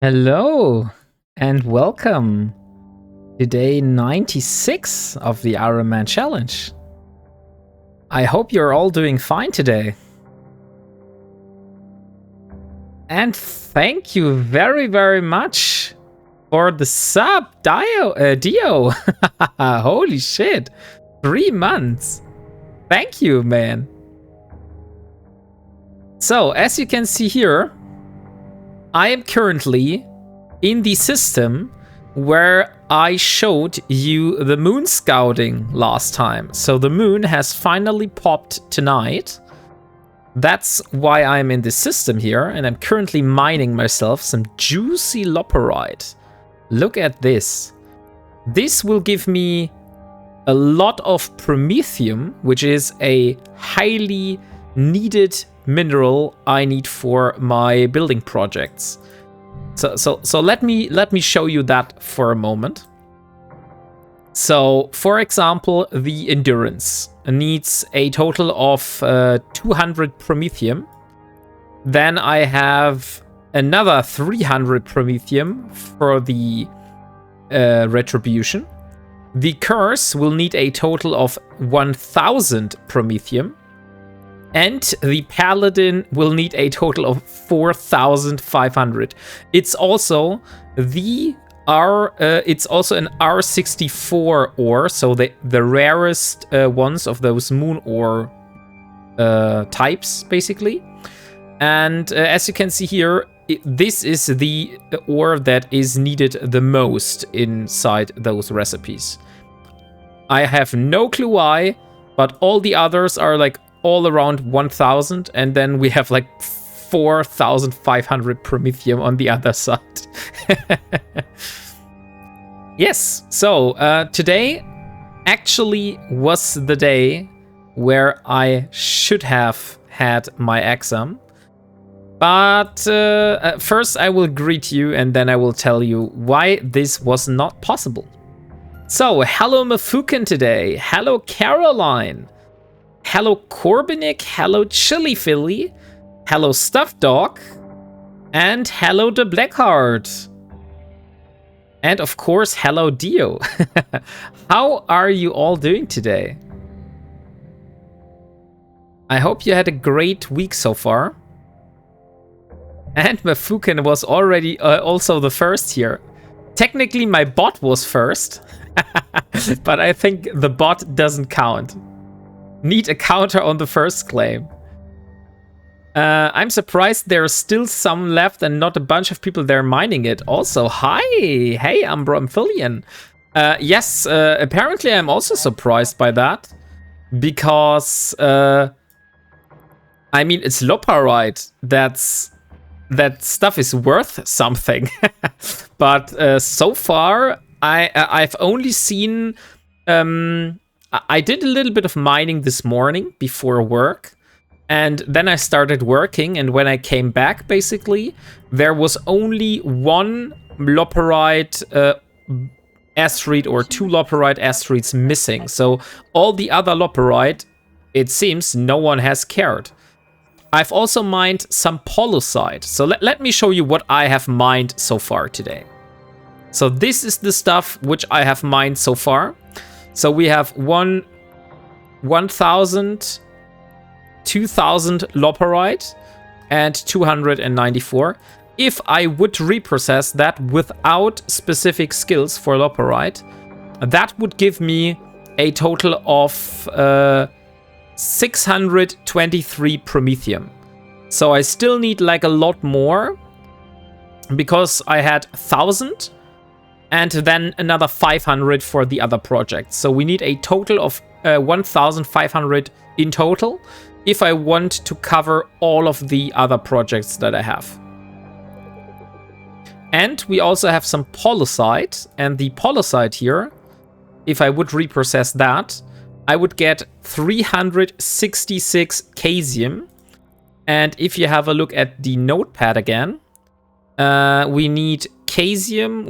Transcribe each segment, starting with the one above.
Hello and welcome to day 96 of the Ironman challenge. I hope you're all doing fine today. And thank you very, very much for the sub, Dio. Holy shit, 3 months. Thank you, man. So, as you can see here, I am currently in the system where I showed you the moon scouting last time. So the moon has finally popped tonight. That's why I'm in this system here, and I'm currently mining myself some juicy loperite. Look at this. This will give me a lot of promethium, which is a highly needed mineral I need for my building projects. So let me show you that for a moment. So, for example, the endurance needs a total of 200 promethium. Then I have another 300 promethium for the retribution. The curse will need a total of 1000 promethium. And the paladin will need a total of 4,500. It's also an R64 ore, so the rarest ones of those moon ore types, basically. And as you can see here, this is the ore that is needed the most inside those recipes. I have no clue why, but all the others are like all around 1,000, and then we have like 4,500 promethium on the other side. Yes, so today actually was the day where I should have had my exam. But first I will greet you, and then I will tell you why this was not possible. So, hello Mafukin today, hello Caroline, hello Corbinik, hello Chili Philly, hello Stuffed Dog, and hello the Blackheart. And of course, hello Dio. How are you all doing today? I hope you had a great week so far. And Mafukin was already also the first here. Technically, my bot was first, but I think the bot doesn't count. Need a counter on the first claim. I'm surprised there's still some left and not a bunch of people there mining it. Also, hey, Umbro Amphibian. Yes, apparently I'm also surprised by that. Because, I mean, it's loperite. That stuff is worth something. But so far, I've only seen... I did a little bit of mining this morning before work, and then I started working, and when I came back, basically, there was only one loperite asteroid or 2 loperite asteroids missing. So all the other loperite, it seems no one has cared. I've also mined some pollucite. So let me show you what I have mined so far today. So this is the stuff which I have mined so far. So we have 1,000, 2,000 loperite, and 294. If I would reprocess that without specific skills for loperite, that would give me a total of 623 promethium. So I still need like a lot more, because I had 1,000. And then another 500 for the other projects. So we need a total of 1,500 in total if I want to cover all of the other projects that I have. And we also have some pollucite. And the pollucite here, if I would reprocess that, I would get 366 casium. And if you have a look at the notepad again, we need casium.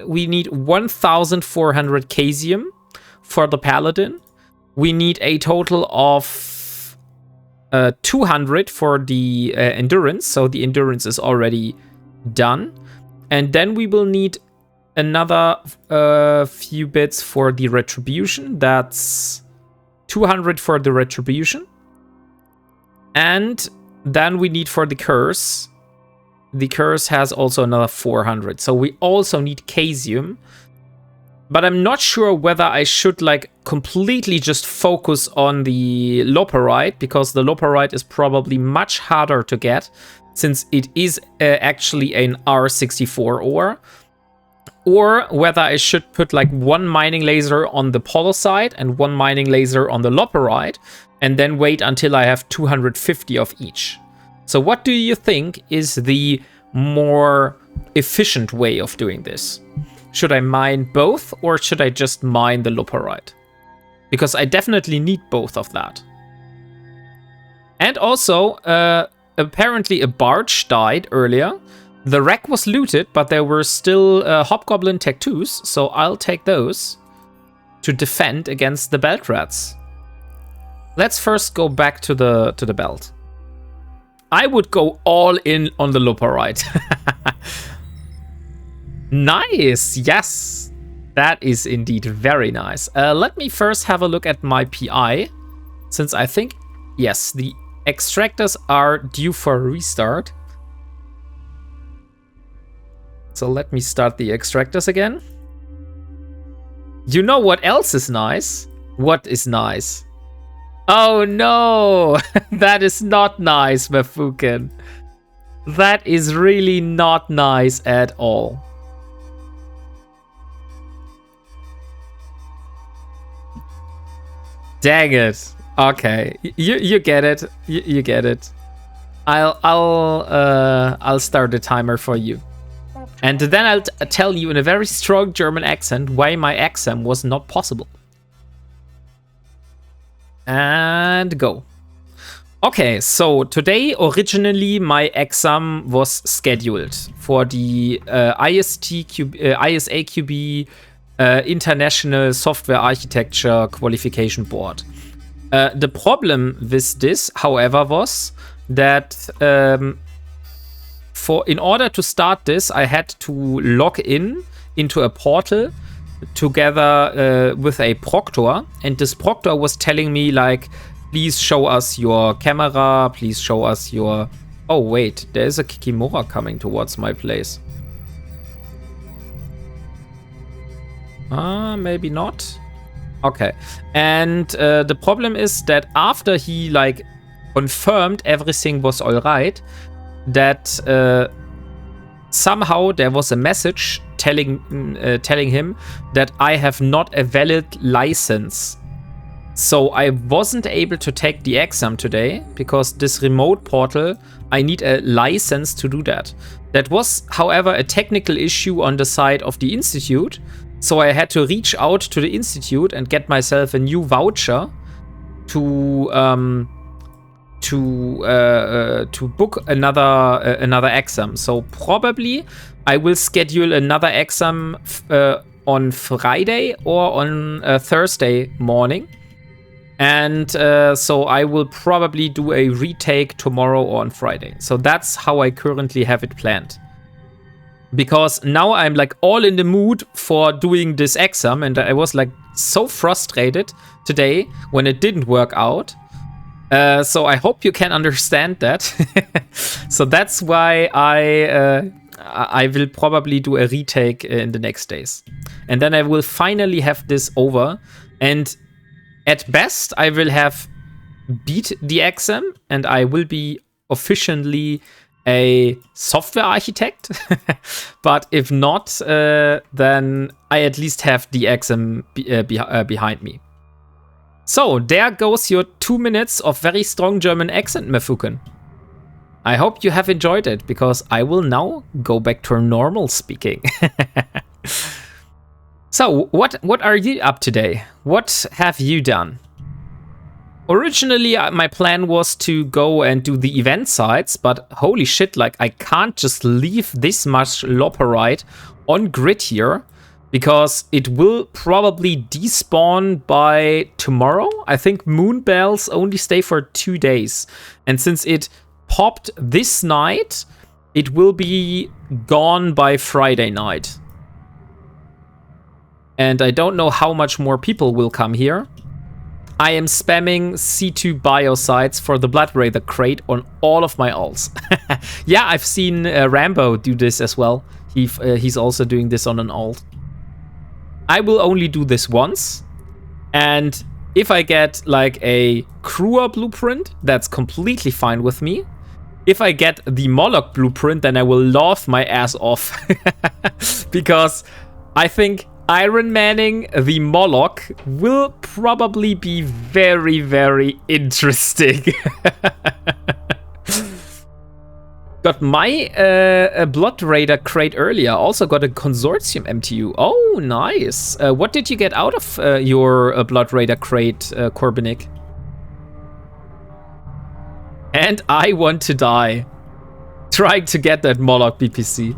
We need 1,400 casium for the paladin. We need a total of 200 for the endurance. So the endurance is already Done. And then we will need another few bits for the retribution. That's 200 for the retribution. And then we need for the curse. The curse has also another 400. So we also need Casium. But I'm not sure whether I should like completely just focus on the Loperite, because the Loperite is probably much harder to get since it is actually an R64 ore. Or whether I should put like one mining laser on the Polocyte and one mining laser on the Loperite and then wait until I have 250 of each. So what do you think is the more efficient way of doing this? Should I mine both, or should I just mine the Loperite? Because I definitely need both of that. And also, apparently a barge died earlier. The wreck was looted, but there were still Hobgoblin Tech 2s, so I'll take those to defend against the belt rats. Let's first go back to the belt. I would go all in on the Loperite. Nice, yes. That is indeed very nice. Let me first have a look at my PI, since I think, yes, the extractors are due for a restart. So let me start the extractors again. You know what else is nice? What is nice? Oh no, that is not nice, Mafuken. That is really not nice at all. Dang it. Okay, you get it. You get it. I'll start the timer for you, and then I'll tell you in a very strong German accent why my exam was not possible. And go. Okay, so today originally my exam was scheduled for the ISAQB International Software Architecture Qualification Board. The problem with this, however, was that in order to start this, I had to log into a portal together with a proctor, and this proctor was telling me like, please show us your camera, please show us your... Oh wait, there is a Kikimora coming towards my place. Maybe not. Okay. And the problem is that after he like confirmed everything was all right, that somehow there was a message telling him that I have not a valid license. So I wasn't able to take the exam today because this remote portal, I need a license to do that. That was, however, a technical issue on the side of the institute. So I had to reach out to the institute and get myself a new voucher to book another exam. So probably I will schedule another exam on Friday or on Thursday morning. And so I will probably do a retake tomorrow or on Friday. So that's how I currently have it planned. Because now I'm like all in the mood for doing this exam, and I was like so frustrated today when it didn't work out. So I hope you can understand that. So that's why I will probably do a retake in the next days. And then I will finally have this over. And at best, I will have beat the exam, and I will be officially a software architect. But if not, then I at least have the exam behind me. So there goes your 2 minutes of very strong German accent, Mafuken. I hope you have enjoyed it, because I will now go back to normal speaking. So, what are you up today? What have you done? Originally, my plan was to go and do the event sites, but holy shit, like I can't just leave this much Loperite on grid here, because it will probably despawn by tomorrow. I think moon bells only stay for 2 days. And since it popped this night, it will be gone by Friday night. And I don't know how much more people will come here. I am spamming C2 biosites for the Blood Raider crate on all of my alts. Yeah, I've seen Rambo do this as well. He's also doing this on an alt. I will only do this once. And if I get like a Krua blueprint, that's completely fine with me. If I get the Moloch blueprint, then I will laugh my ass off. Because I think Ironmanning the Moloch will probably be very, very interesting. Got my Blood Raider crate earlier. Also got a Consortium MTU. Oh, nice. What did you get out of your Blood Raider crate, Corbinik? And I want to die. Trying to get that Moloch BPC.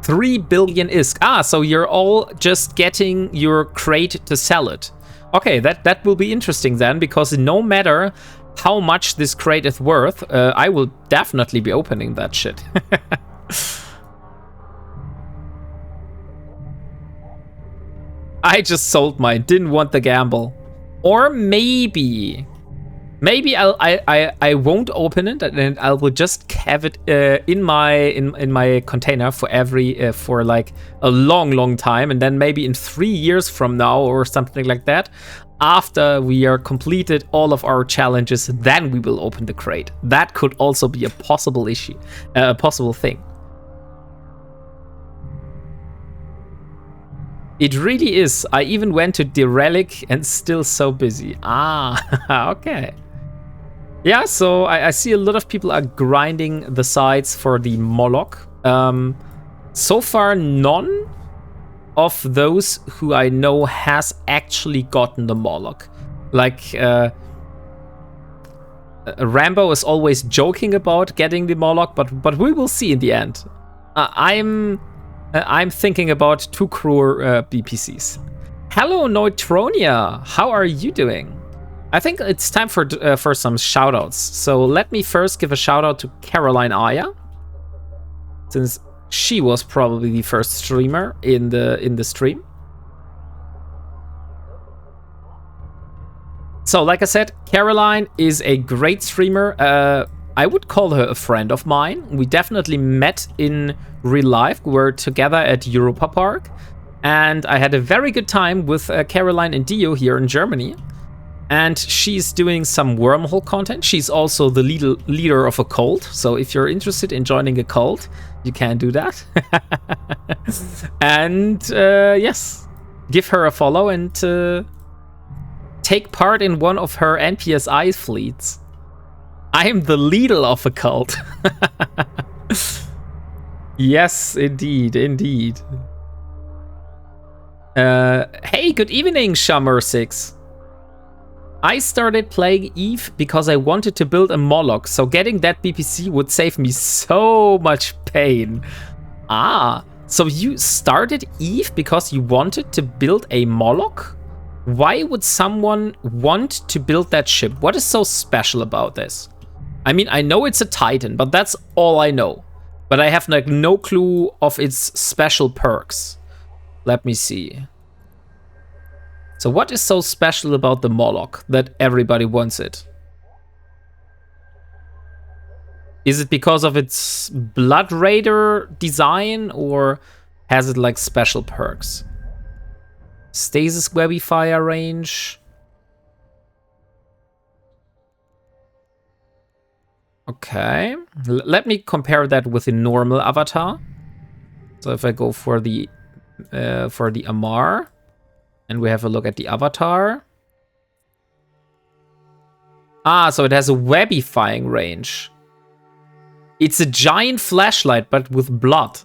3 billion ISK. Ah, so you're all just getting your crate to sell it. Okay, that will be interesting then, because no matter how much this crate is worth, I will definitely be opening that shit. I just sold mine, didn't want the gamble. Or maybe I won't open it, and I will just have it in my container for like a long time, and then maybe in 3 years from now or something like that, after we are completed all of our challenges, then we will open the crate. That could also be a possible issue, a possible thing. It really is. I even went to the relic and still so busy. Ah, okay. Yeah, so I see a lot of people are grinding the sides for the Moloch. So far, none of those who I know has actually gotten the Moloch. Like, Rambo is always joking about getting the Moloch, but we will see in the end. I'm thinking about 2 crore BPCs. Hello, Neutronia. How are you doing? I think it's time for some shoutouts. So let me first give a shout out to Caroline Aya, since she was probably the first streamer in the stream. So like I said, Caroline is a great streamer. I would call her a friend of mine. We definitely met in real life. We were together at Europa Park, and I had a very good time with Caroline and Dio here in Germany. And she's doing some wormhole content. She's also the leader of a cult. So if you're interested in joining a cult, you can do that. And yes, give her a follow and take part in one of her NPSI fleets. I am the leader of a cult. Yes, indeed, indeed. Hey, good evening, Shammer6. I started playing Eve because I wanted to build a Moloch, so getting that BPC would save me so much pain. Ah, so you started Eve because you wanted to build a Moloch? Why would someone want to build that ship? What is so special about this? I mean, I know it's a Titan, but that's all I know. But I have like no clue of its special perks. Let me see. So what is so special about the Moloch that everybody wants it? Is it because of its Blood Raider design, or has it like special perks? Stasis Webby Fire range. Okay. Let me compare that with the normal avatar. So if I go for the Amar, and we have a look at the avatar. Ah, so it has a webifying range. It's a giant flashlight, but with blood.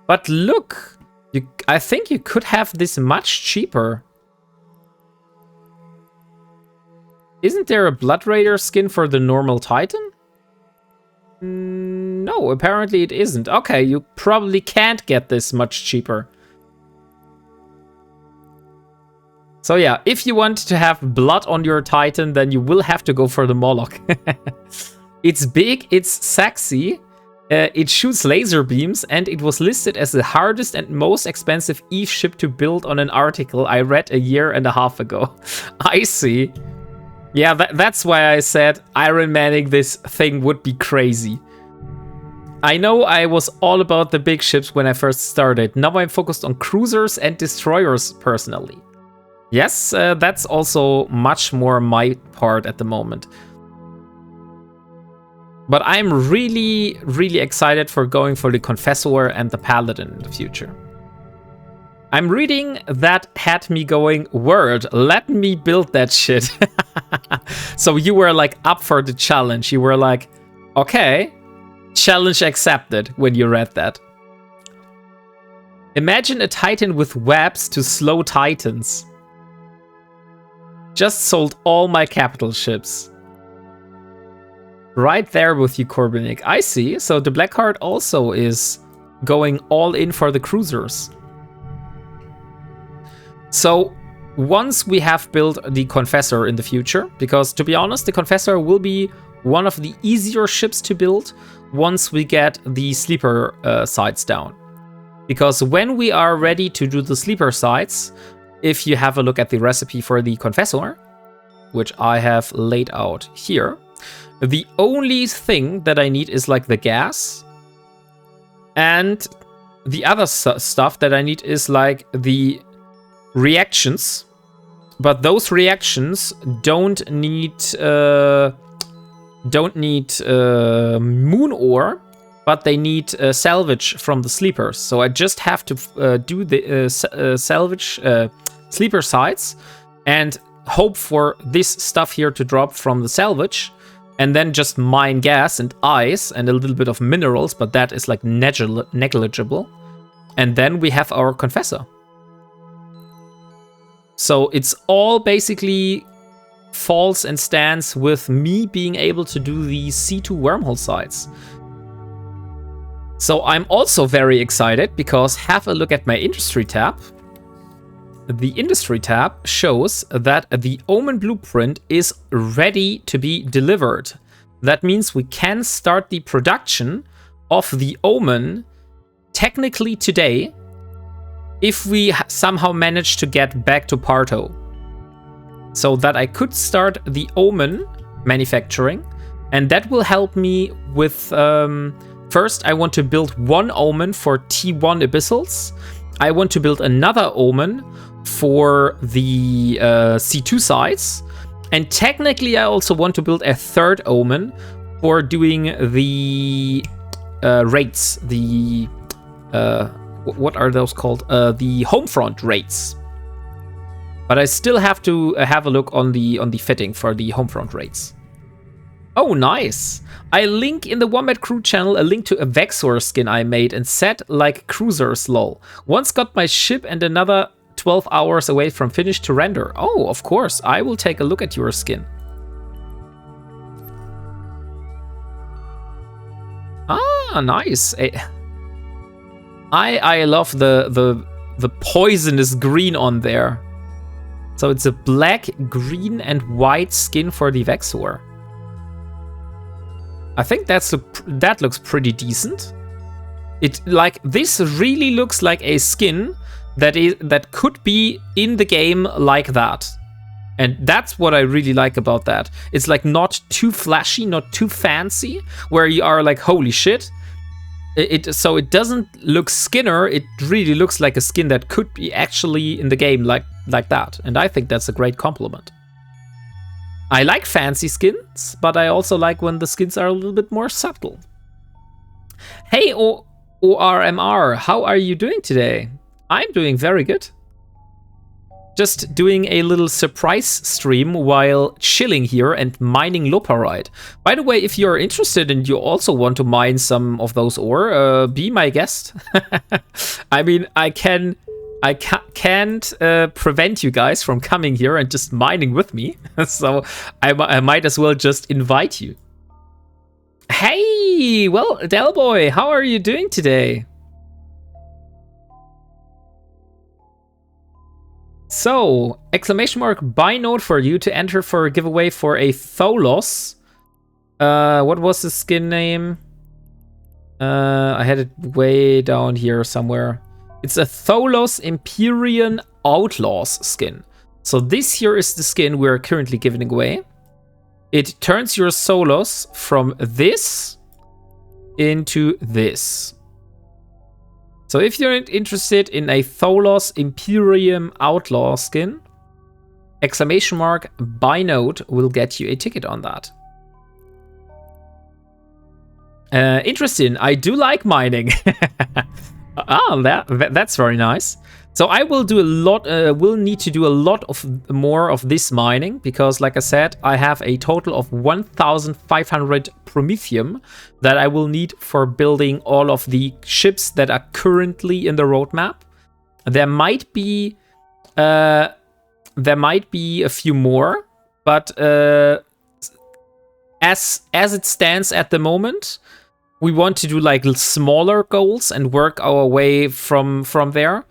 But look, I think you could have this much cheaper. Isn't there a Blood Raider skin for the normal Titan? No, apparently it isn't. Okay, you probably can't get this much cheaper. So yeah, if you want to have blood on your Titan, then you will have to go for the Moloch. It's big, it's sexy, It shoots laser beams, and it was listed as the hardest and most expensive EVE ship to build on an article I read a year and a half ago. I see. Yeah, that's why I said Ironmaning this thing would be crazy. I know I was all about the big ships when I first started. Now I'm focused on cruisers and destroyers personally. Yes, that's also much more my part at the moment. But I'm really, really excited for going for the Confessor and the Paladin in the future. I'm reading that had me going, word, let me build that shit. So you were like up for the challenge. You were like, okay, challenge accepted when you read that. Imagine a Titan with webs to slow Titans. Just sold all my capital ships. Right there with you, Corbinik. I see. So the Black Card also is going all in for the cruisers. So once we have built the Confessor in the future, because to be honest, the Confessor will be one of the easier ships to build once we get the sleeper sides down. Because when we are ready to do the sleeper sides, if you have a look at the recipe for the Confessor, which I have laid out here, the only thing that I need is like the gas, and the other stuff that I need is like the reactions, but those reactions don't need moon ore, but they need salvage from the sleepers. So I just have to do the salvage sleeper sides and hope for this stuff here to drop from the salvage, and then just mine gas and ice and a little bit of minerals, but that is like negligible. And then we have our Confessor. So it's all basically falls and stands with me being able to do the C2 wormhole sites. So I'm also very excited because have a look at my industry tab. The industry tab shows that the Omen blueprint is ready to be delivered. That means we can start the production of the Omen technically today if we somehow manage to get back to Parto. So that I could start the Omen manufacturing, and that will help me with... first, I want to build one Omen for T1 Abyssals. I want to build another Omen for the C2 sides. And technically, I also want to build a third Omen for doing the raids. The... what are those called? The Homefront raids. But I still have to have a look on the fitting for the Homefront raids. Oh, nice! I link in the Wombat Crew channel a link to a Vexor skin I made and set like cruisers lol. Once got my ship and another 12 hours away from finish to render. Oh, of course, I will take a look at your skin. Ah, nice. I love the poisonous green on there. So it's a black, green, and white skin for the Vexor. I think that looks pretty decent. This really looks like a skin that could be in the game like that. And that's what I really like about that. It's like not too flashy, not too fancy, where you are like, holy shit. So it doesn't look skinner, it really looks like a skin that could be actually in the game like that. And I think that's a great compliment. I like fancy skins, but I also like when the skins are a little bit more subtle. Hey, ORMR, how are you doing today? I'm doing very good. Just doing a little surprise stream while chilling here and mining Loparite. By the way, if you're interested and you also want to mine some of those ore, be my guest. I mean, I can't prevent you guys from coming here and just mining with me. So I might as well just invite you. Hey, well, Delboy, how are you doing today? So, exclamation mark buy node for you to enter for a giveaway for a Tholos. What was the skin name? I had it way down here somewhere. It's a Tholos Empyrean Outlaws skin. So this here is the skin we're currently giving away. It turns your Solos from this into this. So if you're interested in a Tholos Imperium Outlaw skin, exclamation mark buy node will get you a ticket on that. Interesting. I do like mining. Ah, that's very nice. So I will do a lot. Will need to do a lot of more of this mining because, like I said, I have a total of 1,500 Promethium that I will need for building all of the ships that are currently in the roadmap. There might be a few more, but as it stands at the moment, we want to do like smaller goals and work our way from there.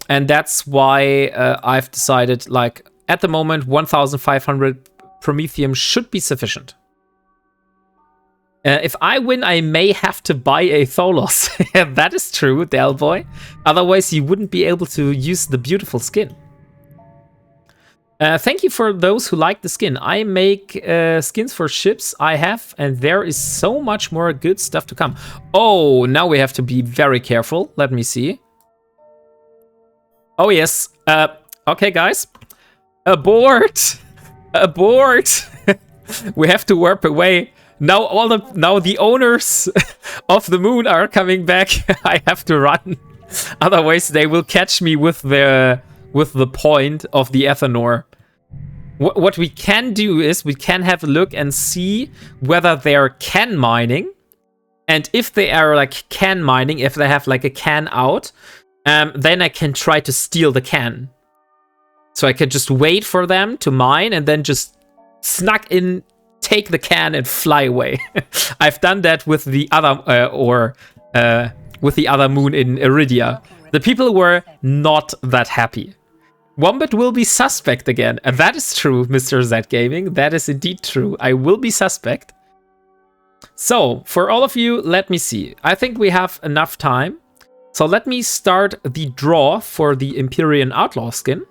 And that's why I've decided, like, at the moment, 1,500 Promethium should be sufficient. If I win, I may have to buy a Tholos. That is true, Delboy. Otherwise, you wouldn't be able to use the beautiful skin. Thank you for those who like the skin. I make skins for ships I have, and there is so much more good stuff to come. Oh, now we have to be very careful. Let me see. Oh, yes. Okay, guys. Abort! Abort! We have to warp away. Now the owners of the moon are coming back. I have to run. Otherwise, they will catch me with the point of the Ethanor. What we can do is we can have a look and see whether they're can mining. And if they are like can mining, if they have like a can out, then I can try to steal the can. So I can just wait for them to mine and then just snuck in, take the can and fly away. I've done that with the other with the other moon in Iridia. The people were not that happy. Wombat will be suspect again. And that is true, Mr. Z Gaming. That is indeed true. I will be suspect. So, for all of you, let me see. I think we have enough time. So let me start the draw for the Empyrean Outlaw skin.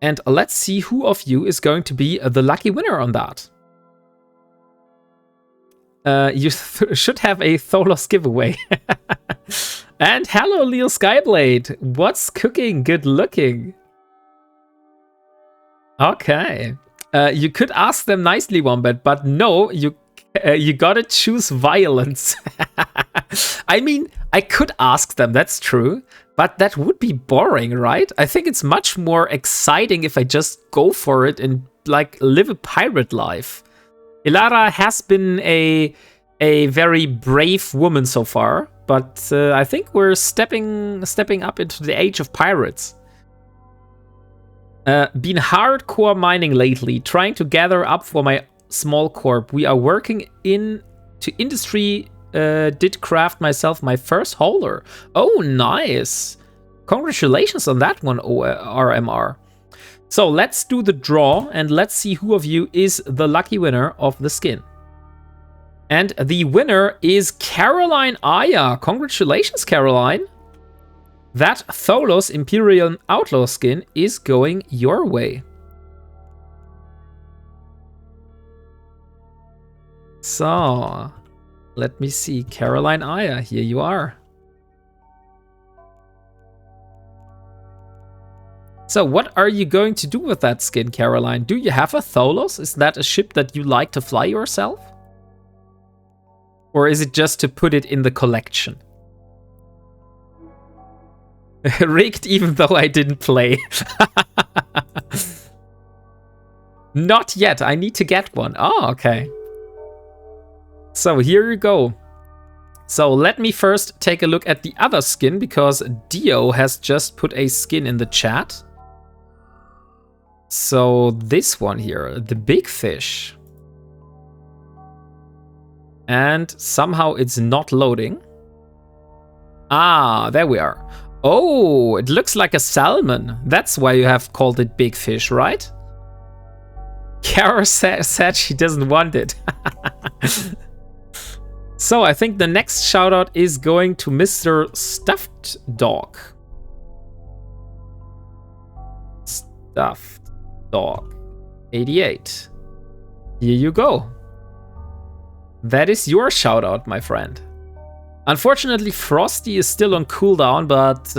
And let's see who of you is going to be the lucky winner on that. You should have a Tholos giveaway. And hello, Leo Skyblade. What's cooking? Good looking. Okay. You could ask them nicely, Wombat, but no, you gotta choose violence. I mean, I could ask them, that's true, but that would be boring, right? I think it's much more exciting if I just go for it and, like, live a pirate life. Ilara has been a very brave woman so far, but I think we're stepping up into the age of pirates. Been hardcore mining lately, trying to gather up for my small corp. We are working into industry. Did craft myself my first holder. Oh, nice. Congratulations on that one, RMR. So let's do the draw and let's see who of you is the lucky winner of the skin. And the winner is Caroline Aya. Congratulations, Caroline. That Tholos Imperial Outlaw skin is going your way. So, let me see. Caroline Aya, here you are. So what are you going to do with that skin, Caroline? Do you have a Tholos? Is that a ship that you like to fly yourself? Or is it just to put it in the collection? Rigged even though I didn't play. Not yet. I need to get one. Oh, okay. So here you go. So let me first take a look at the other skin because Dio has just put a skin in the chat. So this one here, the big fish. And somehow it's not loading. Ah, there we are. Oh, it looks like a salmon. That's why you have called it big fish, right? Kara said she doesn't want it. So I think the next shout out is going to Mr. Stuffed Dog. Stuffed Dog 88. Here you go. That is your shout out, my friend. Unfortunately, Frosty is still on cooldown, but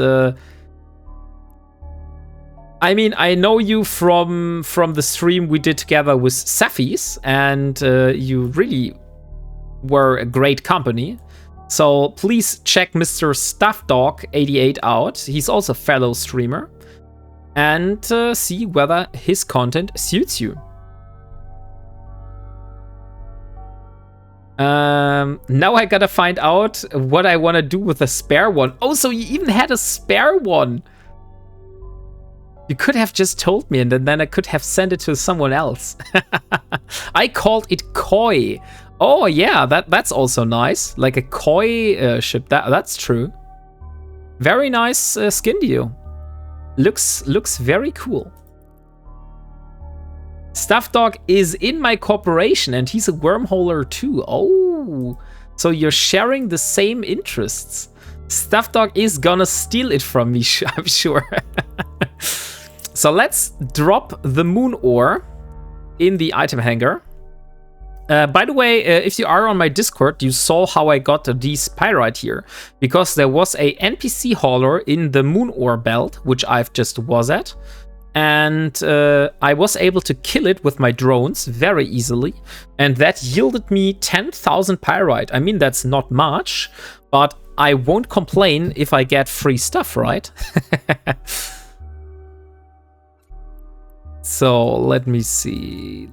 I mean, I know you from the stream we did together with Safis, and you really were a great company. So please check Mr. Stuffed Dog 88 out. He's also a fellow streamer. And see whether his content suits you. Now I gotta find out what I want to do with the spare one. Oh, so you even had a spare one. You could have just told me, and then I could have sent it to someone else. I called it Koi. Oh yeah, that's also nice. Like a Koi ship. That's true. Very nice skin to you. Looks very cool. Stuffed Dog is in my corporation, and he's a wormholer too. Oh, so you're sharing the same interests. Stuffed Dog is gonna steal it from me, I'm sure. So let's drop the moon ore in the item hangar. By the way, if you are on my Discord, you saw how I got this pyrite here. Because there was a NPC hauler in the moon ore belt, which I've just was at. And I was able to kill it with my drones very easily. And that yielded me 10,000 pyrite. I mean, that's not much, but I won't complain if I get free stuff, right? So let me see.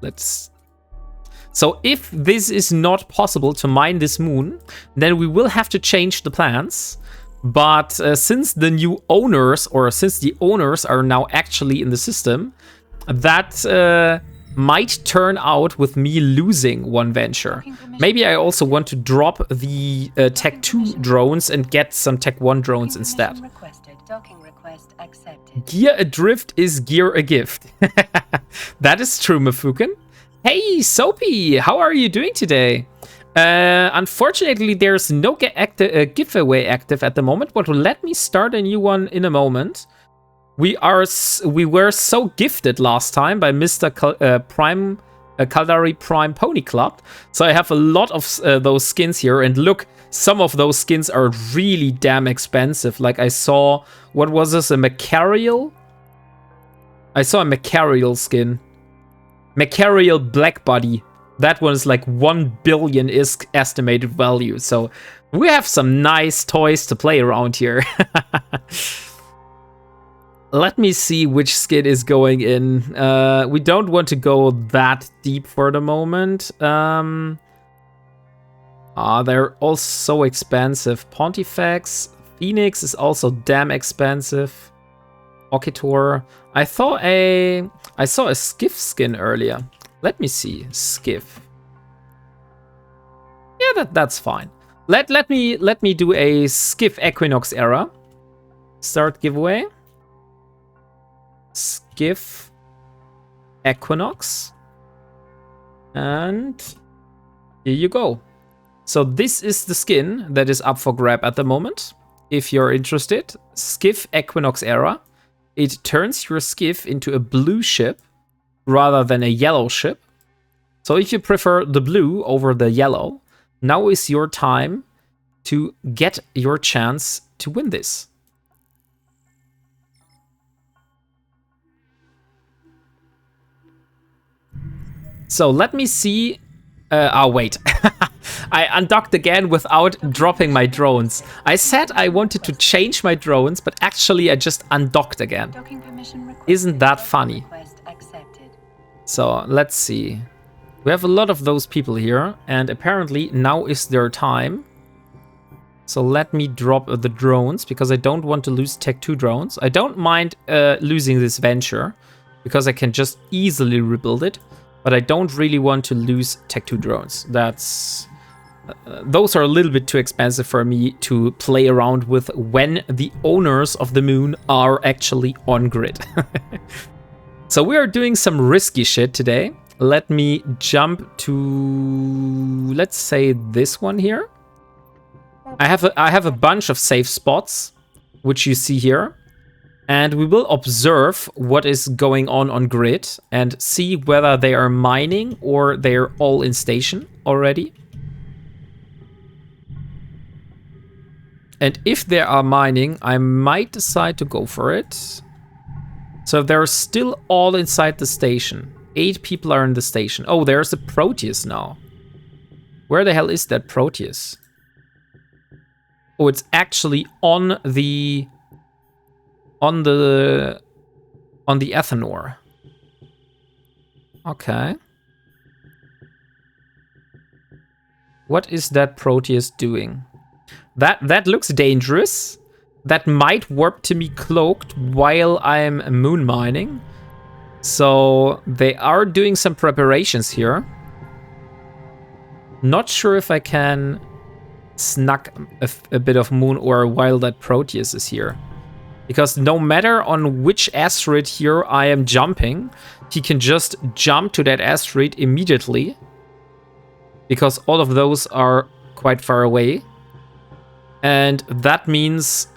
So if this is not possible to mine this moon, then we will have to change the plans. But since the new owners, or since the owners are now actually in the system, that might turn out with me losing one venture. Maybe I also want to drop the Tech 2 drones and get some Tech 1 drones instead. Gear adrift is gear a gift. That is true, Mafuken. Hey, Soapy, how are you doing today? Unfortunately, there's no giveaway active at the moment, but let me start a new one in a moment. We were so gifted last time by Mr. Kaldari Prime Pony Club, so I have a lot of those skins here, and look, some of those skins are really damn expensive. Like I saw, what was this, a Macarial? I saw a Macarial skin. Macarial Black Body. That one is like 1 billion is estimated value. So we have some nice toys to play around here. Let me see which skin is going in. We don't want to go that deep for the moment. They're all so expensive. Pontifex, Phoenix is also damn expensive. Okitor. I saw a Skiff skin earlier. Let me see. Skiff. Yeah, that's fine. Let me do a Skiff Equinox era. Start giveaway. Skiff Equinox. And here you go. So this is the skin that is up for grab at the moment. If you're interested, Skiff Equinox era. It turns your skiff into a blue ship rather than a yellow ship. So if you prefer the blue over the yellow, now is your time to get your chance to win this. So let me see. Oh, wait. I undocked again without dropping my drones. I said I wanted to change my drones, but actually I just undocked again. Isn't that funny? So let's see. We have a lot of those people here, and apparently now is their time. So let me drop the drones, because I don't want to lose Tech 2 drones. I don't mind losing this venture, because I can just easily rebuild it. But I don't really want to lose Tech 2 drones. Those are a little bit too expensive for me to play around with when the owners of the moon are actually on grid. So we are doing some risky shit today. Let me jump to, let's say, this one here. I have a bunch of safe spots, which you see here. And we will observe what is going on grid and see whether they are mining or they're all in station already. And if they are mining, I might decide to go for it. So they're still all inside the station. 8 people are in the station. Oh, there's a Proteus now. Where the hell is that Proteus? Oh, it's actually on the Ethanor. Okay. What is that Proteus doing? That looks dangerous. That might warp to me cloaked while I'm moon mining. So they are doing some preparations here. Not sure if I can snuck a bit of moon ore while that Proteus is here. Because no matter on which asteroid here I am jumping, he can just jump to that asteroid immediately. Because all of those are quite far away. And that means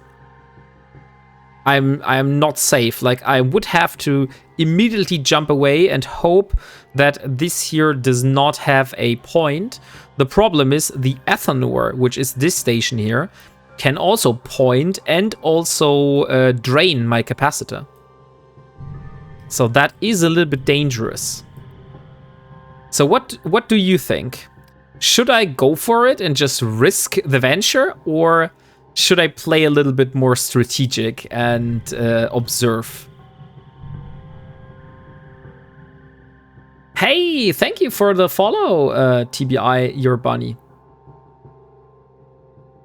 I'm not safe. Like, I would have to immediately jump away and hope that this here does not have a point. The problem is the Ethanor, which is this station here, can also point and also drain my capacitor. So that is a little bit dangerous. So what do you think? Should I go for it and just risk the venture, or should I play a little bit more strategic and observe? Hey, thank you for the follow, TBI, your bunny.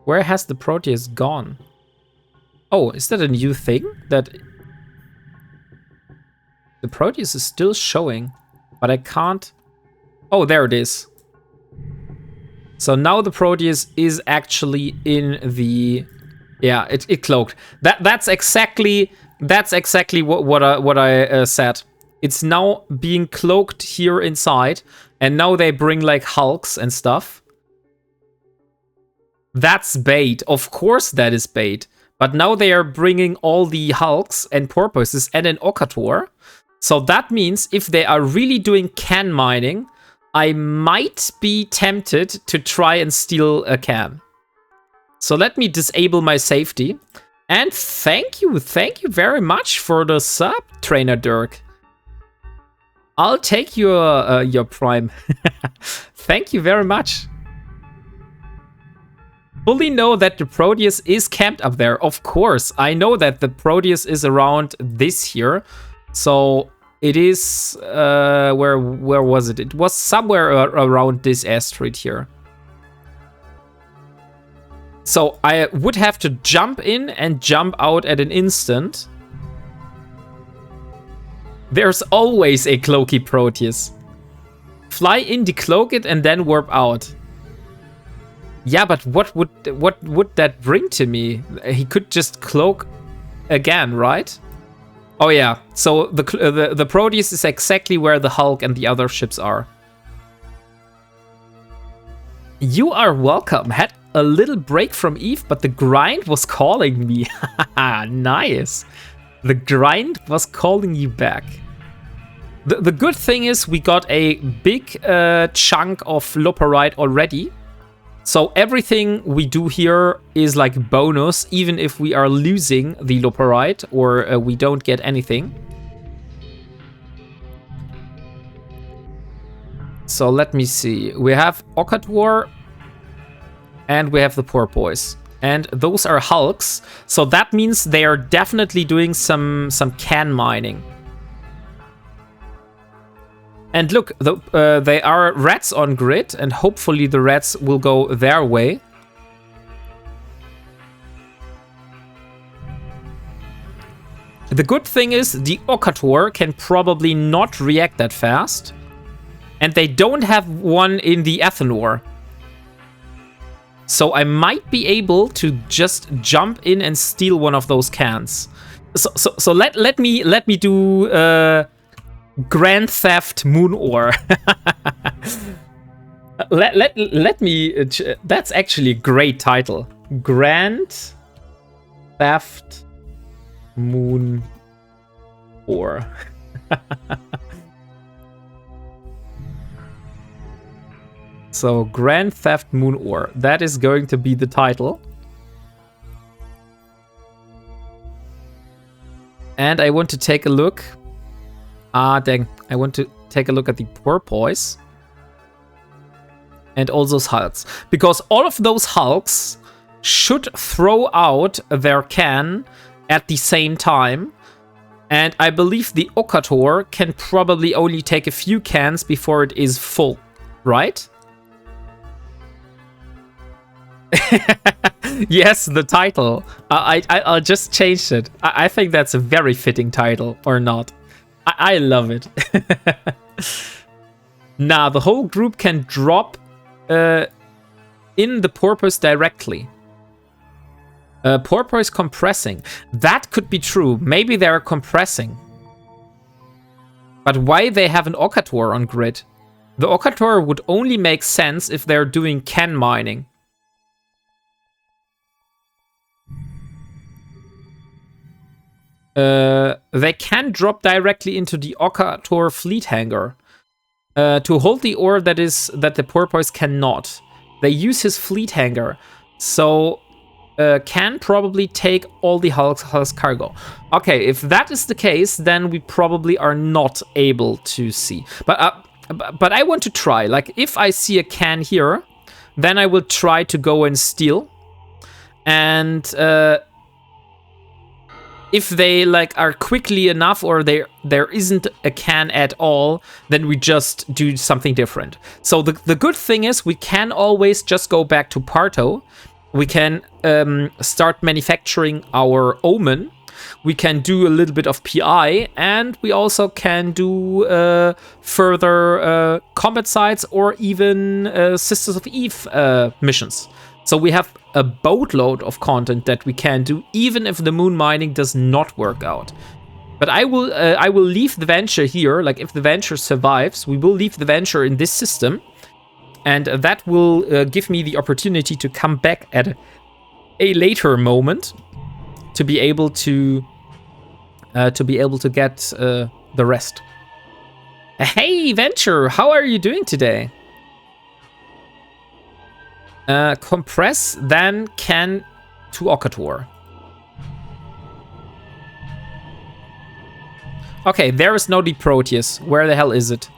Where has the Proteus gone? Oh, is that a new thing? That the Proteus is still showing, but I can't. Oh, there it is. So now the Proteus is actually in the, yeah, it cloaked. That's exactly what I said. It's now being cloaked here inside, and now they bring like hulks and stuff. That's bait. Of course that is bait. But now they are bringing all the hulks and porpoises and an Okator. So that means if they are really doing can mining, I might be tempted to try and steal a can. So let me disable my safety. And thank you very much for the sub, Trainer Dirk. I'll take your prime. Thank you very much. Fully know that the Proteus is camped up there. Of course, I know that the Proteus is around this here. So it is, where was it? It was somewhere around this asteroid here. So I would have to jump in and jump out at an instant. There's always a cloaky Proteus. Fly in, decloak it, and then warp out. Yeah, but what would that bring to me? He could just cloak again, right? Oh yeah, so the Proteus is exactly where the Hulk and the other ships are. You are welcome. Had a little break from Eve, but the grind was calling me. Nice. The grind was calling you back. The good thing is we got a big chunk of Loperite already. So everything we do here is like bonus, even if we are losing the Loperite or we don't get anything. So let me see. We have Okator and we have the Porpoise. And those are hulks. So that means they are definitely doing some can mining. And look, they are rats on grid, and hopefully the rats will go their way. The good thing is the Okator can probably not react that fast. And they don't have one in the Ethanor. So I might be able to just jump in and steal one of those cans. So let me do Grand Theft Moon Ore. Let me. That's actually a great title. Grand Theft Moon Ore. So, Grand Theft Moon Ore. That is going to be the title. And I want to take a look. Dang. I want to take a look at the porpoise. And all those hulks. Because all of those hulks should throw out their can at the same time. And I believe the Okator can probably only take a few cans before it is full. Right? Yes, the title. I'll just change it. I think that's a very fitting title, or not. I love it. Nah, the whole group can drop in the porpoise directly. Porpoise compressing. That could be true. Maybe they're compressing. But why they have an Okator on grid? The Okator would only make sense if they're doing can mining. They can drop directly into the Okator fleet hangar to hold the ore that the porpoise cannot. They use his fleet hangar, so can probably take all the Hulk's cargo. Okay, if that is the case, then we probably are not able to see. But I want to try. Like, if I see a can here, then I will try to go and steal. And if they like are quickly enough, or there isn't a can at all, then we just do something different. So the good thing is we can always just go back to Parto. We can start manufacturing our Omen. We can do a little bit of PI, and we also can do further combat sites or even Sisters of Eve missions. So we have a boatload of content that we can do, even if the moon mining does not work out. But I will leave the Venture here. Like, if the Venture survives, we will leave the Venture in this system, and that will give me the opportunity to come back at a later moment to be able to get the rest. Hey, Venture, how are you doing today? Compress, then can to Okator. Okay, there is no Deep Proteus. Where the hell is it?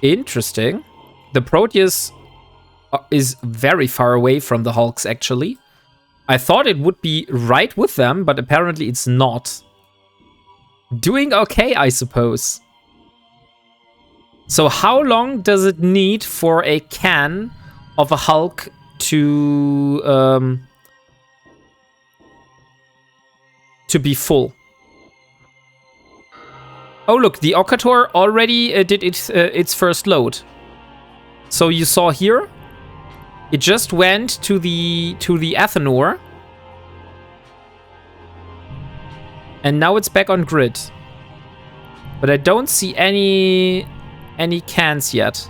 Interesting. The Proteus is very far away from the Hulks, actually. I thought it would be right with them, but apparently it's not. Doing okay, I suppose. So how long does it need for a can of a Hulk to be full? Oh, look, the Okator already did its first load. So you saw here, it just went to the Athenor, and now it's back on grid. But I don't see any cans yet.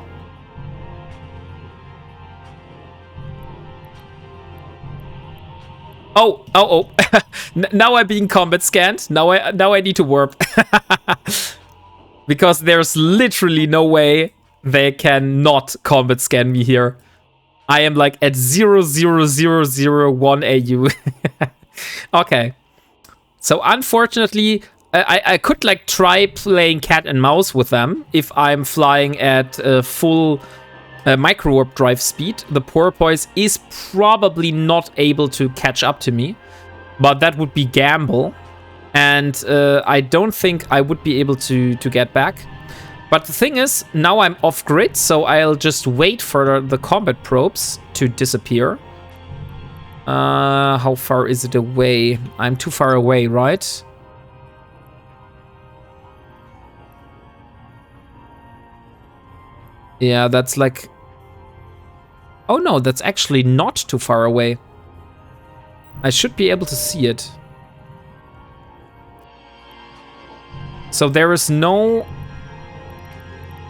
Oh. Now I'm being combat scanned. Now I need to warp. Because there's literally no way they can not combat scan me here. I am like at 0.0001 AU. Okay. So unfortunately, I could like try playing cat and mouse with them if I'm flying at full micro warp drive speed. The porpoise is probably not able to catch up to me, but that would be gamble, and I don't think I would be able to get back. But the thing is, now I'm off grid, so I'll just wait for the combat probes to disappear. How far is it away? I'm too far away, right? Yeah, that's like... Oh no, that's actually not too far away. I should be able to see it. So there is no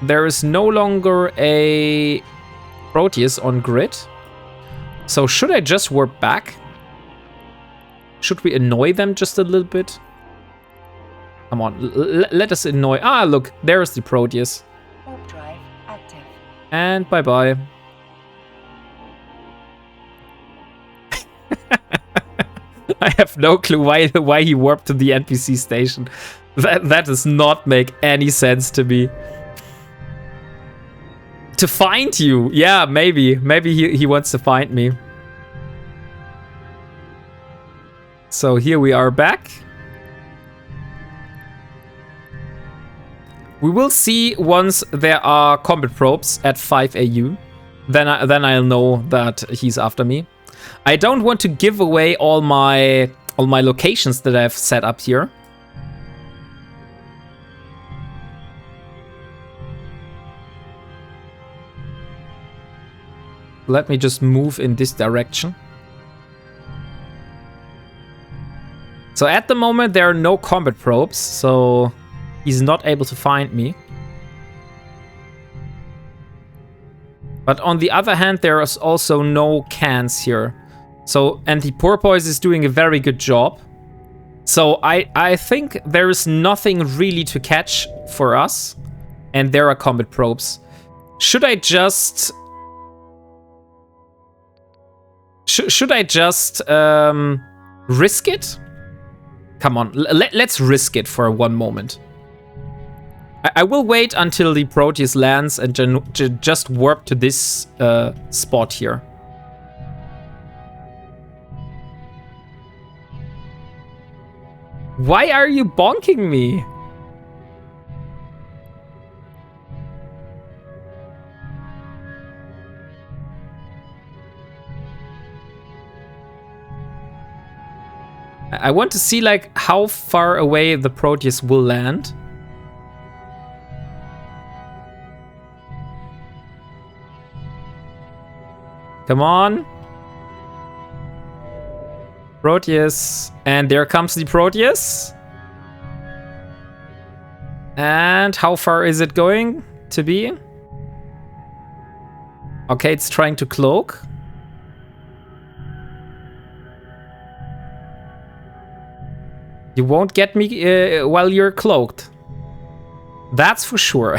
there is no longer a Proteus on grid. So should I just warp back? Should we annoy them just a little bit? Come on, let us annoy. Ah, look, there's the Proteus. Warp drive active. And bye-bye. I have no clue why he warped to the NPC station. That does not make any sense to me. To find you. Yeah, maybe. Maybe he wants to find me. So here we are back. We will see once there are combat probes at 5 AU. Then I'll know that he's after me. I don't want to give away all my locations that I've set up here. Let me just move in this direction. So at the moment there are no combat probes, so he's not able to find me. But on the other hand, there is also no cans here. So, and the porpoise is doing a very good job. So I think there is nothing really to catch for us. And there are combat probes. Should I just... Should I just risk it? Come on, let's risk it for one moment. I will wait until the Proteus lands and just warp to this spot here. Why are you bonking me? I want to see like how far away the Proteus will land. Come on. Proteus. And there comes the Proteus. And how far is it going to be? Okay, it's trying to cloak. You won't get me while you're cloaked. That's for sure.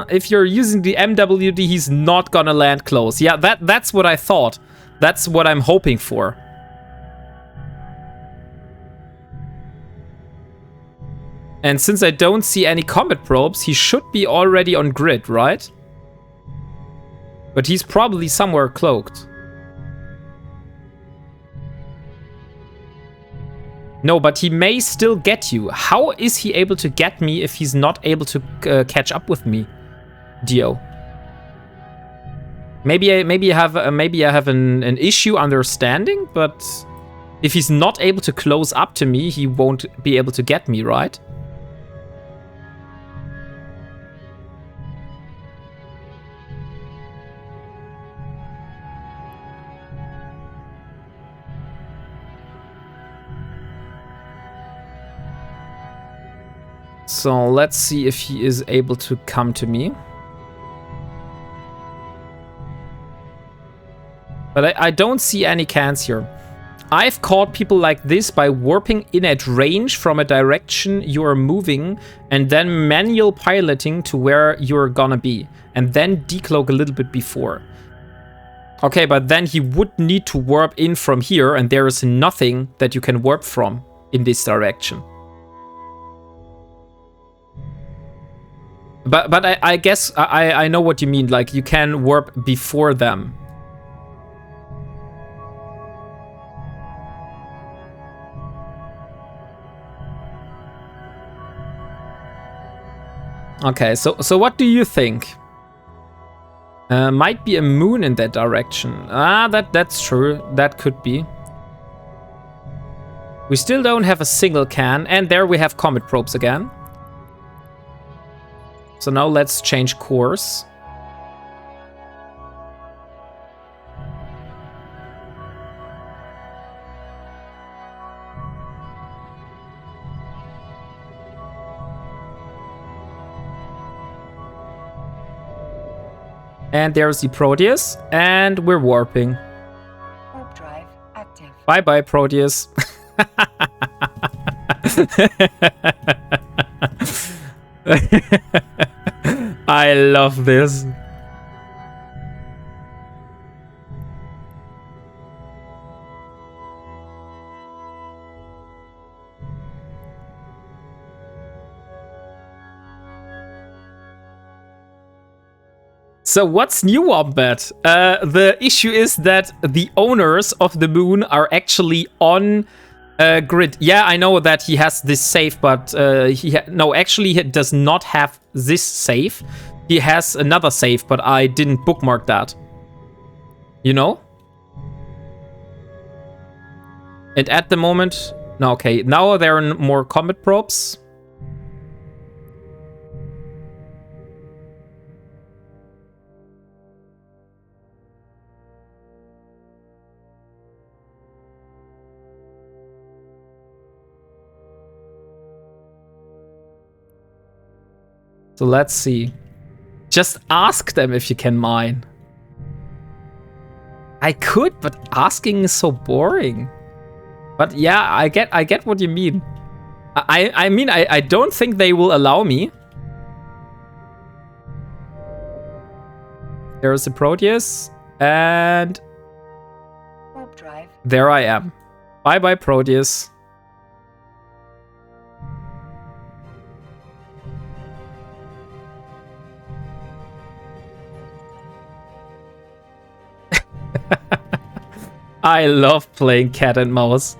If you're using the MWD, he's not gonna land close. Yeah, that's what I thought. That's what I'm hoping for. And since I don't see any combat probes, he should be already on grid, right? But he's probably somewhere cloaked. No, but he may still get you. How is he able to get me if he's not able to catch up with me, Dio? Maybe I have an issue understanding, but if he's not able to close up to me, he won't be able to get me, right? So let's see if he is able to come to me. But I don't see any cans here. I've caught people like this by warping in at range from a direction you are moving and then manual piloting to where you're gonna be. And then decloak a little bit before. Okay, but then he would need to warp in from here and there is nothing that you can warp from in this direction. But I guess I know what you mean, like you can warp before them. Okay, so what do you think? Might be a moon in that direction. Ah, that's true. That could be. We still don't have a single can, and there we have comet probes again. So now let's change course. And there's the Proteus, and we're warping. Warp drive active. Bye-bye, Proteus. I love this. So what's new, Wombat? The issue is that the owners of the moon are actually on grid. Yeah, I know that he has this save, but no, actually he does not have this save. He has another save, but I didn't bookmark that. You know? And at the moment... No, okay. Now there are more comet probes. So let's see. Just ask them if you can mine. I could, but asking is so boring. But yeah, I get what you mean. I mean, I don't think they will allow me. There's a Proteus, and Warp drive. there I am. Bye bye, Proteus. I love playing cat and mouse.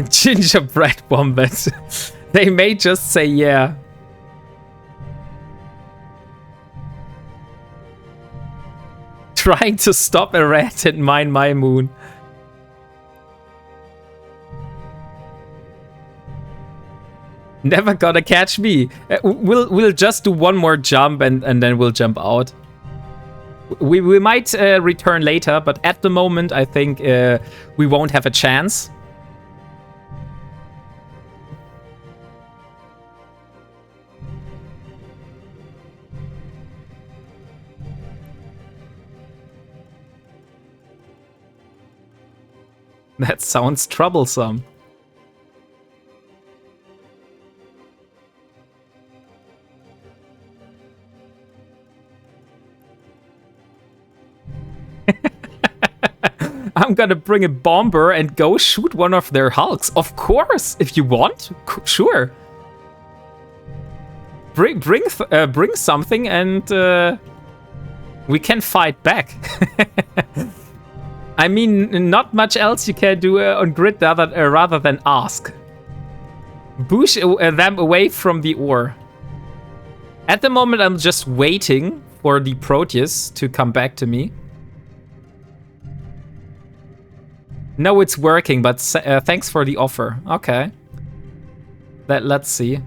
Gingerbread wombat. They may just say yeah. Trying to stop a rat and mine my moon. Never gonna catch me. We'll just do one more jump and then we'll jump out. We might return later, but at the moment I think we won't have a chance. That sounds troublesome. I'm gonna bring a bomber and go shoot one of their hulks. Of course, if you want, sure. Bring something and we can fight back. I mean, not much else you can do on grid rather than ask. Push them away from the ore. At the moment, I'm just waiting for the Proteus to come back to me. No, it's working, but thanks for the offer. Okay. Let's see.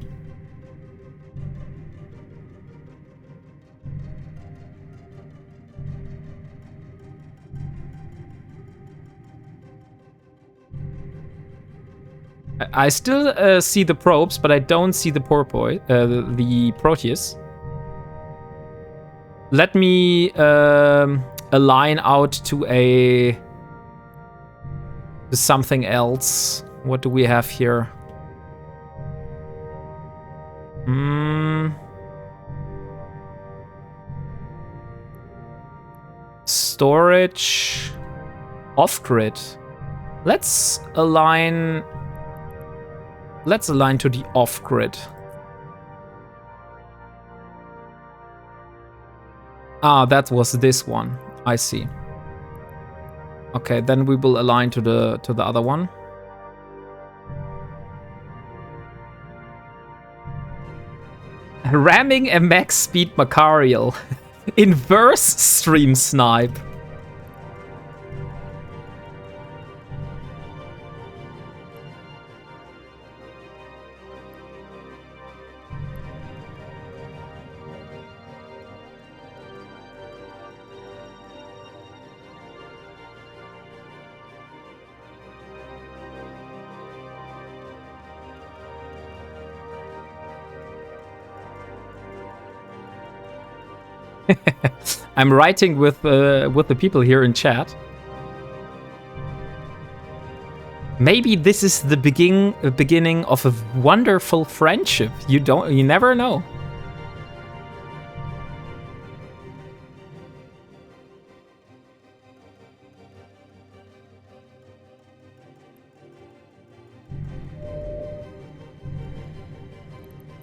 I still see the probes, but I don't see the the Proteus. Let me align out to something else. What do we have here? Storage off-grid. Let's align to the off-grid. Ah, that was this one. I see. Okay, then we will align to the other one. Ramming a max speed Macarial. Inverse stream snipe. I'm writing with the people here in chat. Maybe this is the beginning of a wonderful friendship. You never know.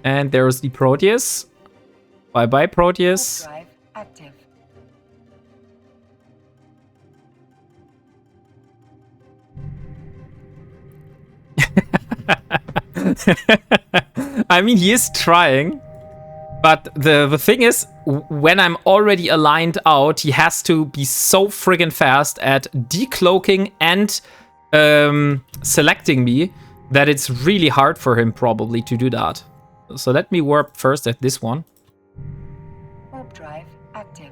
And there's the Proteus. Bye-bye, Proteus. Warp drive active. I mean, he is trying. But the thing is, when I'm already aligned out, he has to be so friggin' fast at decloaking and selecting me that it's really hard for him probably to do that. So let me warp first at this one. Warp drive active.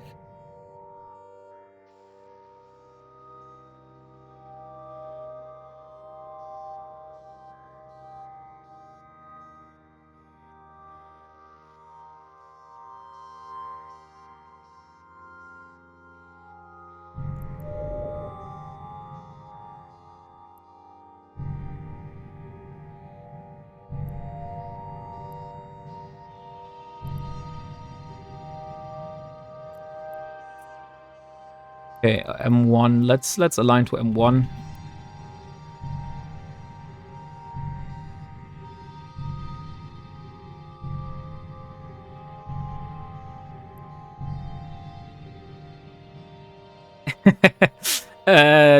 Okay, M1. Let's align to M1.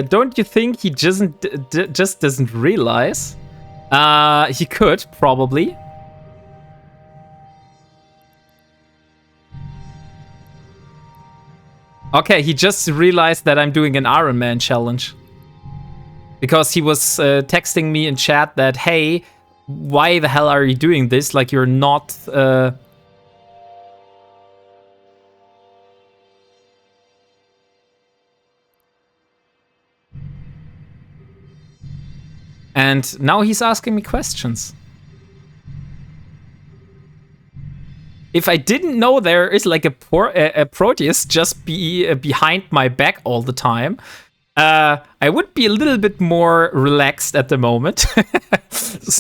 Don't you think he just doesn't realize? He could probably. Okay, he just realized that I'm doing an Ironman challenge. Because he was texting me in chat that, hey, why the hell are you doing this? Like, you're not... And now he's asking me questions. If I didn't know there is like a Proteus just behind my back all the time, I would be a little bit more relaxed at the moment.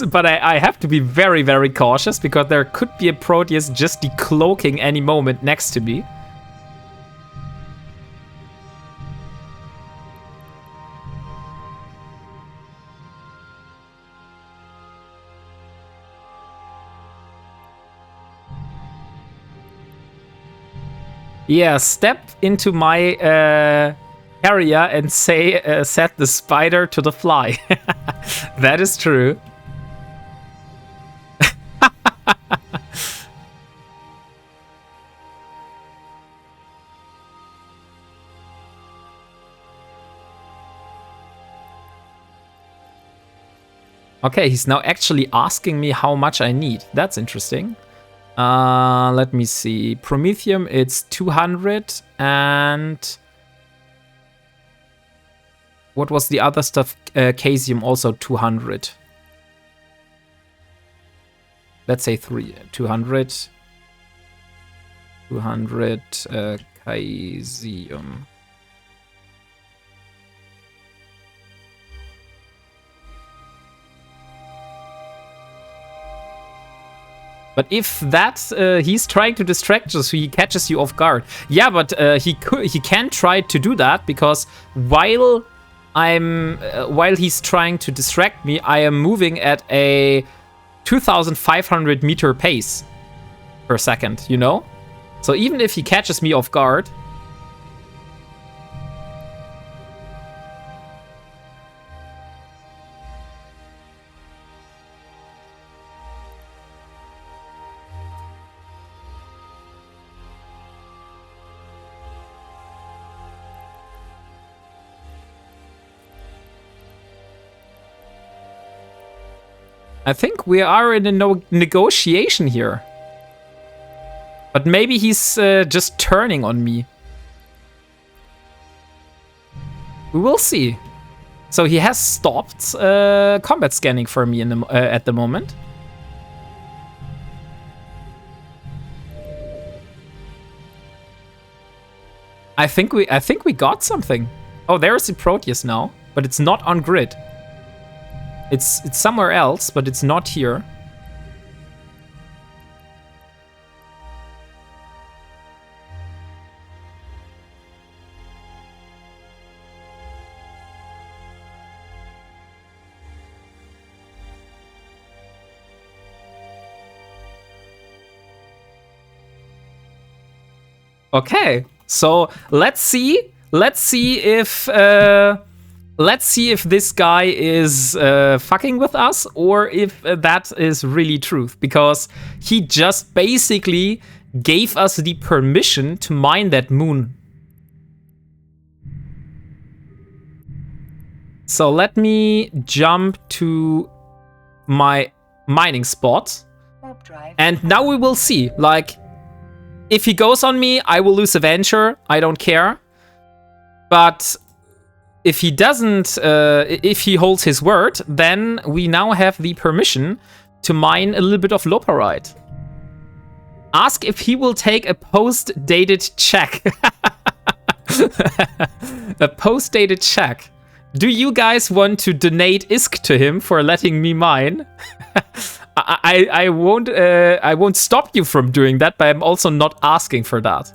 But I have to be very, very cautious because there could be a Proteus just decloaking any moment next to me. Yeah, step into my area and say, set the spider to the fly. That is true. Okay, he's now actually asking me how much I need. That's interesting. Let me see. Promethium, it's 200, and what was the other stuff? Casium, also 200. Let's say 200. 200 Casium. But if that's he's trying to distract you, so he catches you off guard. Yeah, but he can try to do that because while he's trying to distract me, I am moving at a 2,500 meter pace per second. You know, so even if he catches me off guard. I think we are in a negotiation here. But maybe he's just turning on me. We will see. So he has stopped combat scanning for me in at the moment. I think we got something. Oh, there is the Proteus now, but it's not on grid. It's somewhere else, but it's not here. Okay, so let's see if this guy is fucking with us or if that is really truth, because he just basically gave us the permission to mine that moon. So let me jump to my mining spot, and now we will see, like, if he goes on me, I will lose a venture. I don't care. But if he doesn't, if he holds his word, then we now have the permission to mine a little bit of loparite. Ask if he will take a post-dated check. A post-dated check. Do you guys want to donate ISK to him for letting me mine? I won't stop you from doing that, but I'm also not asking for that.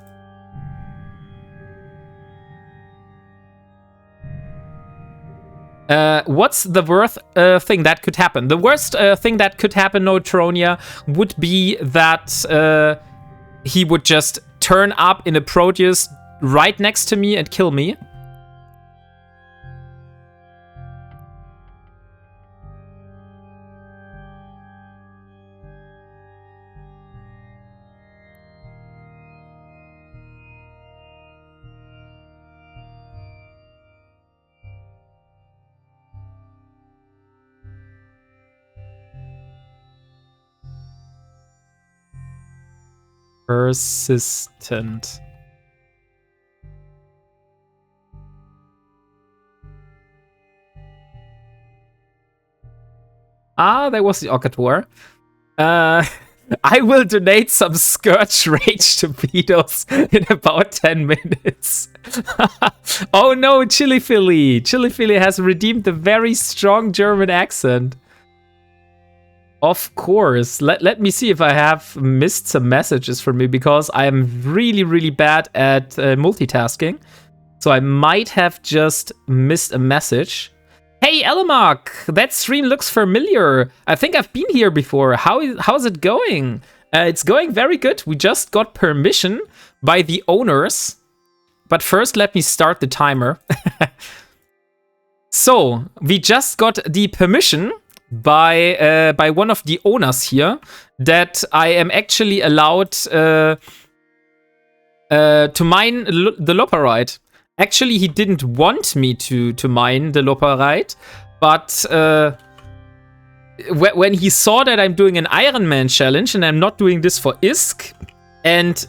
What's the worst thing that could happen? The worst thing that could happen, Neutronia, would be that he would just turn up in a Proteus right next to me and kill me. Persistent. Ah, there was the Okator. I will donate some Scourge Rage to Beatles in about 10 minutes. Oh no, Chili Philly. Chili Philly has redeemed the very strong German accent. Of course. Let me see if I have missed some messages from me, because I am really, really bad at multitasking. So I might have just missed a message. Hey, Elemark! That stream looks familiar. I think I've been here before. How's it going? It's going very good. We just got permission by the owners. But first, let me start the timer. So, we just got the permission by one of the owners here that I am actually allowed to mine the loparite. Actually, he didn't want me to mine the loparite, but when he saw that I'm doing an Ironman challenge and I'm not doing this for ISK, and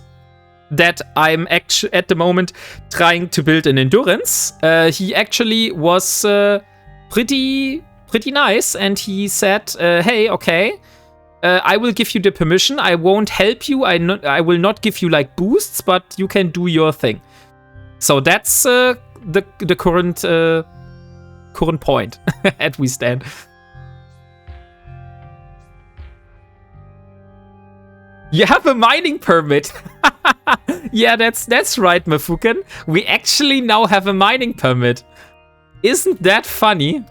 that I'm actually at the moment trying to build an endurance, he actually was pretty nice, and he said, hey, okay, I will give you the permission. I won't help you. I will not give you like boosts, but you can do your thing. So that's the current point at we stand. You have a mining permit. Yeah, that's right, Mafuken. We actually now have a mining permit. Isn't that funny?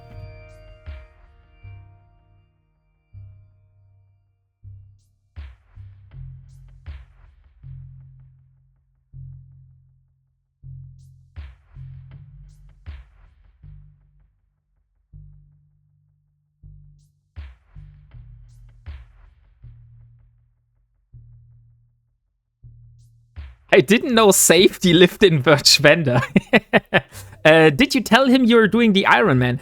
I didn't know safety lived in Birchvender. Did you tell him you're doing the Ironman?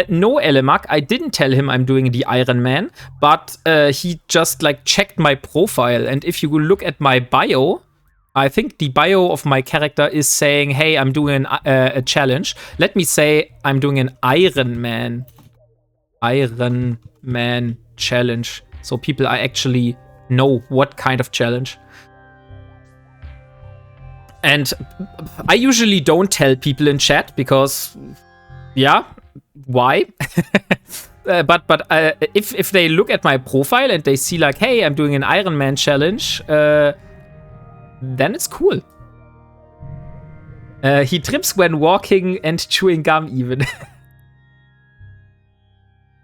No, Elemak, I didn't tell him I'm doing the Ironman, but he just like checked my profile, and if you look at my bio, I think the bio of my character is saying, hey, I'm doing a challenge. Let me say I'm doing an Ironman challenge, so people I actually know what kind of challenge. And I usually don't tell people in chat because, yeah, why? But if they look at my profile and they see like, hey, I'm doing an Ironman challenge, then it's cool. He trips when walking and chewing gum even.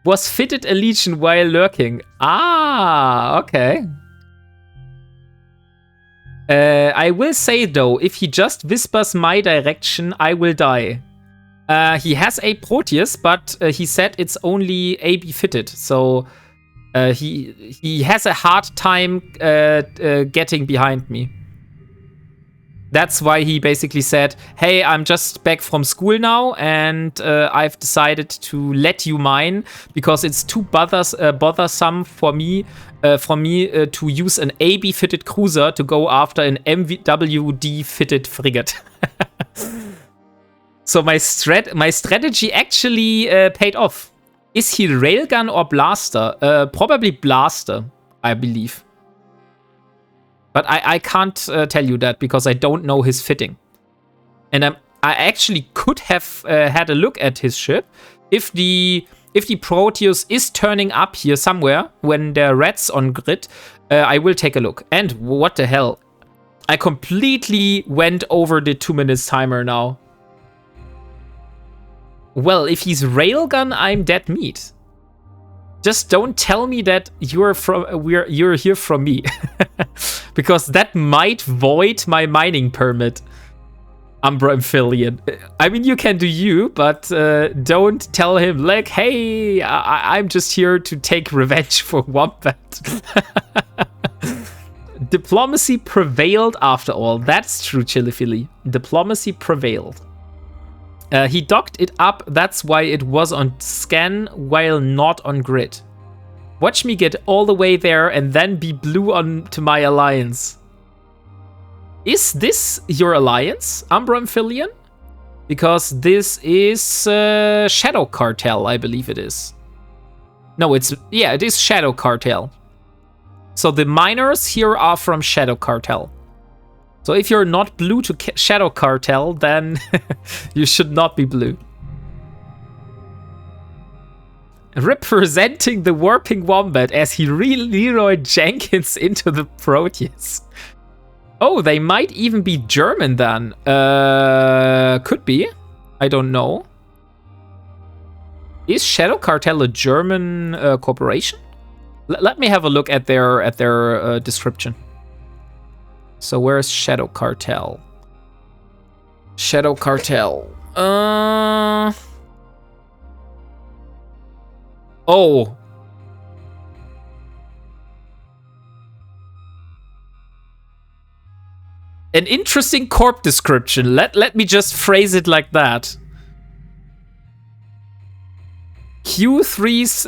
Was fitted a legion while lurking. Ah, okay. I will say though, if he just whispers my direction, I will die. He has a Proteus, but he said it's only AB fitted, so he has a hard time getting behind me. That's why he basically said, hey, I'm just back from school now, and I've decided to let you mine because it's too bothersome for me to use an AB-fitted cruiser to go after an MWD-fitted frigate. So my strategy actually paid off. Is he railgun or blaster? Probably blaster, I believe. But I can't tell you that because I don't know his fitting. And I actually could have had a look at his ship. If the Proteus is turning up here somewhere when there are rats on grid, I will take a look. And what the hell? I completely went over the 2 minutes timer now. Well, if he's railgun, I'm dead meat. Just don't tell me that you're here from me. Because that might void my mining permit. Umbra Amphibian. I mean, you can do you, but don't tell him, like, hey, I'm just here to take revenge for Wombat. Diplomacy prevailed after all. That's true, Chilifili. Diplomacy prevailed. He docked it up, that's why it was on scan while not on grid. Watch me get all the way there and then be blue on to my alliance. Is this your alliance, Umbra Amphibian? Because this is Shadow Cartel, I believe it is. No, it is Shadow Cartel. So the miners here are from Shadow Cartel. So if you're not blue to Shadow Cartel, then you should not be blue. Representing the WarpingWombat as he Leroy Jenkins into the Proteus. Oh, they might even be German then. Could be. I don't know. Is Shadow Cartel a German corporation? Let me have a look at their description. So where's Shadow Cartel? Shadow Cartel. Oh. An interesting corp description. Let me just phrase it like that. Q3's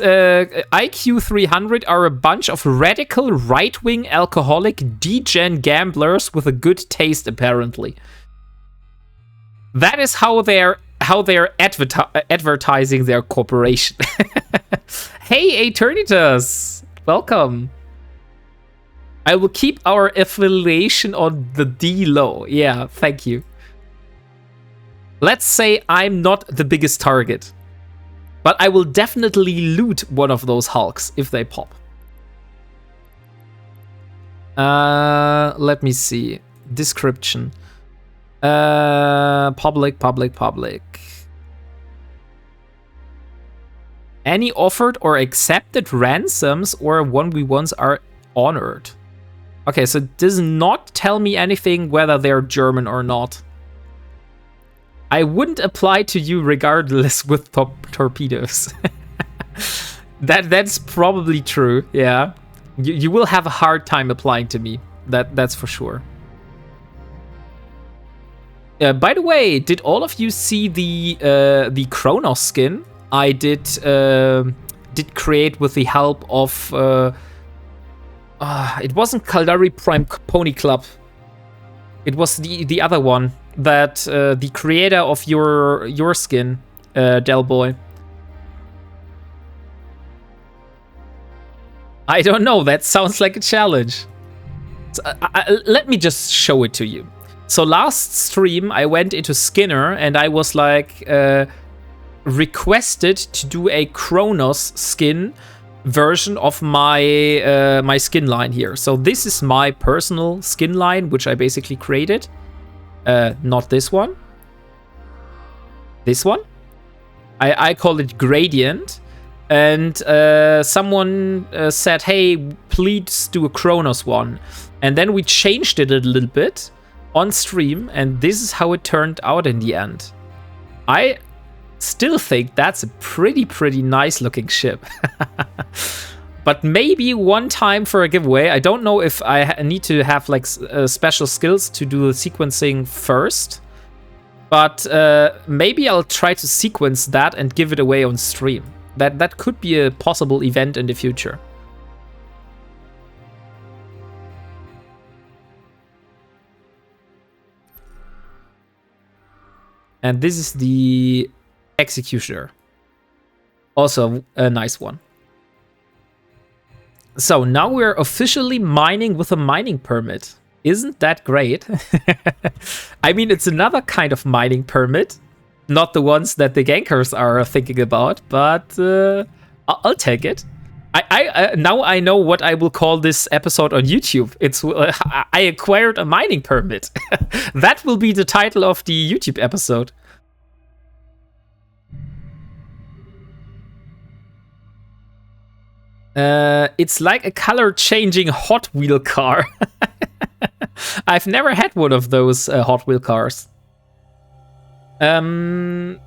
IQ 300 are a bunch of radical right-wing alcoholic degen gamblers with a good taste, apparently. That is how they're advertising their corporation. Hey, Eternitas! Welcome. I will keep our affiliation on the D low. Yeah, thank you. Let's say I'm not the biggest target. But I will definitely loot one of those hulks if they pop. Let me see. Description. Public. Any offered or accepted ransoms or 1v1s are honored. Okay, so it does not tell me anything whether they're German or not. I wouldn't apply to you regardless with torpedoes. That's probably true, yeah. You will have a hard time applying to me. That's for sure. By the way, did all of you see the Kronos skin I did create with the help of it wasn't Kaldari Prime Pony Club. It was the other one that the creator of your skin, Del Boy. I don't know. That sounds like a challenge. So, let me just show it to you. So last stream, I went into Skinner and I was like requested to do a Kronos skin version of my my skin line here. So this is my personal skin line, which I basically created. Not this one. This one. I call it Gradient. And someone said, hey, please do a Kronos one. And then we changed it a little bit on stream, and this is how it turned out in the end. I still think that's a pretty nice looking ship. But maybe one time for a giveaway. I don't know if I need to have like special skills to do the sequencing first. But maybe I'll try to sequence that and give it away on stream. That could be a possible event in the future. And this is the Executioner. Also a nice one. So now we're officially mining with a mining permit. Isn't that great? I mean, it's another kind of mining permit. Not the ones that the gankers are thinking about, but I'll take it. I now I know what I will call this episode on YouTube. It's I acquired a mining permit. That will be the title of the YouTube episode. It's like a color-changing Hot Wheel car. I've never had one of those Hot Wheel cars. And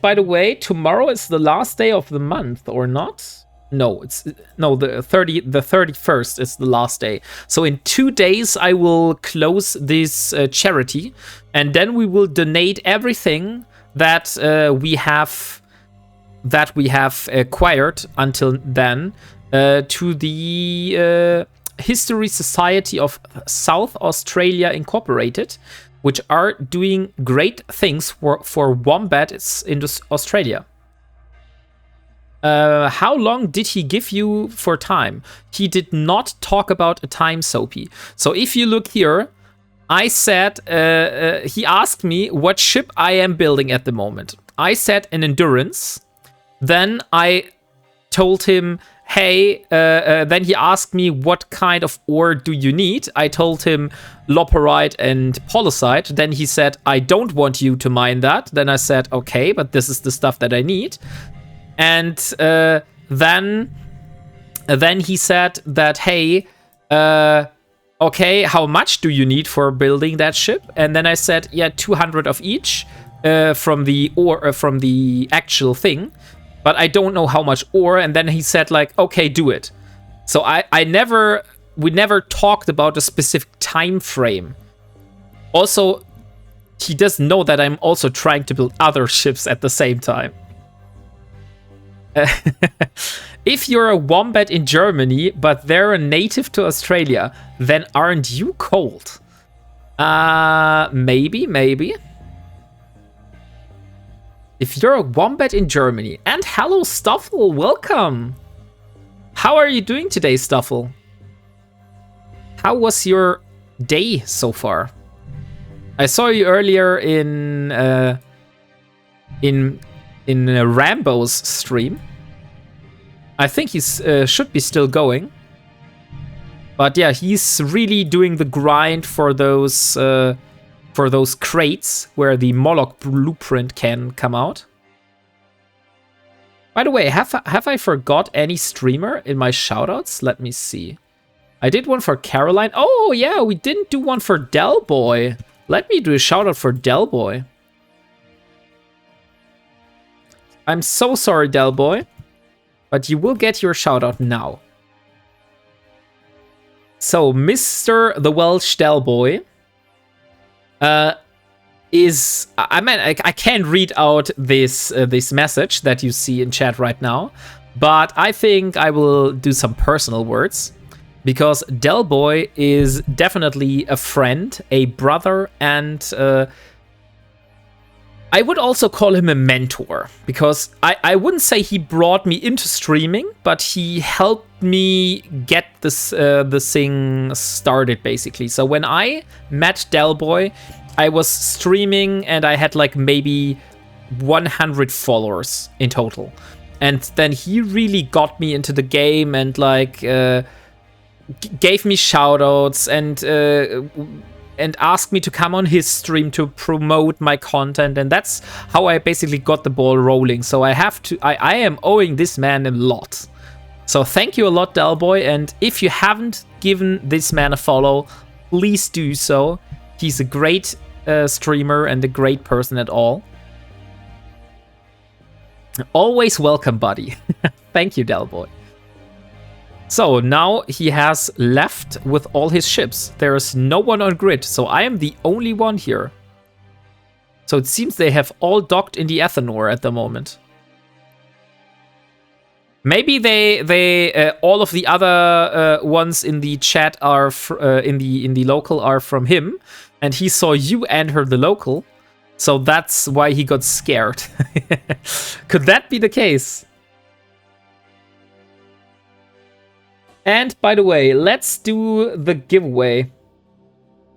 by the way, tomorrow is the last day of the month, or not? No, the 31st is the last day. So in 2 days, I will close this charity, and then we will donate everything that we have acquired until then to the History Society of South Australia Incorporated, which are doing great things for wombats in Australia. How long did he give you for time? He did not talk about a time, Soapy. So if you look here, I said, he asked me what ship I am building at the moment. I said an Endurance. Then I told him, hey, then he asked me what kind of ore do you need? I told him Loperite and Polosite. Then he said, I don't want you to mine that. Then I said, okay, but this is the stuff that I need. And then he said that, hey, okay, how much do you need for building that ship? And then I said, yeah, 200 of each from the actual thing. But I don't know how much ore. And then he said, like, okay, do it. So we never talked about a specific time frame. Also, he doesn't know that I'm also trying to build other ships at the same time. If you're a wombat in Germany, but they're a native to Australia, then aren't you cold? Maybe. If you're a wombat in Germany. And hello, Stuffle, welcome. How are you doing today, Stuffle? How was your day so far? I saw you earlier in Rambo's stream. I think he's should be still going. But yeah, he's really doing the grind for those crates where the Moloch blueprint can come out. By the way, have I forgot any streamer in my shoutouts? Let me see. I did one for Caroline. Oh yeah, we didn't do one for Delboy. Let me do a shoutout for Delboy. I'm so sorry, Delboy, but you will get your shoutout now. So, Mr. the Welsh Delboy is... I mean, I can't read out this message that you see in chat right now, but I think I will do some personal words, because Delboy is definitely a friend, a brother, and I would also call him a mentor, because I wouldn't say he brought me into streaming, but he helped me get this thing started, basically. So when I met Delboy, I was streaming and I had like maybe 100 followers in total. And then he really got me into the game and like gave me shoutouts and asked me to come on his stream to promote my content, and that's how I basically got the ball rolling. So I am owing this man a lot. So thank you a lot, Delboy, and if you haven't given this man a follow, please do so. He's a great streamer and a great person at all. Always welcome, buddy. Thank you, Delboy. So now he has left with all his ships. There is no one on grid, so I am the only one here. So it seems they have all docked in the Ethanor at the moment. Maybe they all of the other ones in the chat are in the local are from him, and he saw you enter the local, so that's why he got scared. Could that be the case? And by the way, let's do the giveaway,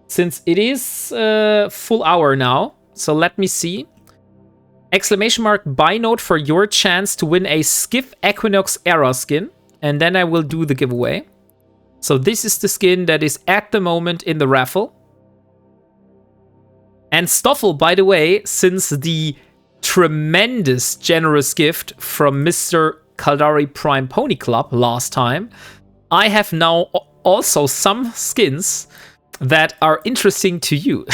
since it is full hour now. So let me see. Exclamation mark buy note for your chance to win a Skiff Equinox era skin. And then I will do the giveaway. So this is the skin that is at the moment in the raffle. And Stoffel, by the way, since the tremendous generous gift from Mr. Caldari Prime Pony Club last time, I have now also some skins that are interesting to you.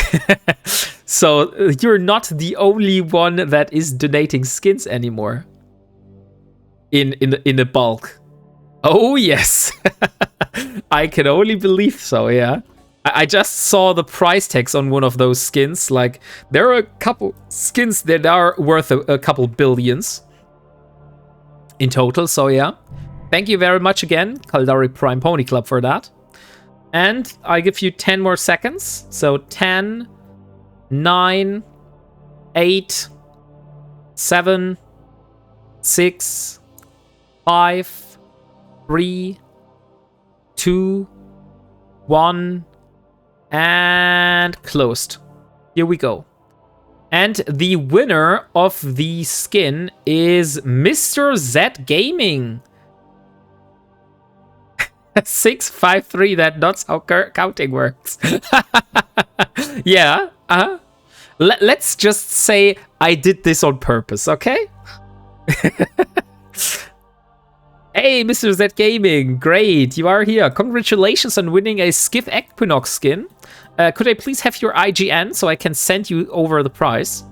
So you're not the only one that is donating skins anymore. In the bulk. Oh yes. I can only believe so, yeah. I just saw the price tags on one of those skins. Like, there are a couple skins that are worth a couple billions in total, so yeah. Thank you very much again, Caldari Prime Pony Club, for that. And I give you 10 more seconds. So 10, 9, 8, 7, 6, 5, 3, 2, 1, and closed. Here we go. And the winner of the skin is Mr. Z Gaming. 653, that's how counting works. Yeah, let's just say I did this on purpose, okay? Hey, Mr. Z Gaming, great, you are here. Congratulations on winning a Skiff Equinox skin. Could I please have your IGN so I can send you over the prize?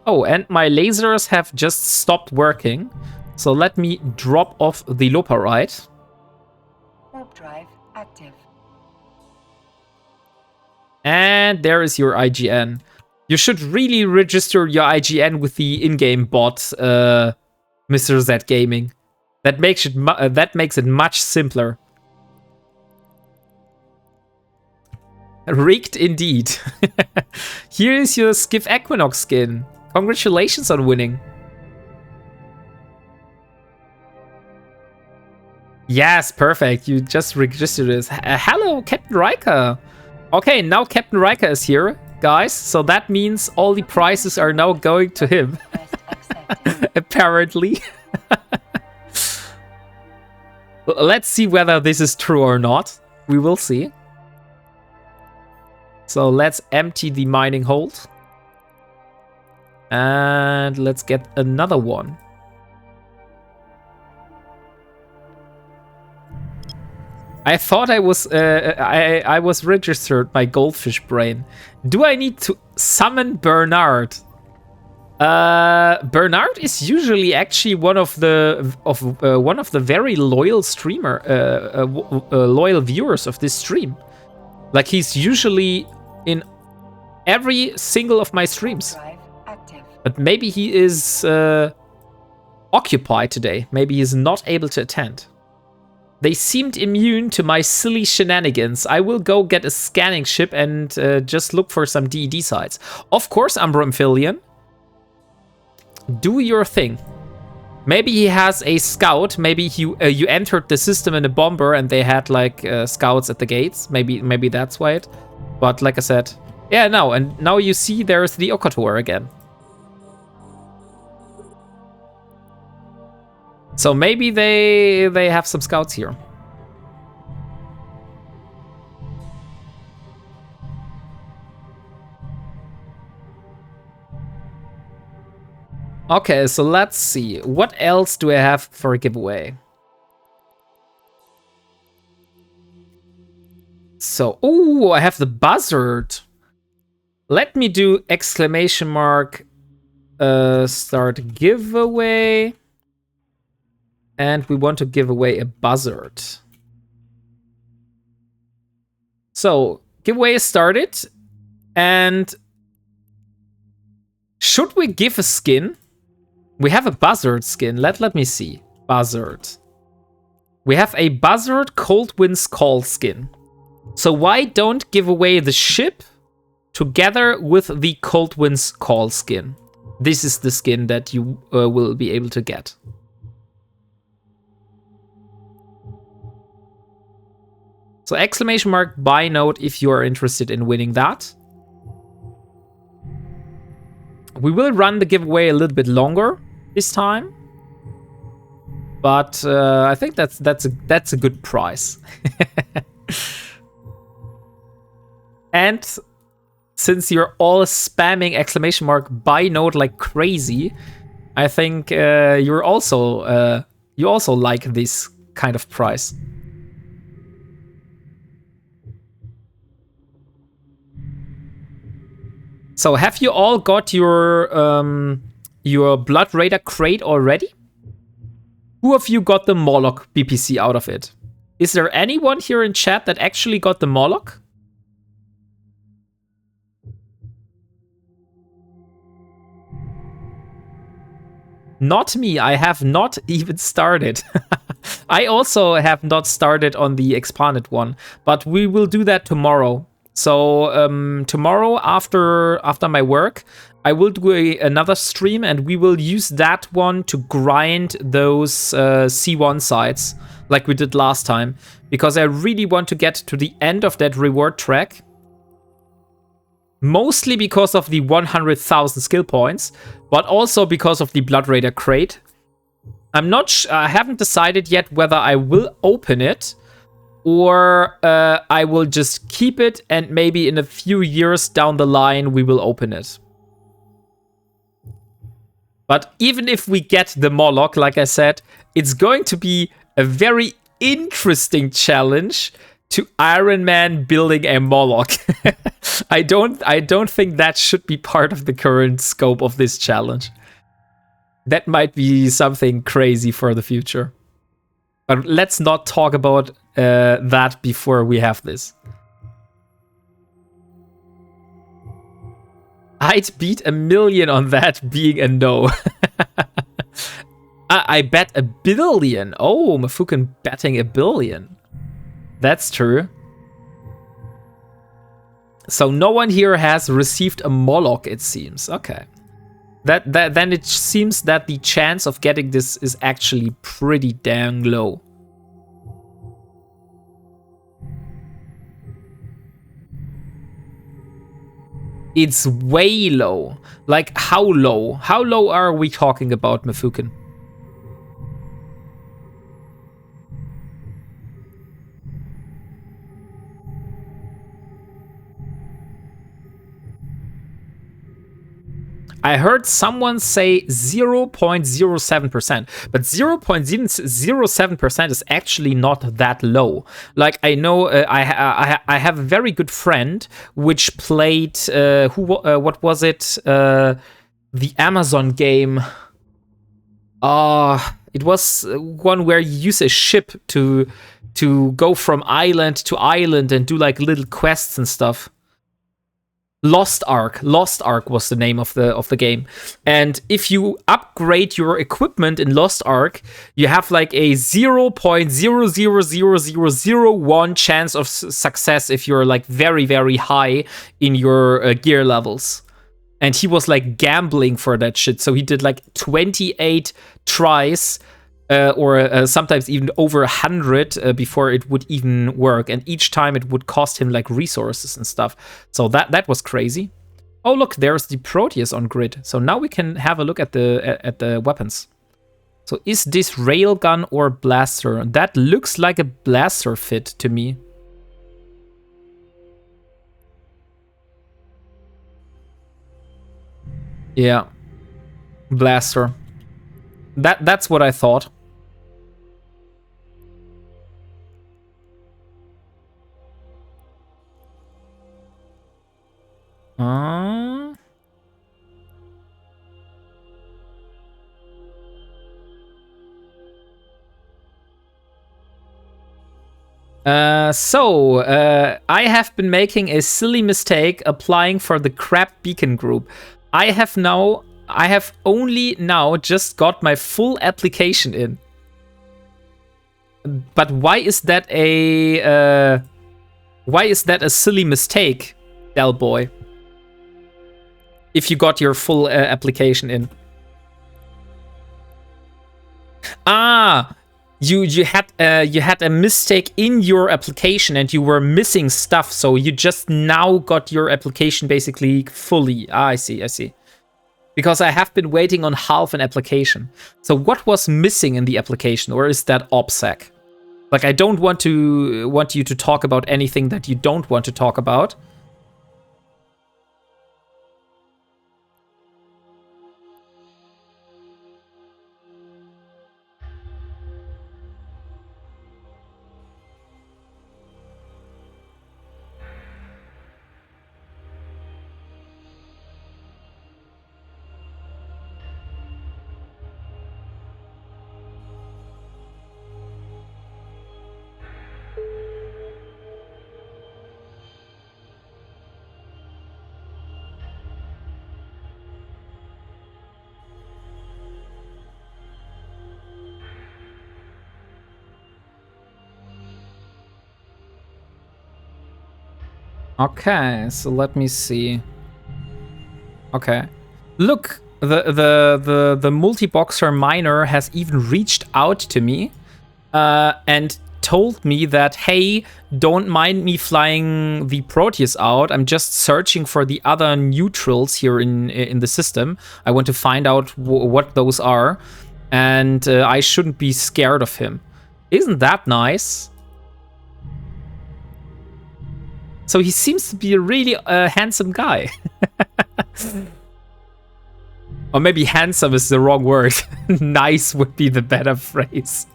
Oh, and my lasers have just stopped working. So let me drop off the Loparite. Warp drive active. And there is your IGN. You should really register your IGN with the in-game bot, Mr. Z Gaming. That makes it much simpler. Rigged indeed. Here is your Skiff Equinox skin. Congratulations on winning. Yes, perfect. You just registered this. Hello, Captain Riker. Okay, now Captain Riker is here, guys. So that means all the prizes are now going to him. Apparently. Let's see whether this is true or not. We will see. So let's empty the mining hold. And let's get another one. I thought I was registered by Goldfish Brain. Do I need to summon Bernard? Bernard is usually actually one of the very loyal loyal viewers of this stream. Like, he's usually in every single of my streams. But maybe he is occupied today. Maybe he's not able to attend. They seemed immune to my silly shenanigans. I will go get a scanning ship and just look for some DED sites. Of course, Umbro Amphibian. Do your thing. Maybe he has a scout. Maybe you entered the system in a bomber and they had like scouts at the gates. Maybe that's why it. But like I said, yeah, no. And now you see there's the Okator again. So maybe they have some scouts here. Okay, so let's see. What else do I have for a giveaway? So, oh, I have the buzzard. Let me do exclamation mark start giveaway. And we want to give away a buzzard. So, giveaway is started. And should we give a skin? We have a buzzard skin. Let me see. Buzzard. We have a buzzard Cold Wind's Call skin. So why don't give away the ship together with the Cold Wind's Call skin? This is the skin that you will be able to get. So exclamation mark buy note if you are interested in winning that. We will run the giveaway a little bit longer this time, but I think that's a good price. And since you're all spamming exclamation mark buy note like crazy, I think you also like this kind of price. So have you all got your Blood Raider crate already? Who of you got the Moloch BPC out of it? Is there anyone here in chat that actually got the Moloch? Not me, I have not even started. I also have not started on the expanded one, but we will do that tomorrow. So tomorrow after my work, I will do another stream and we will use that one to grind those C1 sites like we did last time, because I really want to get to the end of that reward track. Mostly because of the 100,000 skill points, but also because of the Blood Raider crate. I haven't decided yet whether I will open it or I will just keep it and maybe in a few years down the line we will open it. But even if we get the Moloch, like I said, it's going to be a very interesting challenge to Ironman building a Moloch. I don't think that should be part of the current scope of this challenge. That might be something crazy for the future. But let's not talk about that before we have this. I'd beat 1 million on that being a no. I bet 1 billion. Oh, Mafuken betting 1 billion. That's true. So no one here has received a Moloch, it seems. Okay. Then it seems that the chance of getting this is actually pretty dang low. It's way low. Like, how low? How low are we talking about, Mafuken? I heard someone say 0.07%, but 0.07% is actually not that low. Like, I know I have a very good friend which played what was it? The Amazon game. It was one where you use a ship to go from island to island and do like little quests and stuff. Lost Ark was the name of the game. And if you upgrade your equipment in Lost Ark, you have like a 0.00001 chance of success if you're like very, very high in your gear levels. And he was like gambling for that shit. So he did like 28 tries or sometimes even over 100 before it would even work. And each time it would cost him like resources and stuff. So that was crazy. Oh, look, there's the Proteus on grid. So now we can have a look at the weapons. So is this railgun or blaster? That looks like a blaster fit to me. Yeah. Blaster. That's what I thought. I have been making a silly mistake applying for the crab beacon group. I have only now just got my full application in. But why is that a silly mistake, Del Boy? If you got your full application in. Ah, you had a mistake in your application and you were missing stuff, so you just now got your application basically fully. Ah, I see. Because I have been waiting on half an application. So what was missing in the application, or is that OPSEC? Like, I don't want you to talk about anything that you don't want to talk about. Okay, so let me see. Okay. Look, the multi-boxer miner has even reached out to me and told me that, hey, don't mind me flying the Proteus out. I'm just searching for the other neutrals here in the system. I want to find out what those are. And I shouldn't be scared of him. Isn't that nice? So he seems to be a really handsome guy. Or maybe handsome is the wrong word. Nice would be the better phrase.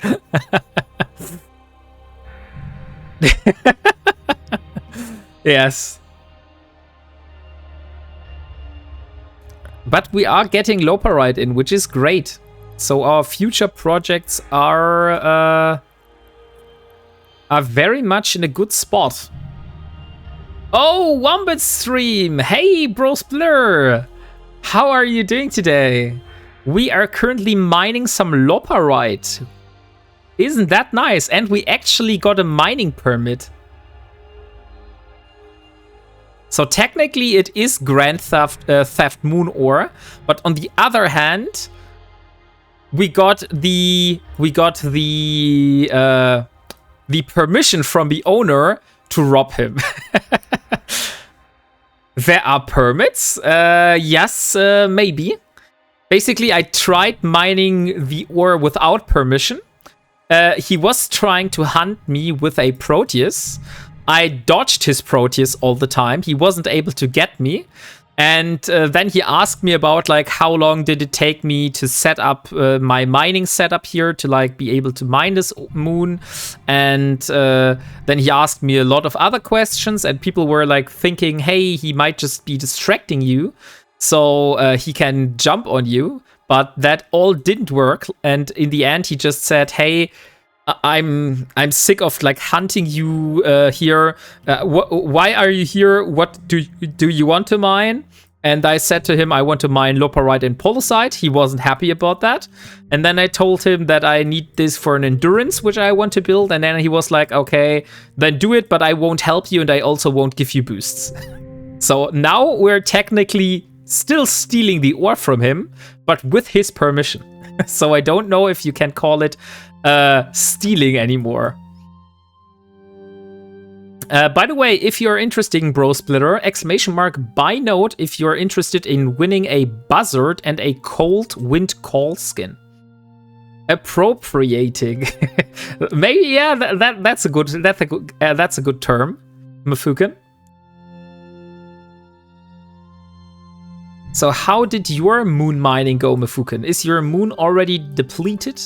Yes. But we are getting Loparite in, which is great. So our future projects are very much in a good spot. Oh, Wombat stream! Hey, Bros Blur! How are you doing today? We are currently mining some Loparite. Isn't that nice? And we actually got a mining permit. So technically it is Grand Theft Moon ore, but on the other hand, we got the permission from the owner to rob him. There are permits? Yes, maybe. Basically, I tried mining the ore without permission. He was trying to hunt me with a Proteus. I dodged his Proteus all the time. He wasn't able to get me. And then he asked me about, like, how long did it take me to set up my mining setup here to, like, be able to mine this moon. And then he asked me a lot of other questions, and people were, like, thinking, hey, he might just be distracting you so he can jump on you. But that all didn't work. And in the end, he just said, hey, I'm sick of, like, hunting you here. Why are you here? What do you want to mine? And I said to him, I want to mine Loparite and Polosite. He wasn't happy about that. And then I told him that I need this for an endurance, which I want to build. And then he was like, okay, then do it, but I won't help you, and I also won't give you boosts. So now we're technically still stealing the ore from him, but with his permission. So I don't know if you can call it stealing anymore. By the way, if you're interested in Bro Splitter, !buy note if you're interested in winning a buzzard and a cold wind call skin. Appropriating. Maybe, yeah, that's a good term, Mafuken. So how did your moon mining go, Mafuken? Is your moon already depleted?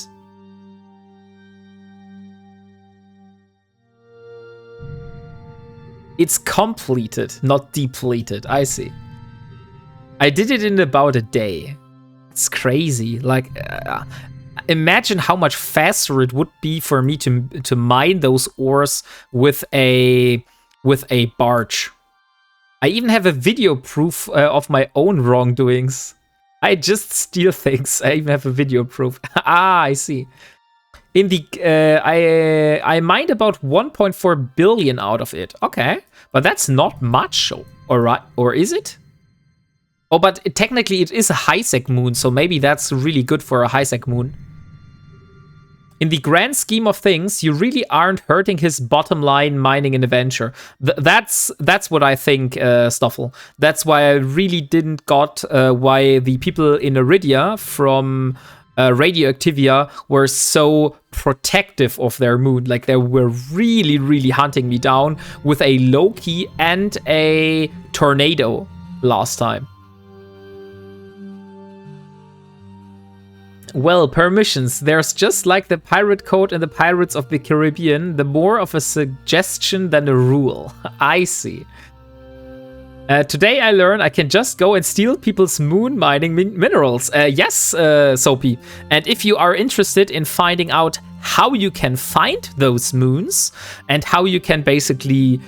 It's completed, not depleted. I see. I did it in about a day. It's crazy. Like, imagine how much faster it would be for me to mine those ores with a barge. I even have a video proof of my own wrongdoings. I just steal things. I even have a video proof. Ah, I see. In the I mined about 1.4 billion out of it. Okay, but that's not much, or is it? Oh, but technically it is a high-sec moon, so maybe that's really good for a high-sec moon. In the grand scheme of things, you really aren't hurting his bottom line mining an adventure. That's what I think, Stoffel. That's why I really didn't got why the people in Iridia from Radioactivia were so protective of their moon. Like, they were really, really hunting me down with a Loki and a tornado last time. Well, permissions. There's just like the pirate code in the Pirates of the Caribbean, the more of a suggestion than a rule. I see. Today I learned I can just go and steal people's moon mining minerals. Yes, Soapy. And if you are interested in finding out how you can find those moons and how you can basically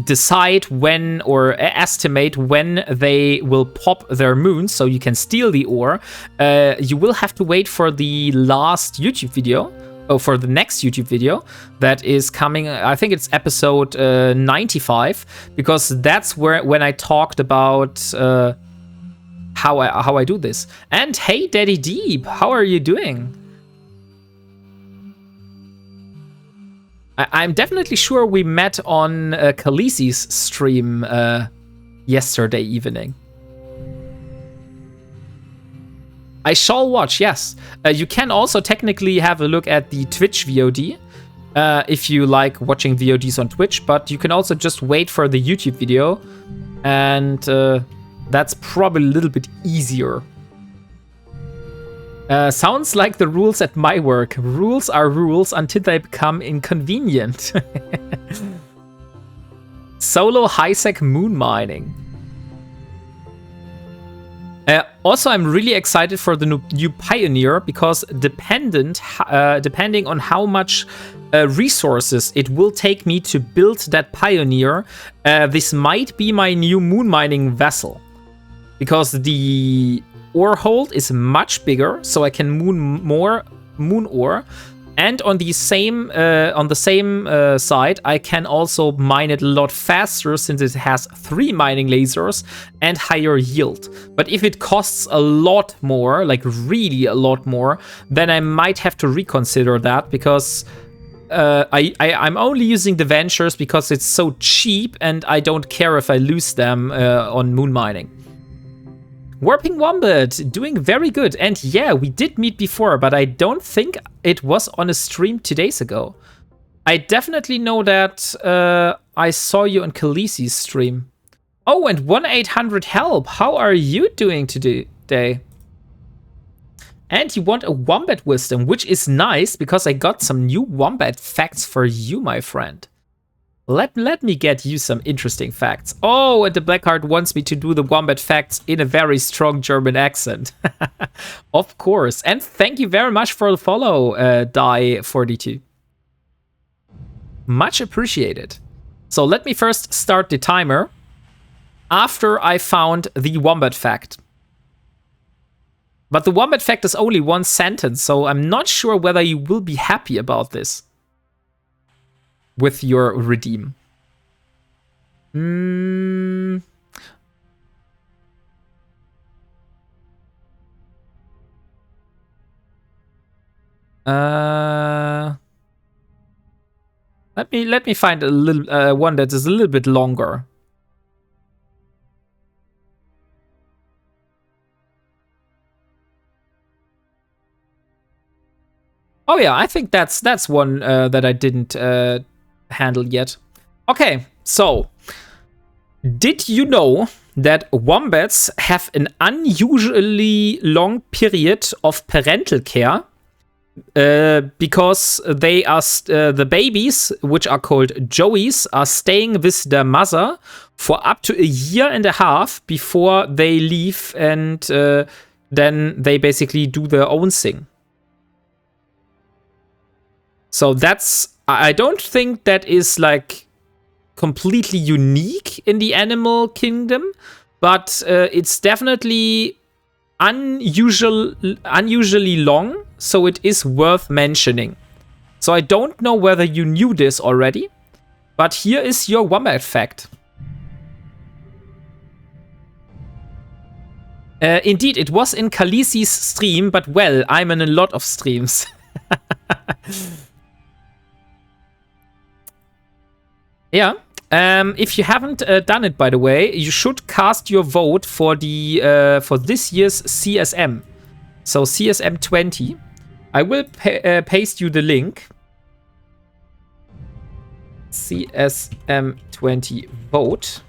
decide when or estimate when they will pop their moons so you can steal the ore, you will have to wait for the last YouTube video. Oh, for the next YouTube video that is coming. I think it's episode 95, because that's when I talked about how I do this. And hey, Daddy Deep, how are you doing? I'm definitely sure we met on Khaleesi's stream yesterday evening. I shall watch, yes. You can also technically have a look at the Twitch VOD if you like watching VODs on Twitch, but you can also just wait for the YouTube video, and that's probably a little bit easier. Sounds like the rules at my work. Rules are rules until they become inconvenient. Solo high-sec moon mining. Also, I'm really excited for the new Pioneer, because depending on how much resources it will take me to build that Pioneer, this might be my new moon mining vessel. Because the ore hold is much bigger, so I can moon more moon ore. And on the same side, I can also mine it a lot faster, since it has 3 mining lasers and higher yield. But if it costs a lot more, like really a lot more, then I might have to reconsider that, because I'm only using the ventures because it's so cheap, and I don't care if I lose them on moon mining. WarpingWombat, doing very good. And yeah, we did meet before, but I don't think it was on a stream 2 days ago. I definitely know that I saw you on Khaleesi's stream. Oh, and 1-800-HELP. How are you doing today? And you want a Wombat Wisdom, which is nice, because I got some new Wombat facts for you, my friend. Let me get you some interesting facts. Oh, and the Blackheart wants me to do the Wombat facts in a very strong German accent. Of course. And thank you very much for the follow, Die42. Much appreciated. So let me first start the timer after I found the Wombat fact. But the Wombat fact is only 1 sentence, so I'm not sure whether you will be happy about this with your redeem. Let me find a little one that is a little bit longer. Oh yeah, I think that's one that I didn't handle yet. Okay, so did you know that wombats have an unusually long period of parental care? Because they are the babies, which are called joeys, are staying with their mother for up to a year and a half before they leave, and then they basically do their own thing. So I don't think that is like completely unique in the animal kingdom, but it's definitely unusually long, so it is worth mentioning. So I don't know whether you knew this already, but here is your wombat fact. Indeed, it was in Khaleesi's stream, but well, I'm in a lot of streams. Yeah. If you haven't done it, by the way, you should cast your vote for the for this year's CSM. So CSM 20. I will paste you the link. CSM 20 vote.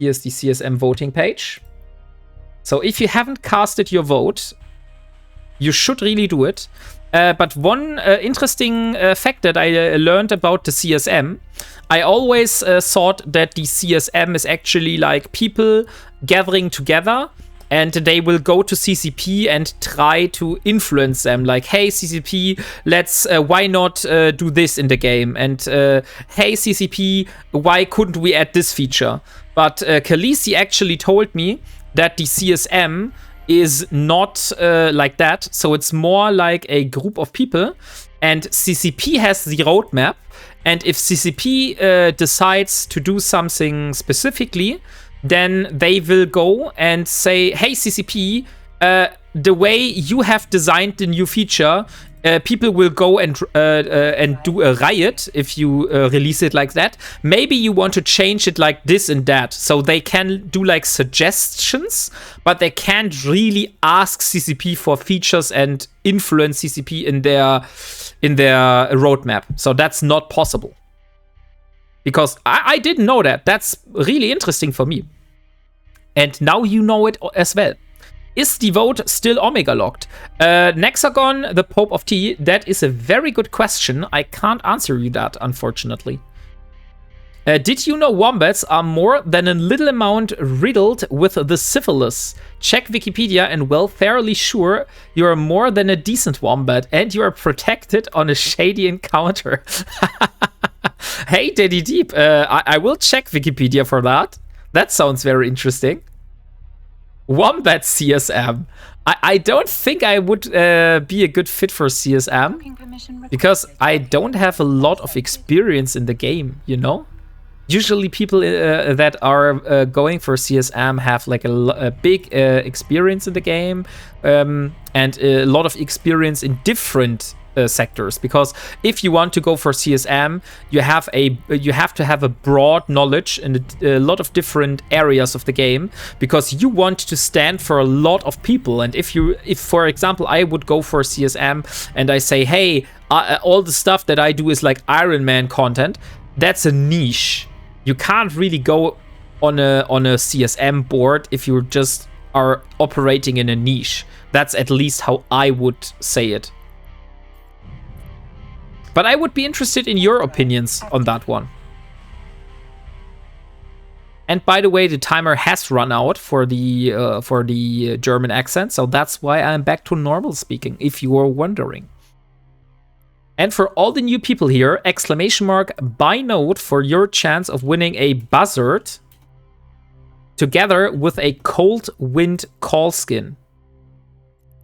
Here's the CSM voting page. So if you haven't casted your vote, you should really do it. But one interesting fact that I learned about the CSM, I always thought that the CSM is actually like people gathering together and they will go to CCP and try to influence them. Like, hey, CCP, let's, why not do this in the game? And hey, CCP, why couldn't we add this feature? But Khaleesi actually told me that the CSM is not like that. So it's more like a group of people, and CCP has the roadmap. And if CCP decides to do something specifically, then they will go and say, hey, CCP, the way you have designed the new feature, people will go and do a riot if you release it like that. Maybe you want to change it like this and that. So they can do like suggestions, but they can't really ask CCP for features and influence CCP in their roadmap. So that's not possible. Because I didn't know that. That's really interesting for me. And now you know it as well. Is the vote still Omega locked? Nexagon, the Pope of Tea, that is a very good question. I can't answer you that, unfortunately. Did you know wombats are more than a little amount riddled with the syphilis? Check Wikipedia and well, fairly sure you are more than a decent wombat and you are protected on a shady encounter. Hey, Daddy Deep, I will check Wikipedia for that. That sounds very interesting. Wombat CSM. I don't think I would be a good fit for CSM because I don't have a lot of experience in the game, you know? Usually people that are going for CSM have like a big experience in the game and a lot of experience in different sectors, because if you want to go for CSM, you have to have a broad knowledge in a lot of different areas of the game, because you want to stand for a lot of people. And if for example I would go for CSM and I say, hey, all the stuff that I do is like Ironman content, that's a niche. You can't really go on a CSM board if you just are operating in a niche. That's at least how I would say it. But I would be interested in your opinions on that one. And by the way, the timer has run out for the German accent, so that's why I'm back to normal speaking, if you were wondering. And for all the new people here, exclamation mark buy note for your chance of winning a buzzard together with a cold wind call skin.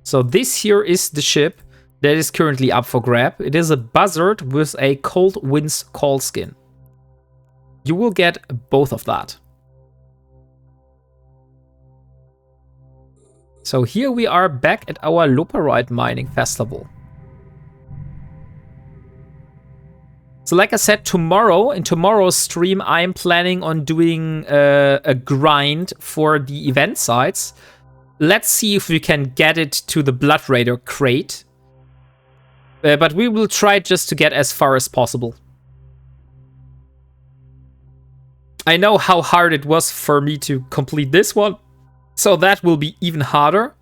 So this here is the ship that is currently up for grab. It is a buzzard with a cold winds call skin. You will get both of that. So here we are back at our Loperite mining festival. So like I said, in tomorrow's stream, I'm planning on doing a grind for the event sites. Let's see if we can get it to the Blood Raider crate. But we will try just to get as far as possible. I know how hard it was for me to complete this one, so that will be even harder.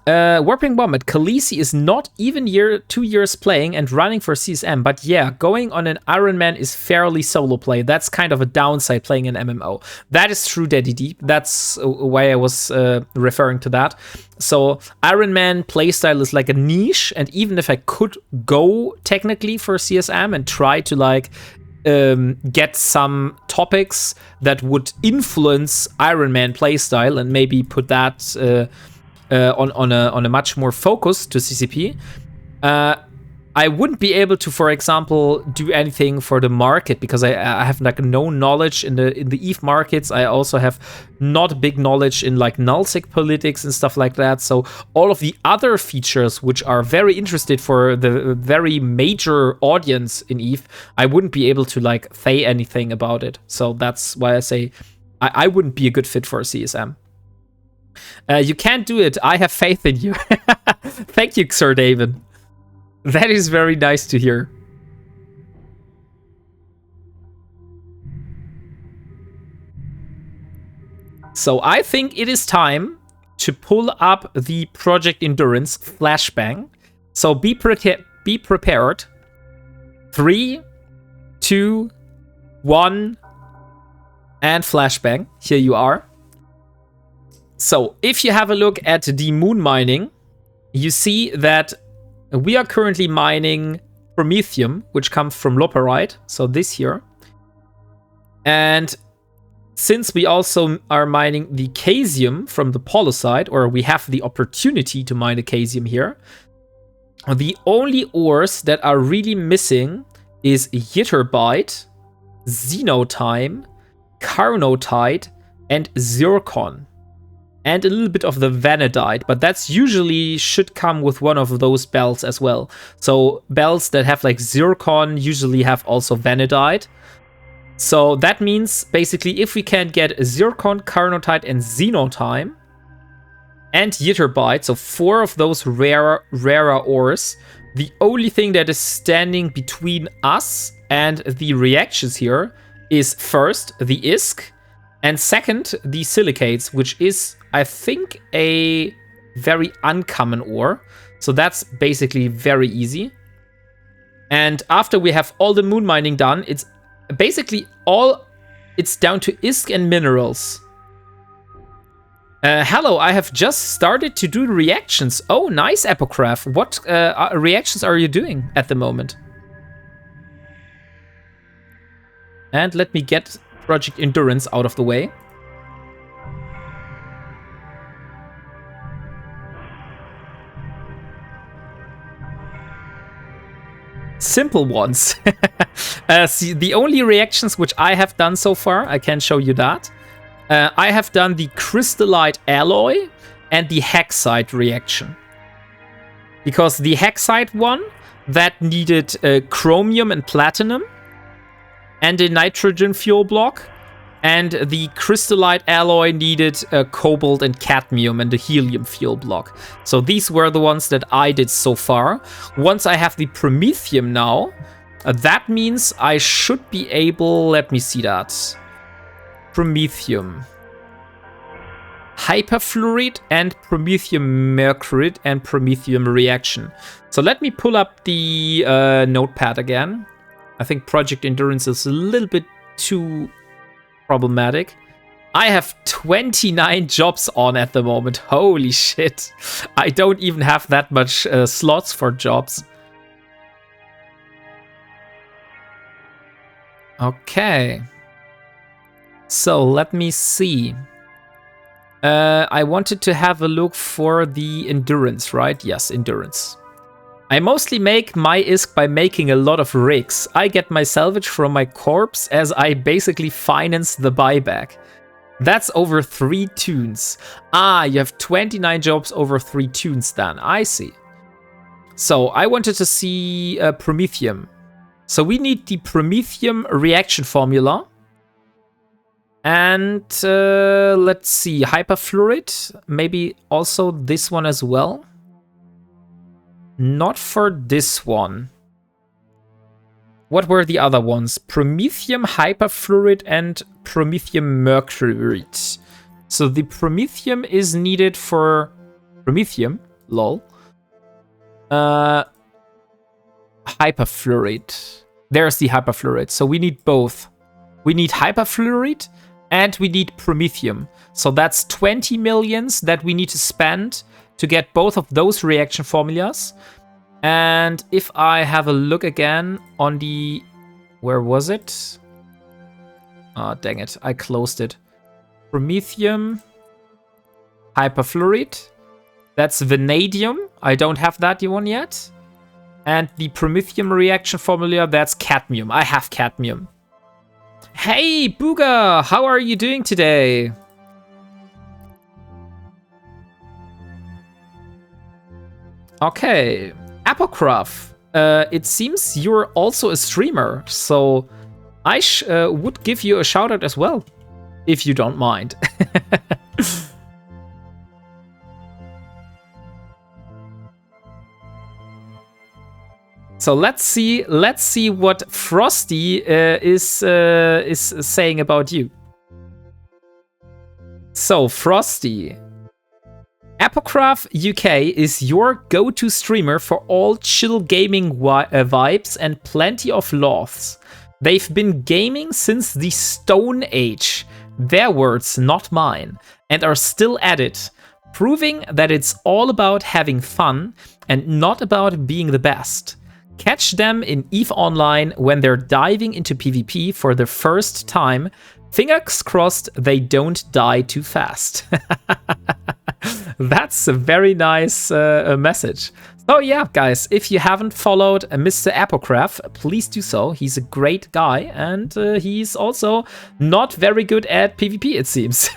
WarpingWombat, Khaleesi is not even 2 years playing and running for CSM, but yeah, going on an Ironman is fairly solo play. That's kind of a downside playing an MMO. That is true, Daddy Deep. That's why I was referring to that. So Ironman playstyle is like a niche, and even if I could go technically for CSM and try to like get some topics that would influence Ironman playstyle and maybe put that on a much more focus to CCP, I wouldn't be able to, for example, do anything for the market because I have like no knowledge in the EVE markets. I also have not big knowledge in like nullsec politics and stuff like that. So all of the other features which are very interested for the very major audience in EVE, I wouldn't be able to like say anything about it. So that's why I say I wouldn't be a good fit for CSM. You can't do it. I have faith in you. Thank you, Sir David. That is very nice to hear. So I think it is time to pull up the Project Endurance flashbang. So be prepared. 3, 2, 1, and flashbang. Here you are. So, if you have a look at the moon mining, you see that we are currently mining Promethium, which comes from Loperite, so this here. And since we also are mining the Casium from the Polosite, or we have the opportunity to mine the Casium here, the only ores that are really missing is Ytterbite, Xenotime, Carnotite, and Zircon. And a little bit of the Vanadite, but that's usually should come with one of those belts as well. So belts that have like Zircon usually have also Vanadite. So that means basically if we can get Zircon, Carnotite, and Xenotime, and Ytterbite, so 4 of those rarer ores, the only thing that is standing between us and the reactions here is first the ISK, and second the silicates, which is, I think, a very uncommon ore. So that's basically very easy. And after we have all the moon mining done, it's basically it's down to ISK and minerals. Hello, I have just started to do reactions. Oh, nice, Apocryph. What reactions are you doing at the moment? And let me get Project Endurance out of the way. Simple ones. See, the only reactions which I have done so far, I can show you that. I have done the Crystallite Alloy and the Hexite reaction. Because the Hexite one, that needed chromium and platinum, and a nitrogen fuel block, and the Crystallite Alloy needed cobalt and cadmium and a helium fuel block. So these were the ones that I did so far. Once I have the Promethium now, that means I should be able, let me see that. Promethium. Hyperfluoride and Promethium mercuride and Promethium reaction. So let me pull up the notepad again. I think Project Endurance is a little bit too problematic. I have 29 jobs on at the moment. Holy shit. I don't even have that much slots for jobs. Okay. So let me see. I wanted to have a look for the endurance, right? Yes, endurance. I mostly make my ISK by making a lot of rigs. I get my salvage from my corpse as I basically finance the buyback. That's over 3 tunes. Ah, you have 29 jobs over 3 tunes then. I see. So I wanted to see Promethium. So we need the Promethium reaction formula. And let's see, Hyperfluid. Maybe also this one as well. Not for this one. What were the other ones? Promethium, Hyperfluid, and Promethium Mercurite. So the Promethium is needed for Promethium, lol. Hyperfluid. There's the Hyperfluid. So we need both. We need Hyperfluid and we need Promethium. So that's 20 millions that we need to spend to get both of those reaction formulas. And if I have a look again on the... Where was it? Ah, dang it. I closed it. Promethium. Hyperfluid. That's vanadium. I don't have that one yet. And the Promethium reaction formula, that's cadmium. I have cadmium. Hey, Booga! How are you doing today? Okay. Apocryph. It seems you're also a streamer, so I would give you a shout out as well, if you don't mind. So let's see what Frosty is saying about you. So Frosty, Apocryph UK is your go-to streamer for all chill gaming vibes and plenty of laughs. They've been gaming since the Stone Age, their words, not mine, and are still at it, proving that it's all about having fun and not about being the best. Catch them in EVE Online when they're diving into PvP for the first time. Fingers crossed they don't die too fast. That's a very nice message. So yeah, guys, if you haven't followed Mr. Apocryph, please do so. He's a great guy, and he's also not very good at PvP, it seems.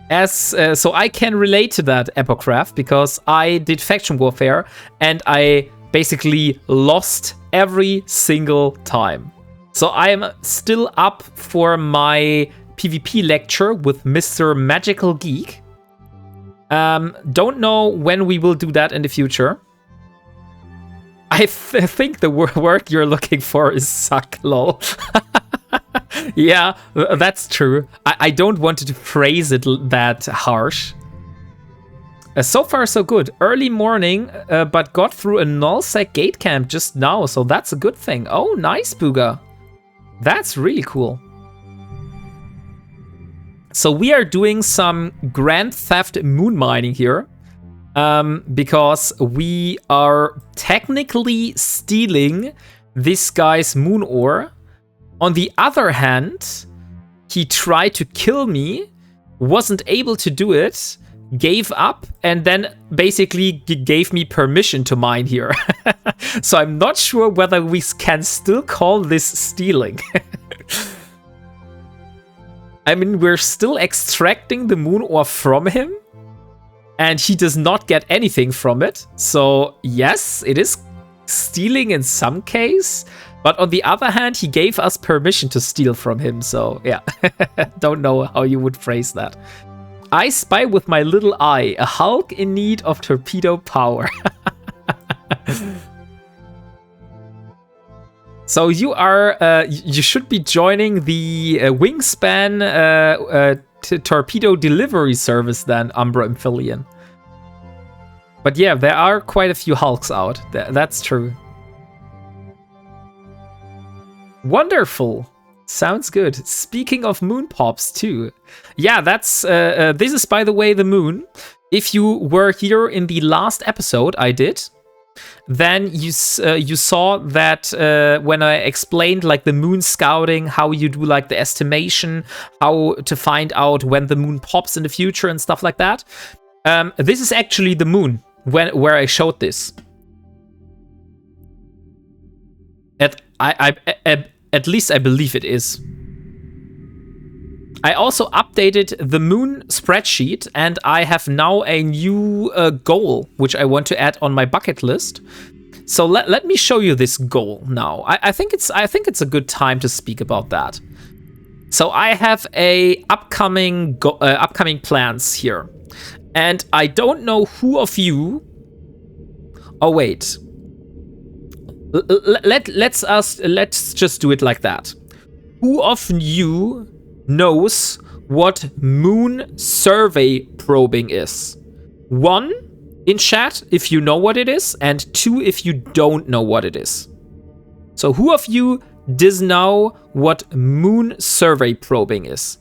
So I can relate to that, Apocryph, because I did faction warfare and I basically lost every single time. So I am still up for my PvP lecture with Mr. Magical Geek. Don't know when we will do that in the future. I think the word you're looking for is suck, lol. Yeah, that's true. I don't want to phrase it that harsh. So far, so good. Early morning, but got through a nullsec gate camp just now, so that's a good thing. Oh, nice, Booga. That's really cool. So we are doing some Grand Theft moon mining here, because we are technically stealing this guy's moon ore. On the other hand, he tried to kill me, wasn't able to do it, gave up, and then basically gave me permission to mine here. So I'm not sure whether we can still call this stealing. I mean, we're still extracting the moon ore from him, and he does not get anything from it. So yes, it is stealing in some case. But on the other hand, he gave us permission to steal from him, so yeah. Don't know how you would phrase that. I spy with my little eye, a Hulk in need of torpedo power. So you are, you should be joining the Wingspan torpedo delivery service then, Umbra Amphibian. But yeah, there are quite a few Hulks out, that's true. Wonderful. Sounds good. Speaking of moon pops too. Yeah, that's this is, by the way, the moon. If you were here in the last episode I did, then you saw that when I explained like the moon scouting, how you do like the estimation, how to find out when the moon pops in the future and stuff like that. This is actually the moon where I showed this. At least I believe it is. I also updated the moon spreadsheet, and I have now a new goal which I want to add on my bucket list. So let me show you this goal now. I think it's a good time to speak about that. So I have a upcoming plans here, and I don't know who of you. Oh wait. Let's just do it like that. Who of you knows what moon survey probing is? 1 in chat if you know what it is, and 2 if you don't know what it is. So who of you does know what moon survey probing is?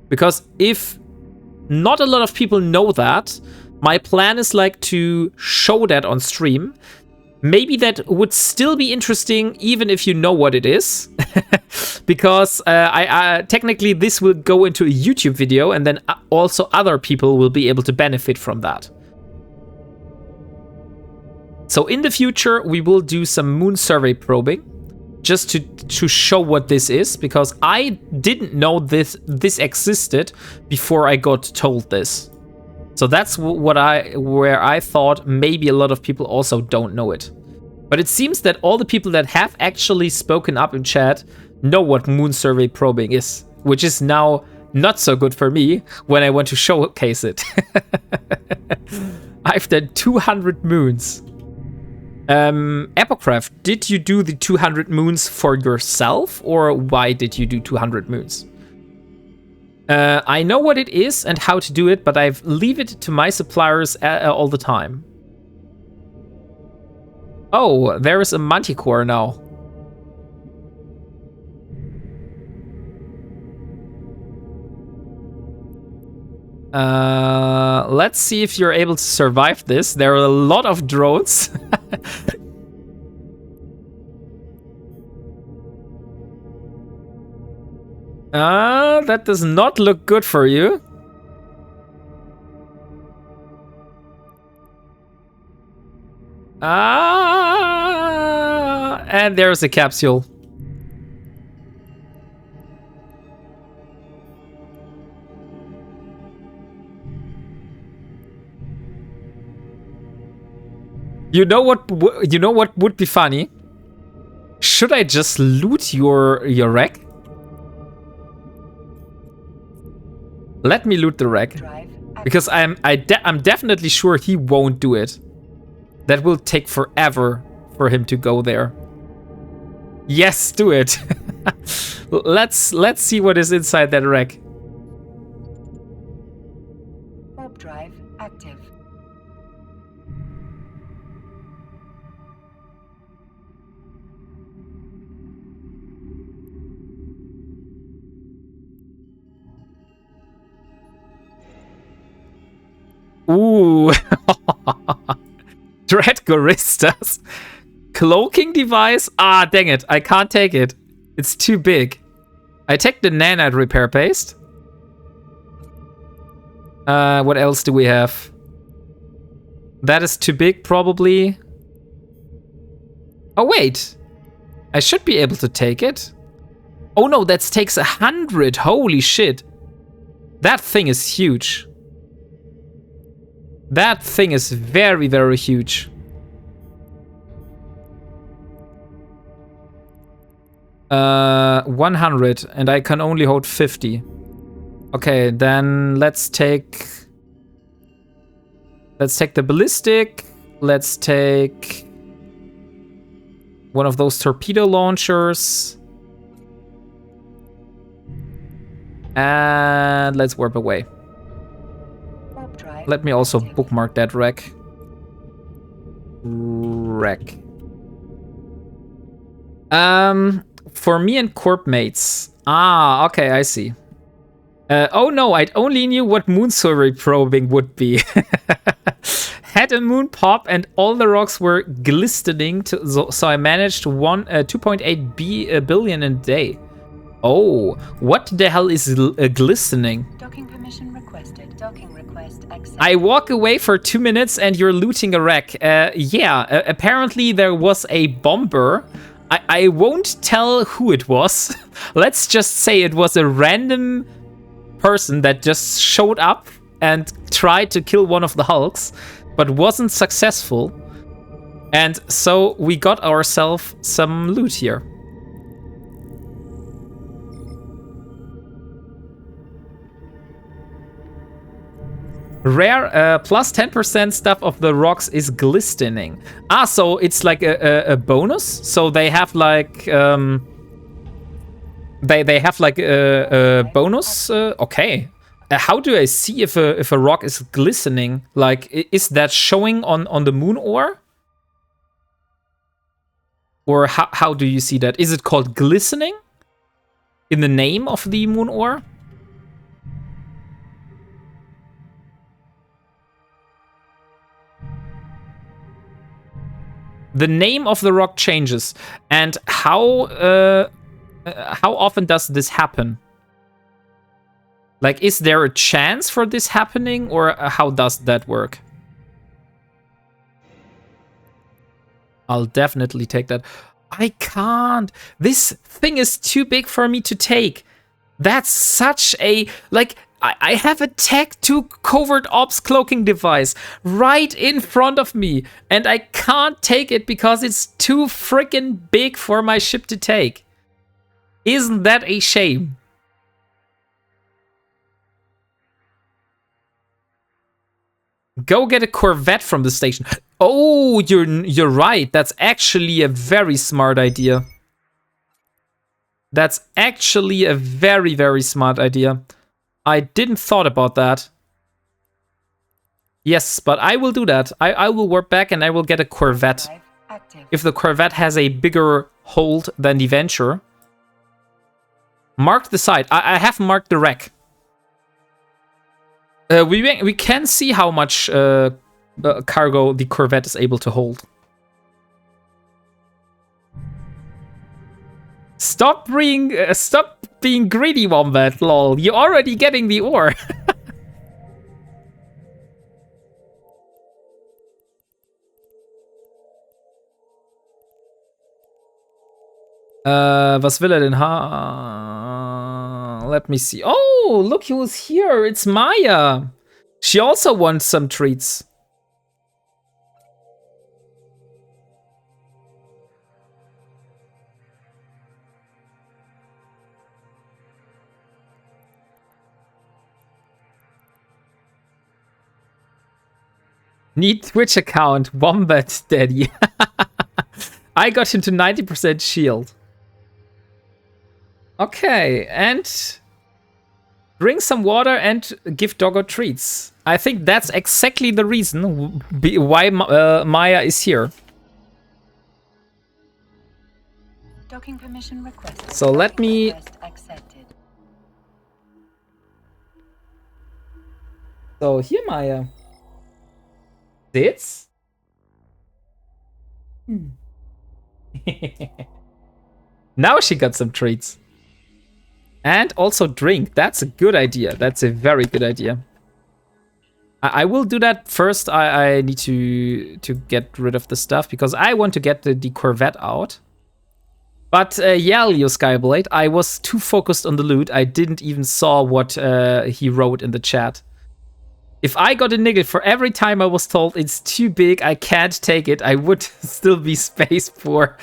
Because if not a lot of people know that, my plan is like to show that on stream. Maybe that would still be interesting even if you know what it is. Because I technically this will go into a YouTube video, and then also other people will be able to benefit from that. So in the future, we will do some moon survey probing, just to show what this is, because I didn't know this existed before I got told this. So that's where I thought maybe a lot of people also don't know it. But it seems that all the people that have actually spoken up in chat know what moon survey probing is, which is now not so good for me when I want to showcase it. I've done 200 moons. Apocraft, did you do the 200 moons for yourself, or why did you do 200 moons? I know what it is and how to do it, but I leave it to my suppliers all the time. Oh, there is a manticore now. Let's see if you're able to survive this. There are a lot of drones. That does not look good for you. And there's a capsule. You know what would be funny? Should I just loot your wreck? Let me loot the wreck, because I'm definitely sure he won't do it. That will take forever for him to go there. Yes, do it. Let's see what is inside that wreck. Warp drive active. Ooh. Dreadgoristas. Cloaking device? Ah, dang it. I can't take it. It's too big. I take the nanite repair paste. What else do we have? That is too big, probably. Oh, wait. I should be able to take it. Oh, no, that takes 100. Holy shit. That thing is huge. That thing is very, very huge. Uh, 100, and I can only hold 50. Okay, then let's take the ballistic. Let's take one of those torpedo launchers. And let's warp away. Let me also bookmark that wreck. For me and corp mates. Ah, okay, I see. Oh no, I only knew what moon survey probing would be. Had a moon pop and all the rocks were glistening, so I managed 2.8 billion in a day. Oh, what the hell is glistening? Docking permission requested. Docking requested. request accepted. I walk away for 2 minutes and you're looting a wreck. Yeah, apparently there was a bomber. I won't tell who it was. Let's just say it was a random person that just showed up and tried to kill one of the Hulks, but wasn't successful. And so we got ourselves some loot here. Rare plus 10% stuff of the rocks is glistening. Ah, so it's like a bonus. So they have like they have like a bonus. Okay. How do I see if a rock is glistening? Like, is that showing on the moon ore? Or how do you see that? Is it called glistening in the name of the moon ore? The name of the rock changes, and how often does this happen? Like, is there a chance for this happening, or how does that work? I'll definitely take that. I can't. This thing is too big for me to take. That's such a, like, I have a Tech 2 covert ops cloaking device right in front of me, and I can't take it because it's too freaking big for my ship to take. Isn't that a shame? Go get a Corvette from the station. Oh, you're right. That's actually a very smart idea. That's actually a very, very smart idea. I didn't thought about that. Yes, but I will do that. I will warp back and I will get a Corvette. If the Corvette has a bigger hold than the Venture. Mark the site. I have marked the wreck. We can see how much cargo the Corvette is able to hold. Stop being greedy, Wombat, lol. You're already getting the ore. Was will er denn let me see. Oh, look who's here. It's Maya. She also wants some treats. Need Twitch account, Wombat Daddy. I got him to 90% shield. Okay, and drink some water and give Doggo treats. I think that's exactly the reason why Maya is here. Docking permission requested. So let me... Accepted. So here, Maya. Sits? Now she got some treats. And also drink. That's a good idea. That's a very good idea. I will do that first. I need to get rid of the stuff because I want to get the Corvette out. But yeah, Leo Skyblade, I was too focused on the loot. I didn't even saw what he wrote in the chat. If I got a niggle for every time I was told it's too big, I can't take it, I would still be space poor.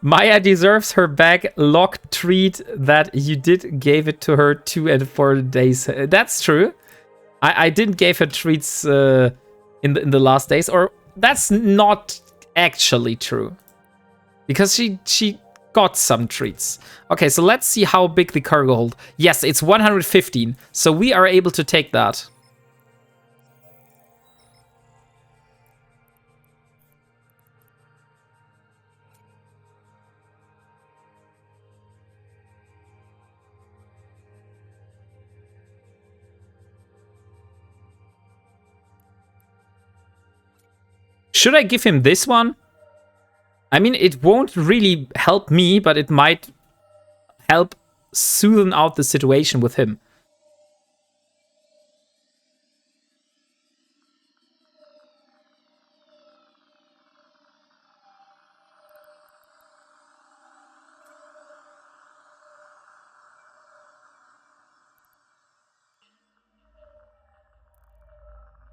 Maya deserves her bag locked treat that you gave it to her 2 and 4 days. That's true. I didn't give her treats in the last days, or that's not actually true. Because she got some treats. Okay, so let's see how big the cargo hold. Yes, it's 115, so we are able to take that. Should I give him this one? I mean, it won't really help me, but it might help smoothen out the situation with him.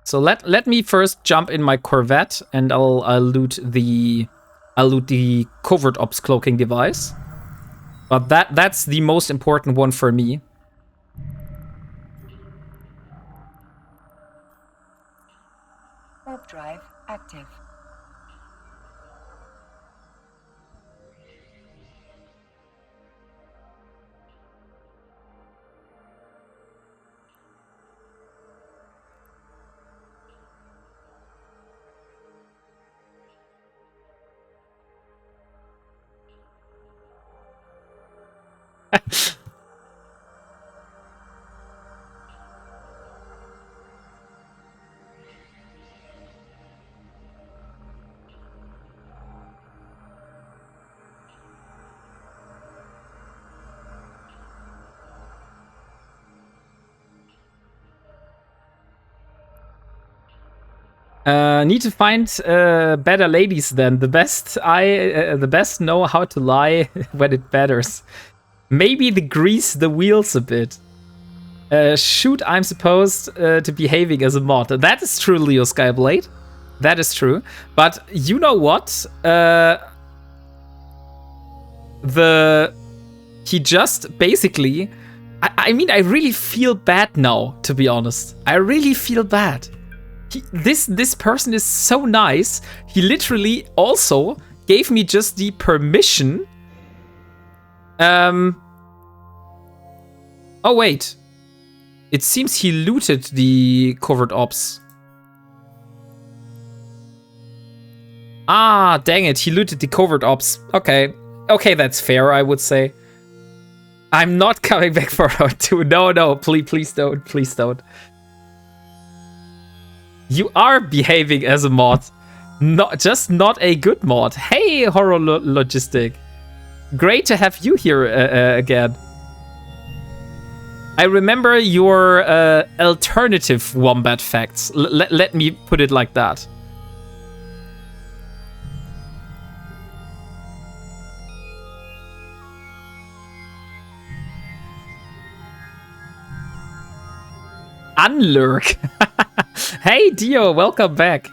So let me first jump in my Corvette, and I'll loot the covert ops cloaking device. But that's the most important one for me. Warp drive active. Need to find better ladies then. The best know how to lie when it matters. Maybe grease the wheels a bit. Shoot, I'm supposed to behaving as a mod. That is true, Leo Skyblade. That is true. But you know what? He just basically... I mean, I really feel bad now, to be honest. I really feel bad. This person is so nice. He literally also gave me just the permission. Oh, wait. It seems he looted the covert ops. Ah, dang it. He looted the covert ops. Okay. Okay, that's fair, I would say. I'm not coming back for round 2. No, please don't. Please don't. You are behaving as a mod. Just not a good mod. Hey, Horror Logistic. Great to have you here again. I remember your alternative wombat facts. Let me put it like that. Unlurk. Hey, Dio, welcome back.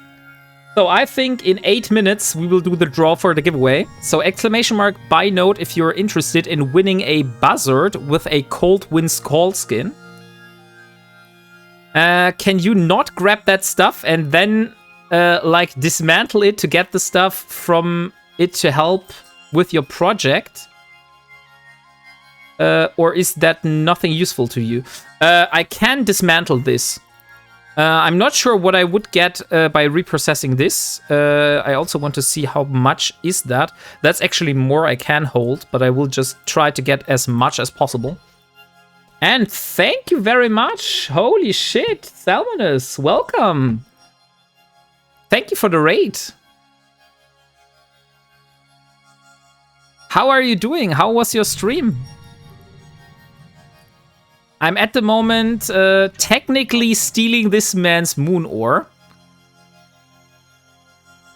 So I think in 8 minutes we will do the draw for the giveaway. So exclamation mark buy note if you're interested in winning a buzzard with a Cold Winds Call skin. Can you not grab that stuff and then like dismantle it to get the stuff from it to help with your project? Or is that nothing useful to you? I can dismantle this. I'm not sure what I would get by reprocessing this. I also want to see how much is that. That's actually more I can hold, but I will just try to get as much as possible. And thank you very much. Holy shit, Salmonus, welcome. Thank you for the raid. How are you doing? How was your stream? I'm at the moment technically stealing this man's moon ore.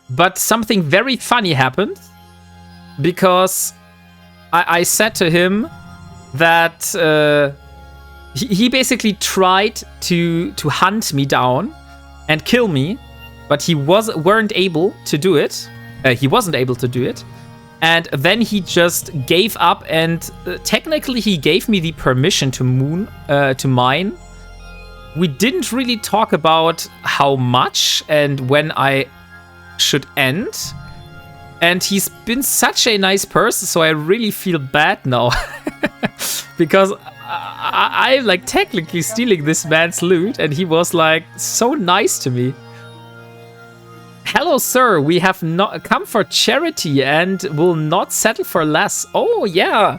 But something very funny happened. Because I said to him that he basically tried to hunt me down and kill me. But he weren't able to do it. He wasn't able to do it. And then he just gave up, and technically he gave me the permission to mine. We didn't really talk about how much and when I should end. And he's been such a nice person, so I really feel bad now. Because I'm like technically stealing this man's loot, and he was like so nice to me. Hello, sir. We have not come for charity and will not settle for less. Oh, yeah.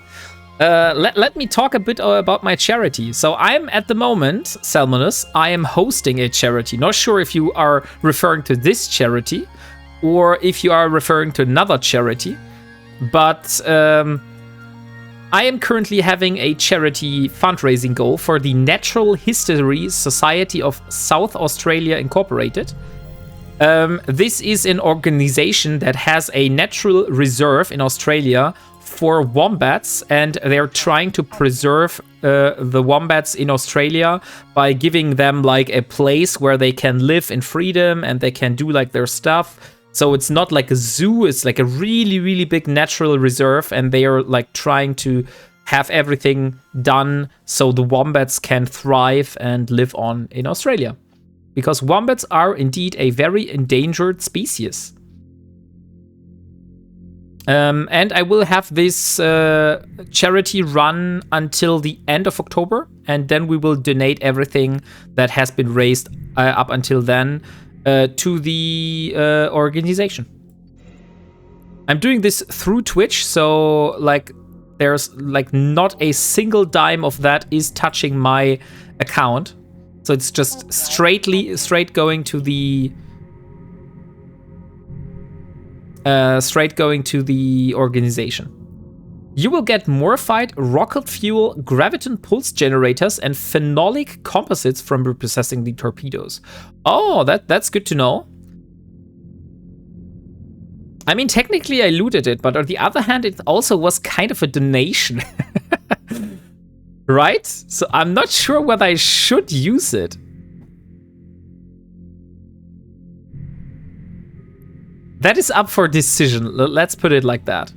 Let me talk a bit about my charity. So I'm at the moment, Salmonus, I am hosting a charity. Not sure if you are referring to this charity or if you are referring to another charity. But I am currently having a charity fundraising goal for the Natural History Society of South Australia Incorporated. This is an organization that has a natural reserve in Australia for wombats, and they're trying to preserve the wombats in Australia by giving them like a place where they can live in freedom and they can do like their stuff. So it's not like a zoo, it's like a really, really big natural reserve, and they are like trying to have everything done so the wombats can thrive and live on in Australia. Because wombats are indeed a very endangered species. And I will have this charity run until the end of October, and then we will donate everything that has been raised up until then to the organization. I'm doing this through Twitch, so like there's like not a single dime of that is touching my account. So it's just straight going to the organization. You will get morphied rocket fuel, graviton pulse generators, and phenolic composites from reprocessing the torpedoes. Oh, that's good to know. I mean, technically I looted it, but on the other hand, it also was kind of a donation. Right? So I'm not sure whether I should use it. That is up for decision. Let's put it like that.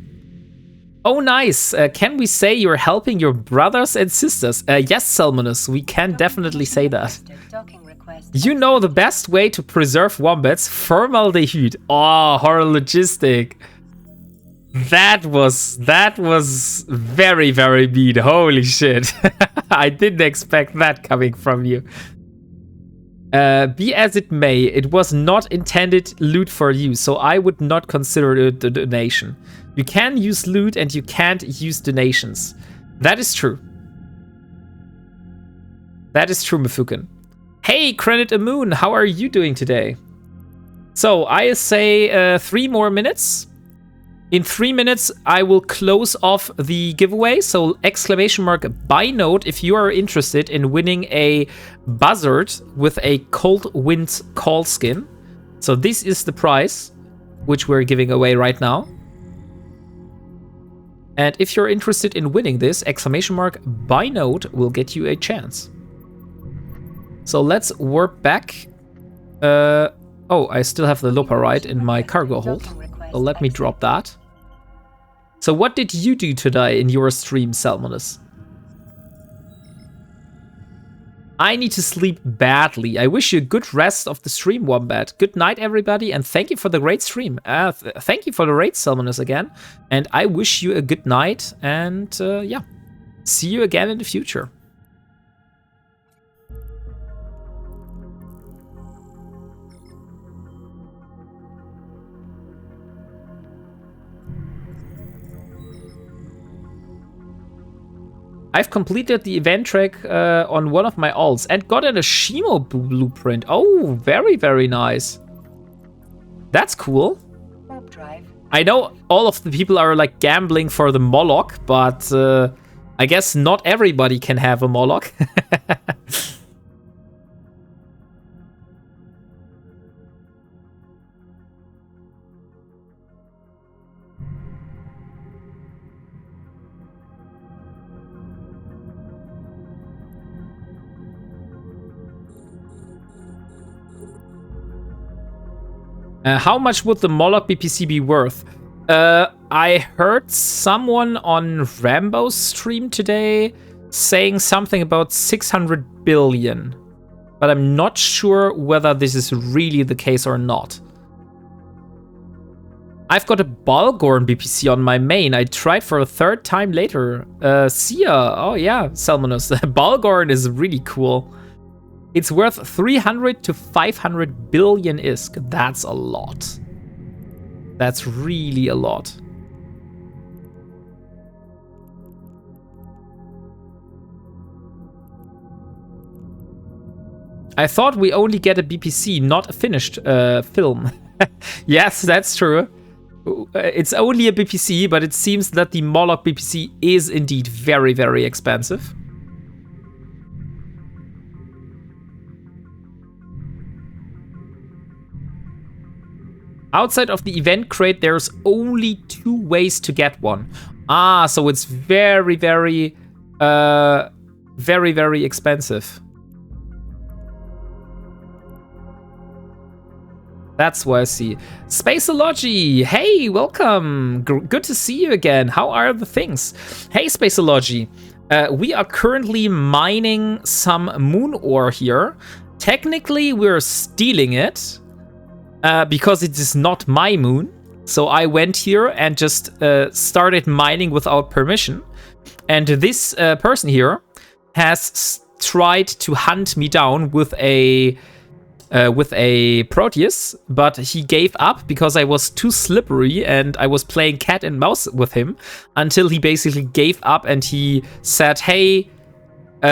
Oh, nice. Can we say you're helping your brothers and sisters? Yes, Salmonus, we can definitely say that. You know the best way to preserve wombats, formaldehyde. Oh, horror logistic. That was very, very mean. Holy shit. I didn't expect that coming from you. Be as it may, it was not intended loot for you, so I would not consider it a donation. You can use loot and you can't use donations. That is true. That is true, Mifuken. Hey, Credit Moon, how are you doing today? So, I say 3 more minutes. In 3 minutes, I will close off the giveaway. So !buy note if you are interested in winning a buzzard with a Cold Wind call skin. So this is the prize, which we're giving away right now. And if you're interested in winning this, !buy note will get you a chance. So let's warp back. Oh, I still have the Loparite in my cargo hold. So let me drop that. So what did you do today in your stream, Salmonus? I need to sleep badly. I wish you a good rest of the stream, Wombat. Good night, everybody, and thank you for the great stream. Thank you for the raid, Salmonus, again. And I wish you a good night, and yeah, see you again in the future. I've completed the event track on one of my alts and got an Ashimo blueprint. Oh, very, very nice. That's cool. Warp drive. I know all of the people are like gambling for the Moloch, but I guess not everybody can have a Moloch. How much would the Moloch BPC be worth? I heard someone on Rambo's stream today saying something about 600 billion. But I'm not sure whether this is really the case or not. I've got a Balgorn BPC on my main. I tried for a 3rd time later. See ya. Oh yeah, Salmonus. Balgorn is really cool. It's worth 300 to 500 billion ISK. That's a lot. That's really a lot. I thought we only get a BPC, not a finished film. Yes, that's true. It's only a BPC, but it seems that the Moloch BPC is indeed very, very expensive. Outside of the event crate, there's only 2 ways to get one. Ah, so it's very, very, very expensive. That's what I see. Spaceology, hey, welcome. Good to see you again. How are the things? Hey, Spaceology. We are currently mining some moon ore here. Technically, we're stealing it because it is not my moon. So I went here and just started mining without permission. And this person here has tried to hunt me down with a Proteus, but he gave up because I was too slippery and I was playing cat and mouse with him until he basically gave up and he said, hey, he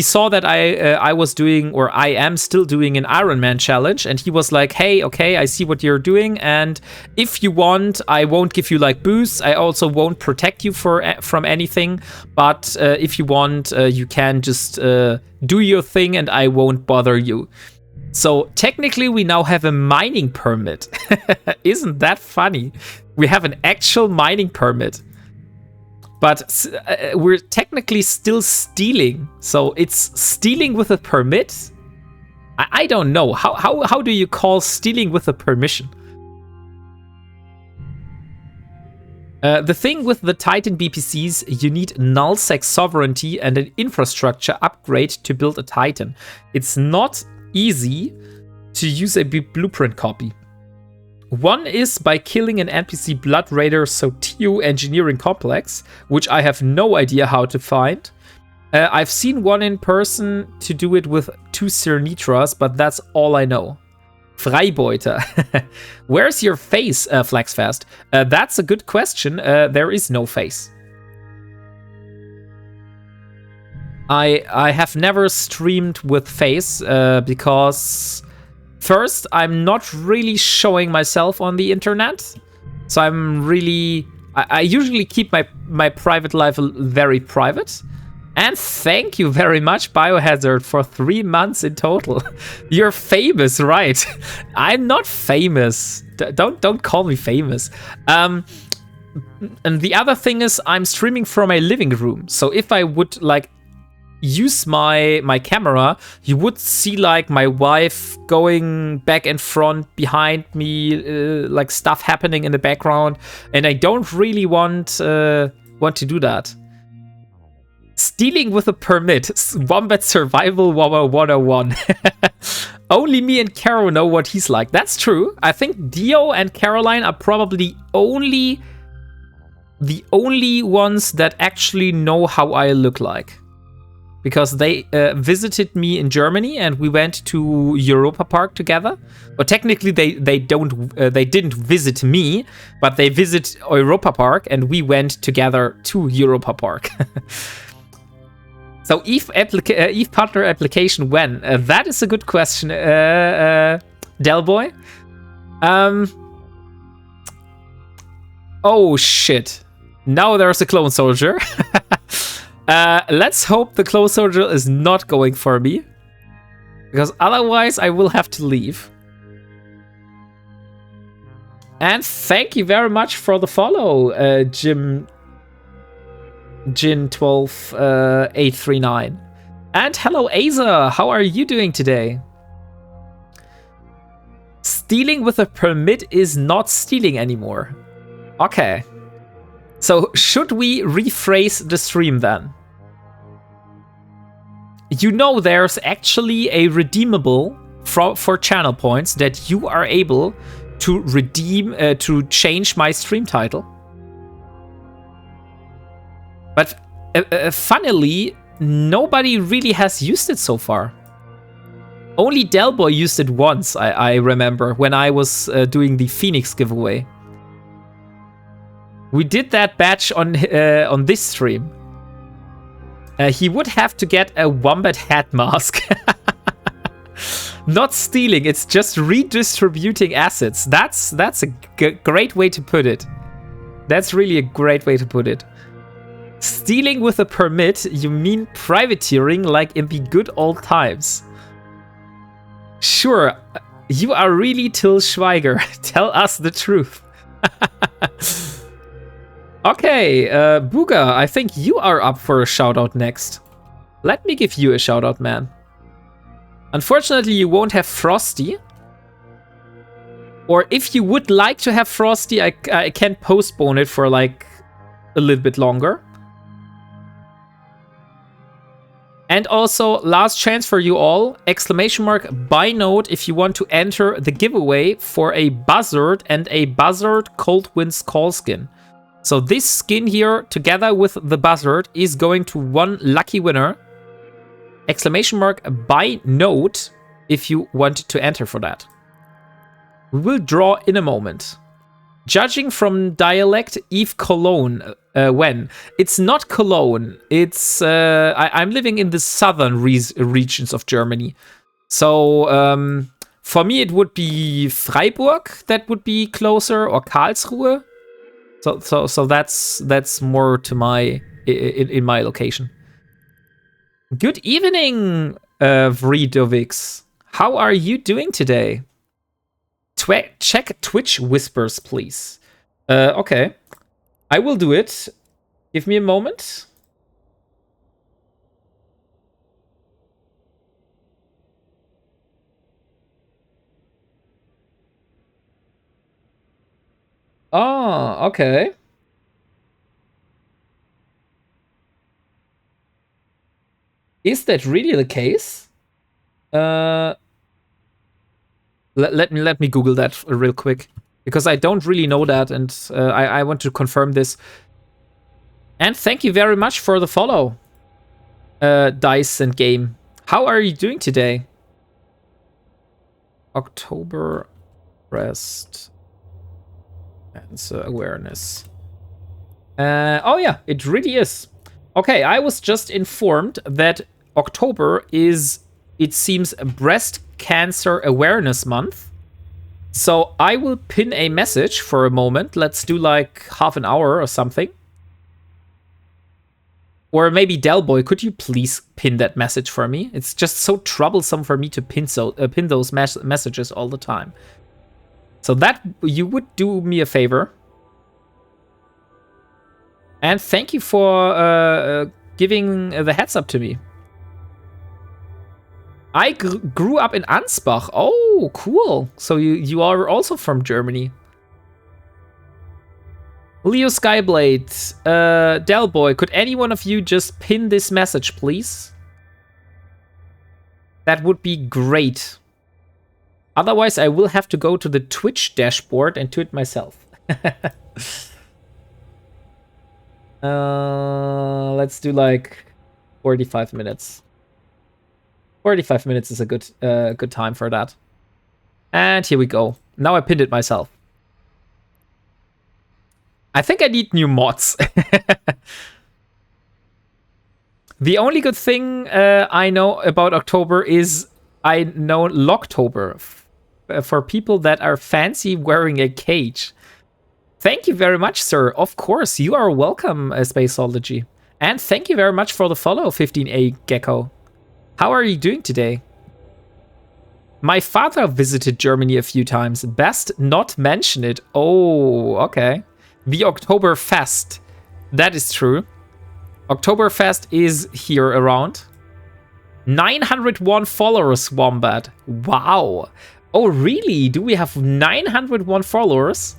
saw that I was doing, or I am still doing, an Ironman challenge, and he was like, hey, okay, I see what you're doing, and if you want, I won't give you like boosts. I also won't protect you from anything, but if you want, you can just do your thing and I won't bother you. So technically we now have a mining permit. Isn't that funny? We have an actual mining permit. But we're technically still stealing. So it's stealing with a permit? I don't know. How do you call stealing with a permission? The thing with the Titan BPCs, you need nullsec sovereignty and an infrastructure upgrade to build a Titan. It's not easy to use a blueprint copy. One is by killing an NPC Blood Raider Sotio engineering complex, which I have no idea how to find. I've seen one in person to do it with 2 Cernitras, but that's all I know. Freibeuter. Where's your face, Flaxfast? That's a good question. There is no face. I have never streamed with face because... First, I'm not really showing myself on the internet. So I'm really... I usually keep my private life very private. And thank you very much, Biohazard, for 3 months in total. You're famous, right? I'm not famous. Don't call me famous. And the other thing is, I'm streaming from my living room. So if I would like use my camera, you would see like my wife going back and front behind me, like stuff happening in the background, and I don't really want to do that. Stealing with a permit. Wombat Survival 101. Only me and Caro know what he's like. That's true. I think Dio and Caroline are probably the only ones that actually know how I look like. Because they visited me in Germany and we went to Europa Park together. But technically they didn't visit me, but they visit Europa Park and we went together to Europa Park. So Eve partner application when? That is a good question, Delboy. Oh shit! Now there's a clone soldier. Let's hope the clone soldier is not going for me, because otherwise I will have to leave. And thank you very much for the follow, Jin12839. And hello, Aza. How are you doing today? Stealing with a permit is not stealing anymore. Okay. So should we rephrase the stream then? You know there's actually a redeemable for channel points that you are able to redeem to change my stream title. But funnily, nobody really has used it so far. Only Delboy used it once, I remember, when I was doing the Phoenix giveaway. We did that batch on this stream. He would have to get a wombat hat mask. Not stealing, it's just redistributing assets. That's a great way to put it. That's really a great way to put it. Stealing with a permit, you mean privateering like in the good old times. Sure, you are really Till Schweiger. Tell us the truth. Okay, Booga, I think you are up for a shoutout next. Let me give you a shoutout, man. Unfortunately, you won't have Frosty. Or if you would like to have Frosty, I can postpone it for like a little bit longer. And also, last chance for you all, exclamation mark buy note if you want to enter the giveaway for a Buzzard and a Buzzard Cold Winds Call skin. So this skin here, together with the Buzzard, is going to one lucky winner. Exclamation mark buy note if you want to enter for that. We will draw in a moment. Judging from dialect, Eve Cologne. When? It's not Cologne. It's I'm living in the southern regions of Germany. So for me it would be Freiburg that would be closer, or Karlsruhe. So that's more to my in my location. Good evening, Vridovix. How are you doing today? Check Twitch whispers, please. Okay. I will do it. Give me a moment. Oh, okay. Is that really the case? Let me Google that real quick, because I don't really know that, and I want to confirm this. And thank you very much for the follow, Dice and Game. How are you doing today? October breast cancer awareness. Oh yeah, it really is. Okay, I was just informed that October is, it seems, Breast Cancer Awareness Month. So I will pin a message for a moment. Let's do like half an hour or something. Or maybe Delboy, could you please pin that message for me? It's just so troublesome for me to pin those messages all the time. So that you would do me a favor. And thank you for giving the heads up to me. I grew up in Ansbach. Oh, cool. So you are also from Germany. Leo Skyblade, Delboy, could any one of you just pin this message, please? That would be great. Otherwise, I will have to go to the Twitch dashboard and do it myself. Let's do like 45 minutes. 45 minutes is a good time for that. And here we go. Now I pinned it myself. I think I need new mods. The only good thing I know about October is I know Locktober for people that are fancy wearing a cage. Thank you very much, sir. Of course, you are welcome, Spaceology. And thank you very much for the follow, 15A Gecko. How are you doing today? My father visited Germany a few times. Best not mention it. Oh, okay. The Oktoberfest. That is true. Oktoberfest is here around. 901 followers, Wombat. Wow. Oh, really? Do we have 901 followers?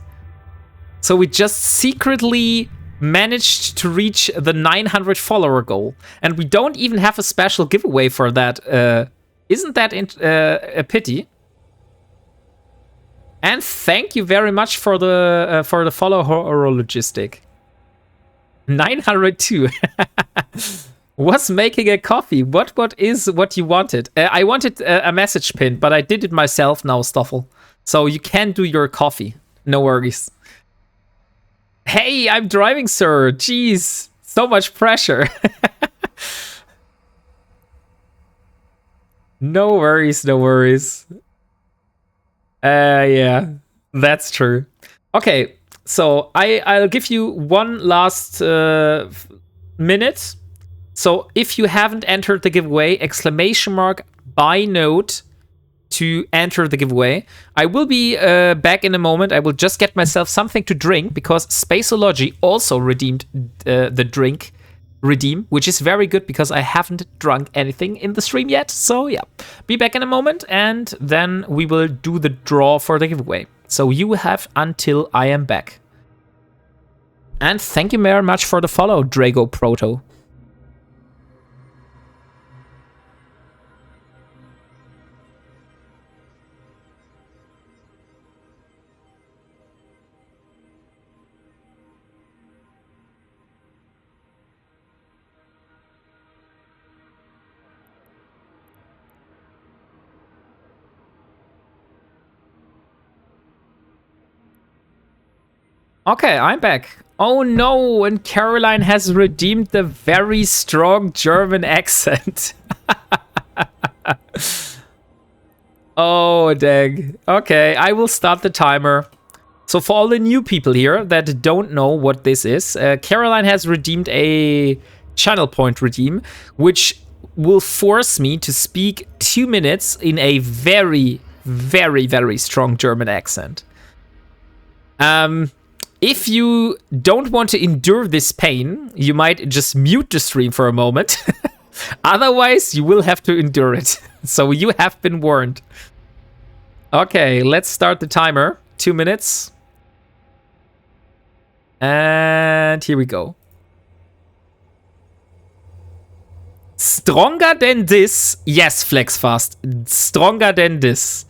So we just secretly managed to reach the 900 follower goal. And we don't even have a special giveaway for that. Isn't that a pity? And thank you very much for the follow horologistic. 902. Was making a coffee. What is what you wanted? I wanted a message pin, but I did it myself now, Stoffel. So you can do your coffee. No worries. Hey, I'm driving, sir. Jeez, so much pressure. No worries, no worries. Yeah, that's true. Okay, so I'll give you one last minute. So if you haven't entered the giveaway, exclamation mark buy note to enter the giveaway. I will be back in a moment. I will just get myself something to drink because Spaceology also redeemed the drink redeem, which is very good because I haven't drunk anything in the stream yet. So yeah, be back in a moment and then we will do the draw for the giveaway. So you have until I am back. And thank you very much for the follow, Drago Proto. Okay, I'm back. Oh no, and Caroline has redeemed the very strong German accent. Oh, dang. Okay, I will start the timer. So for all the new people here that don't know what this is, Caroline has redeemed a channel point redeem, which will force me to speak 2 minutes in a very, very, very strong German accent. If you don't want to endure this pain, you might just mute the stream for a moment. Otherwise, you will have to endure it. So you have been warned. Okay, let's start the timer. 2 minutes. And here we go. Stronger than this. Yes, Flexfast. Stronger than this.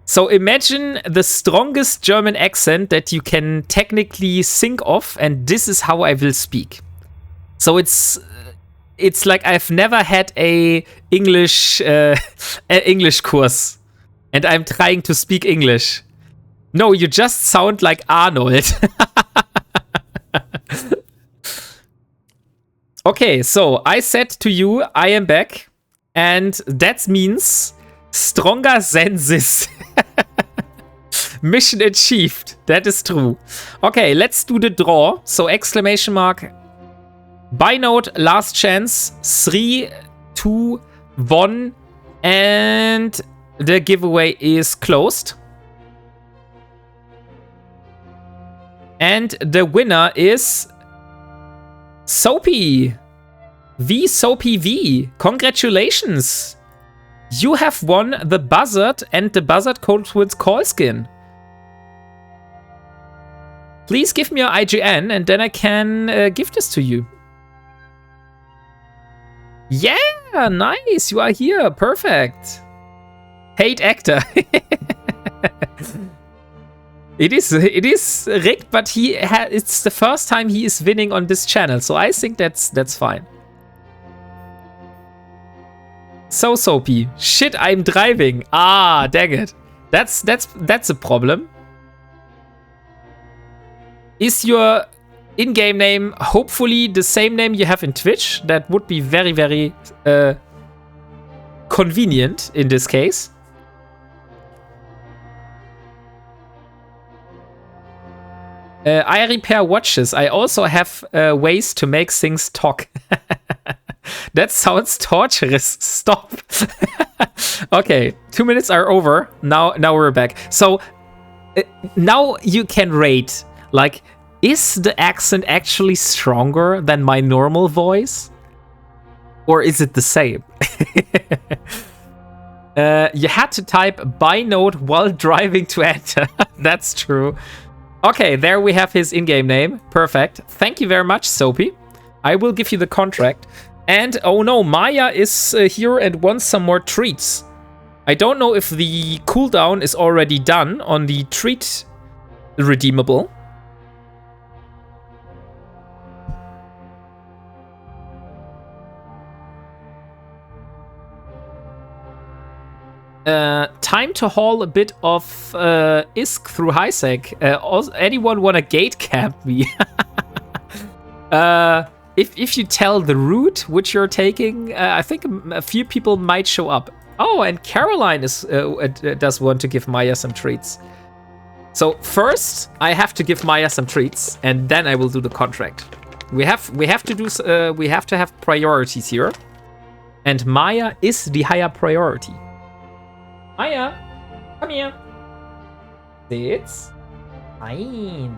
So imagine the strongest German accent that you can technically think of, and this is how I will speak. So it's like I've never had a English course, and I'm trying to speak English. No, you just sound like Arnold. Okay, so I said to you, I am back, and that means stronger than this. Mission achieved. That is true. Okay, let's do the draw. So exclamation mark. Buy note, last chance. 3, 2, 1. And the giveaway is closed. And the winner is Soapy. Soapy V. Congratulations. You have won the Buzzard and the Buzzard Cold with Call Skin. Please give me your IGN and then I can give this to you. Yeah, nice. You are here. Perfect. Hate actor. It is rigged, but it's the first time he is winning on this channel, so I think that's fine. So Soapy. Shit, I'm driving. Ah, dang it. That's a problem. Is your in-game name hopefully the same name you have in Twitch? That would be very, very convenient in this case. I repair watches. I also have ways to make things talk. That sounds torturous. Stop. Okay, 2 minutes are over. Now we're back. So now you can rate. Like, is the accent actually stronger than my normal voice? Or is it the same? You had to type buy note while driving to enter. That's true. Okay, there we have his in-game name. Perfect. Thank you very much, Soapy. I will give you the contract. And, oh no, Maya is here and wants some more treats. I don't know if the cooldown is already done on the treat redeemable. Time to haul a bit of ISK through Highsec. Anyone wanna gate camp me? If you tell the route which you're taking, I think a few people might show up. Oh, and Caroline does want to give Maya some treats. So first, I have to give Maya some treats, and then I will do the contract. We have to have priorities here, and Maya is the higher priority. Maya, come here. It's fine.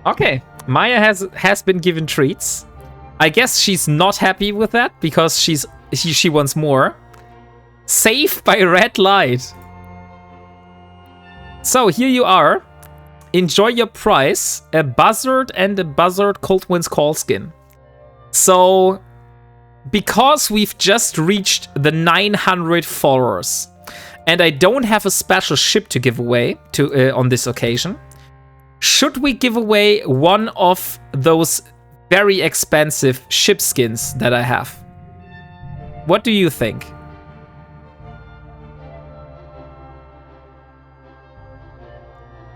Okay, Maya has been given treats. I guess she's not happy with that because she wants more. Saved by red light. So here you are. Enjoy your prize, a buzzard and a buzzard Cold Wind's Call skin. So, because we've just reached the 900 followers, and I don't have a special ship to give away on this occasion, should we give away one of those very expensive ship skins that I have? What do you think?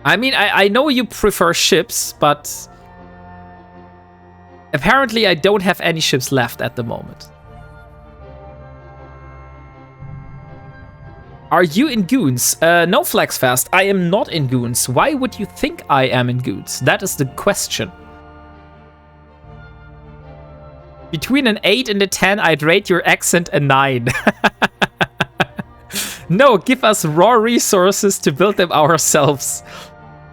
I mean, I know you prefer ships, but apparently I don't have any ships left at the moment. Are you in Goons? No, Flexfast, I am not in Goons. Why would you think I am in Goons? That is the question. Between an 8 and a 10, I'd rate your accent a 9. No, give us raw resources to build them ourselves.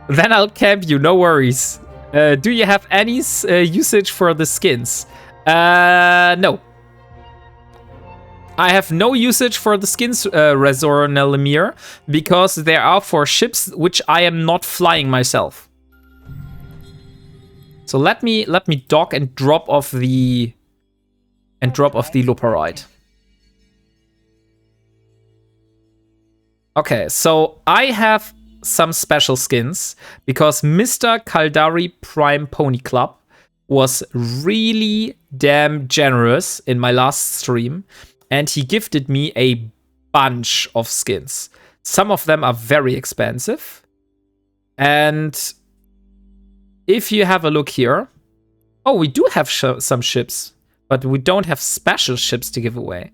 Then I'll camp you, no worries. Do you have any usage for the skins? No. I have no usage for the skins, Razor Nelimir, because they are for ships which I am not flying myself. So let me dock and drop off the Luperite. Okay, so I have some special skins because Mr. Kaldari Prime Pony Club was really damn generous in my last stream, and he gifted me a bunch of skins. Some of them are very expensive, and if you have a look here, oh, we do have some ships, but we don't have special ships to give away.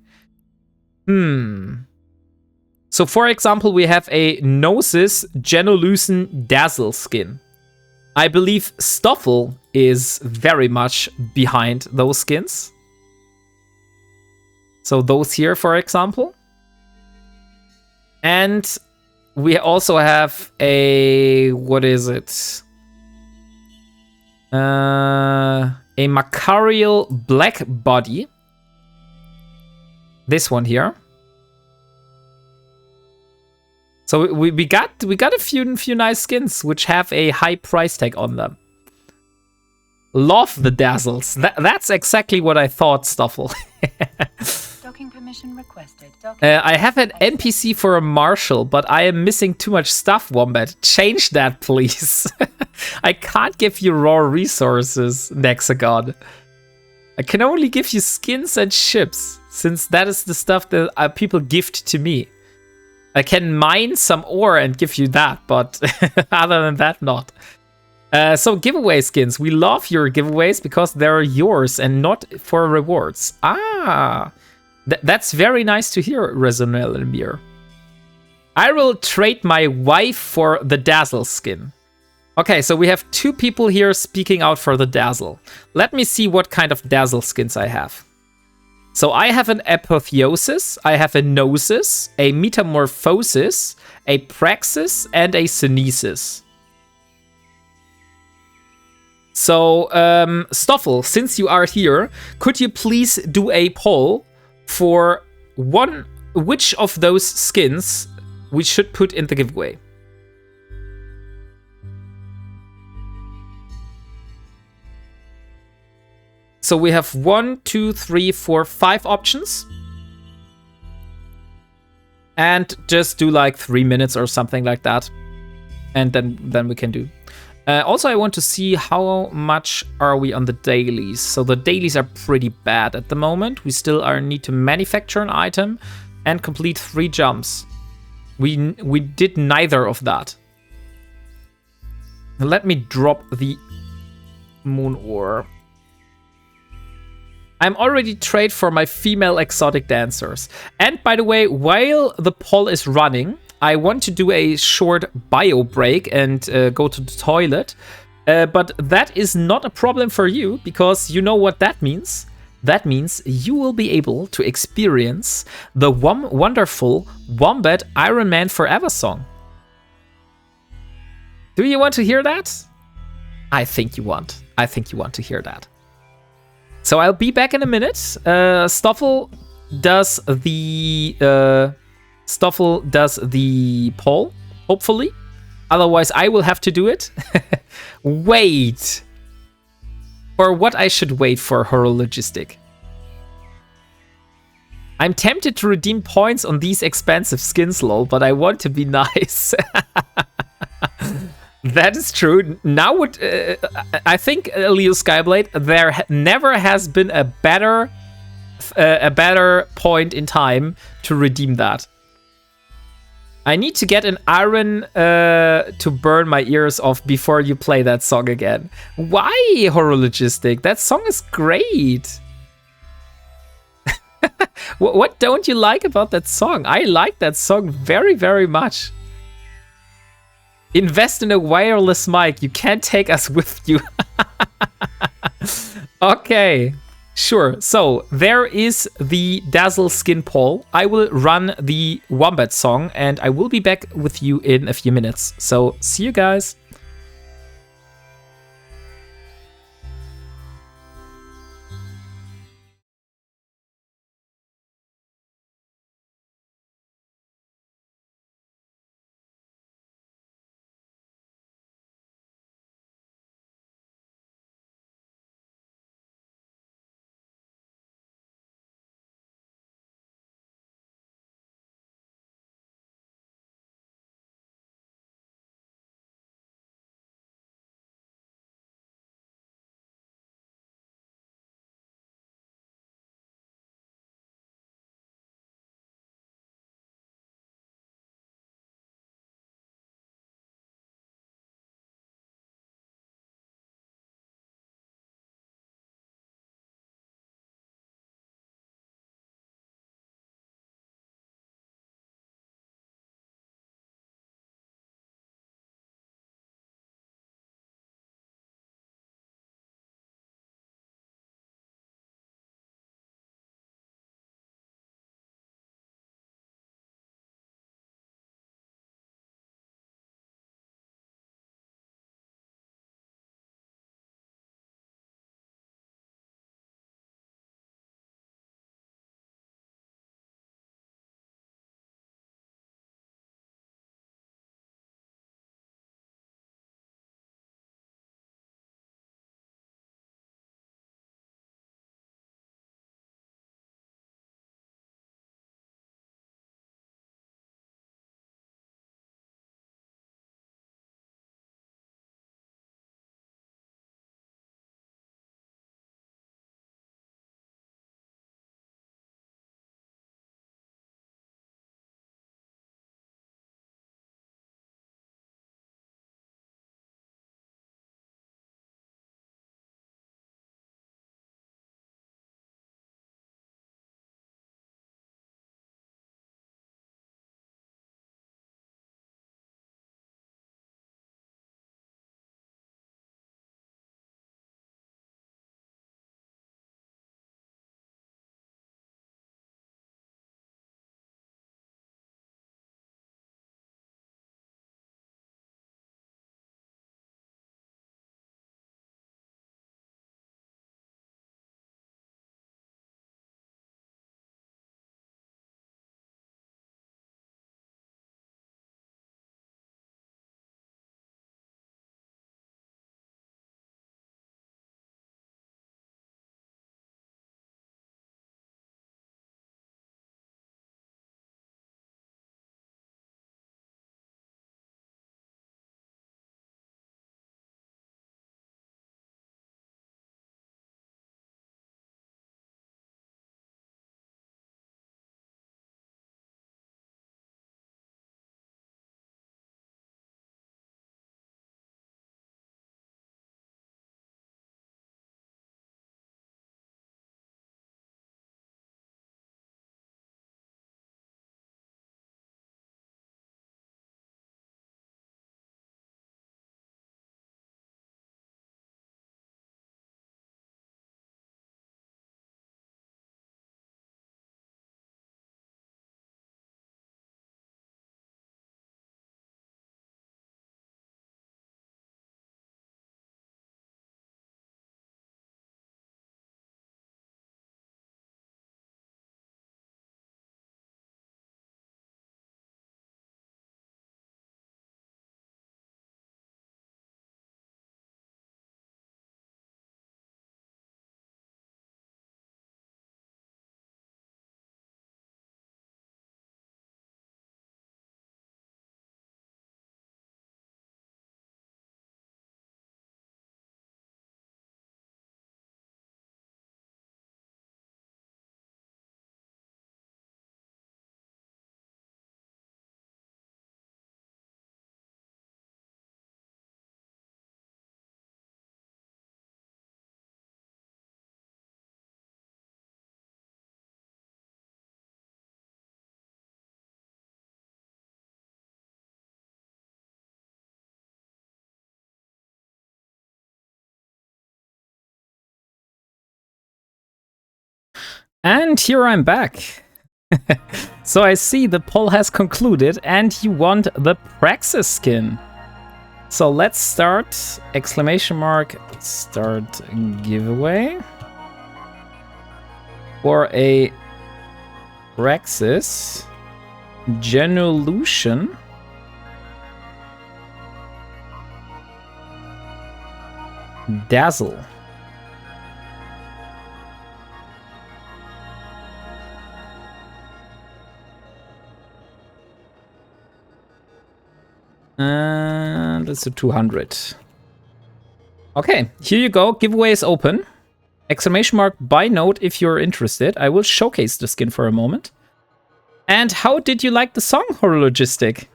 So, for example, we have a Gnosis Genolucent Dazzle skin. I believe Stoffel is very much behind those skins. So those here, for example. And we also have a... what is it? A Macarial Black Body. This one here. So we got a few nice skins which have a high price tag on them. Love the dazzles. That's exactly what I thought, Stoffel. Docking permission requested. I have an NPC for a marshal, but I am missing too much stuff, Wombat. Change that, please. I can't give you raw resources, Nexagon. I can only give you skins and ships, since that is the stuff that people gift to me. I can mine some ore and give you that, but other than that, not. So giveaway skins. We love your giveaways because they're yours and not for rewards. Ah, that's very nice to hear, Resonel and Mir. I will trade my wife for the Dazzle skin. Okay, so we have two people here speaking out for the Dazzle. Let me see what kind of Dazzle skins I have. So I have an Apotheosis, I have a Gnosis, a Metamorphosis, a Praxis, and a Synesis. So, Stoffel, since you are here, could you please do a poll for which of those skins we should put in the giveaway? So we have 1, 2, 3, 4, 5 options. And just do like 3 minutes or something like that. And then we can do. Also, I want to see how much are we on the dailies. So the dailies are pretty bad at the moment. We still need to manufacture an item and complete 3 jumps. We did neither of that. Let me drop the moon ore. I'm already trained for my female exotic dancers. And by the way, while the poll is running, I want to do a short bio break and go to the toilet. But that is not a problem for you, because you know what that means. That means you will be able to experience the wonderful Wombat Ironman Forever song. Do you want to hear that? I think you want. I think you want to hear that. So I'll be back in a minute. Stoffel does the poll, hopefully. Otherwise, I will have to do it. Wait. For what I should wait for Horologistic. I'm tempted to redeem points on these expensive skins, lol, but I want to be nice. That is true. Now, I think, Leo Skyblade, there never has been a better point in time to redeem that. I need to get an iron to burn my ears off before you play that song again. Why, Horologistic? That song is great. What don't you like about that song? I like that song very, very much. Invest in a wireless mic. You can't take us with you. Okay. Sure, so there is the Dazzle skin poll. I will run the Wombat song, and I will be back with you in a few minutes. So, see you guys. And here I'm back. So I see the poll has concluded and you want the Praxis skin. So let's start, start giveaway for a Praxis Genolution Dazzle. And it's a 200. Okay, here you go. Giveaway is open. Exclamation mark buy note if you're interested. I will showcase the skin for a moment. And how did you like the song, Horologistic?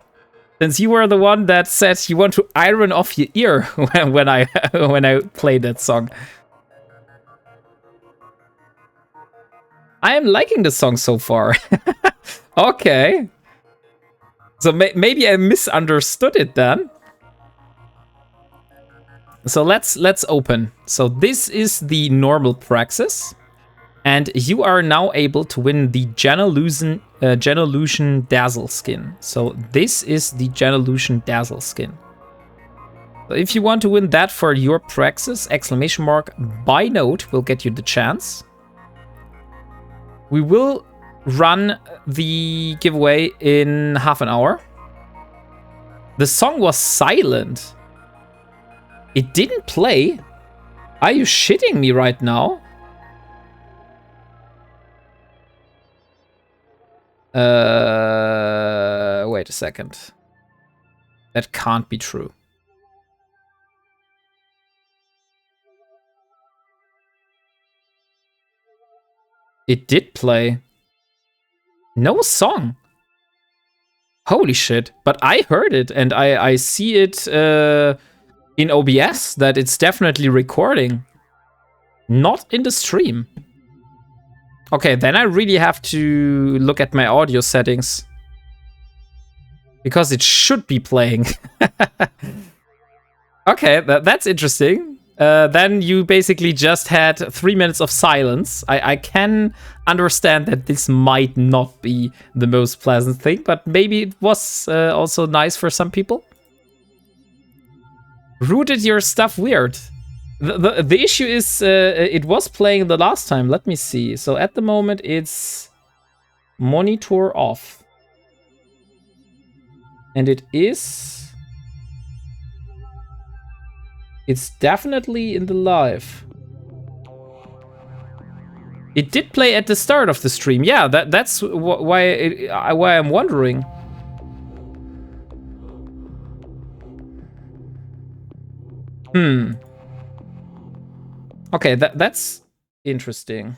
Since you were the one that said you want to iron off your ear when I played that song. I am liking the song so far. Okay. So maybe I misunderstood it then. So let's open. So this is the normal Praxis. And you are now able to win the Genolution Dazzle skin. So this is the Genolution Dazzle skin. So if you want to win that for your Praxis, exclamation mark buy note will get you the chance. We will run the giveaway in half an hour. The song was silent. It didn't play. Are you shitting me right now? Wait a second. That can't be true. It did play. No song. Holy shit. But I heard it and I see it in OBS that it's definitely recording. Not in the stream. Okay, then I really have to look at my audio settings. Because it should be playing. Okay, that's interesting. Then you basically just had 3 minutes of silence. I can understand that this might not be the most pleasant thing, but maybe it was also nice for some people. Rooted your stuff weird. The issue is it was playing the last time. Let me see. So at the moment it's monitor off. And it's definitely in the live. It did play at the start of the stream. Yeah, that's why I'm wondering. Okay, that's interesting.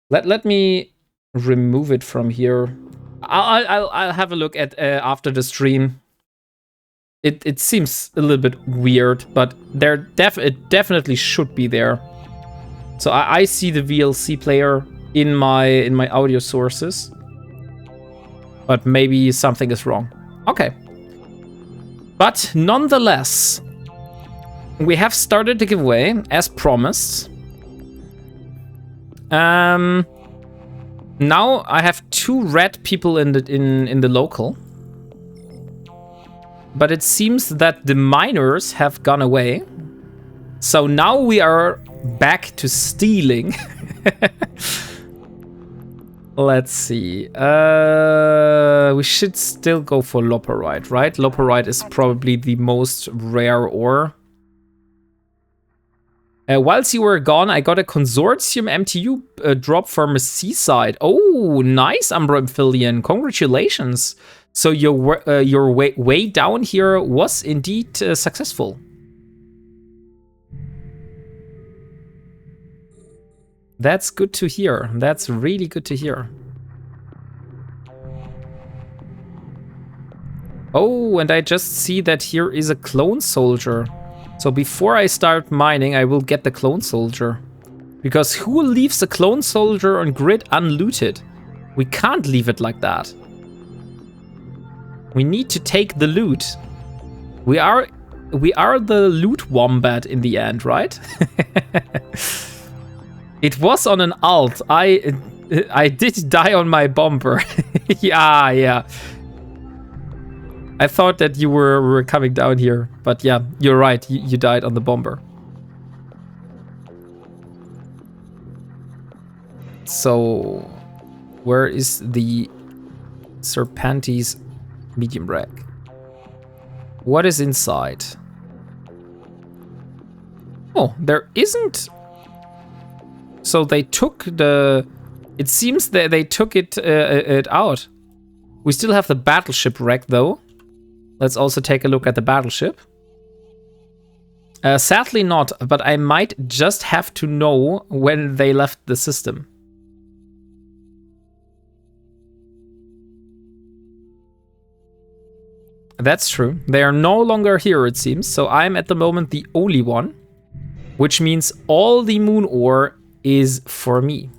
Let me remove it from here. I'll have a look at after the stream. It seems a little bit weird, but it definitely should be there. So I see the VLC player in my audio sources, but maybe something is wrong. Okay, but nonetheless, we have started the giveaway as promised. Now I have 2 red people in the local. But it seems that the miners have gone away. So now we are back to stealing. Let's see. We should still go for Loperite, right? Loperite is probably the most rare ore. Whilst you were gone, I got a Consortium MTU drop from a seaside. Oh, nice, Umbra Amphibian. Congratulations. So your way down here was indeed successful. That's good to hear. That's really good to hear. Oh, and I just see that here is a clone soldier. So before I start mining, I will get the clone soldier. Because who leaves a clone soldier on grid unlooted? We can't leave it like that. We need to take the loot. We are the loot wombat in the end, right? It was on an alt. I did die on my bomber. Yeah. I thought that you were coming down here, but yeah, you're right. You died on the bomber. So, where is the Serpentis medium rack? What is inside? Oh, there isn't. So they took the. It seems that they took it out. We still have the battleship rack though. Let's also take a look at the battleship. Sadly not, but I might just have to know when they left the system. That's true. They are no longer here, it seems. So I'm at the moment the only one, which means all the moon ore is for me.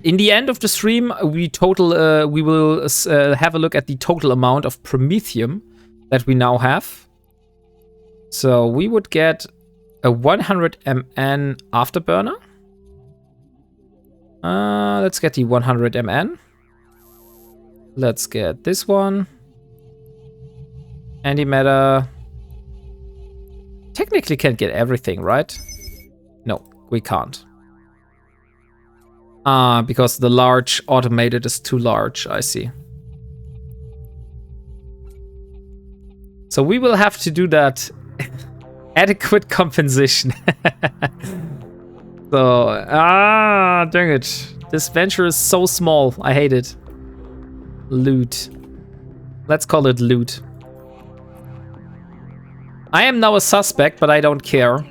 In the end of the stream, we will have a look at the total amount of promethium that we now have. So we would get a 100 MN afterburner. Let's get the 100 MN. Let's get this one. Antimatter. Technically can't get everything, right? No, we can't. Because the large automated is too large, I see. So we will have to do that adequate compensation. So, dang it. This venture is so small. I hate it. Loot. Let's call it loot. I am now a suspect, but I don't care.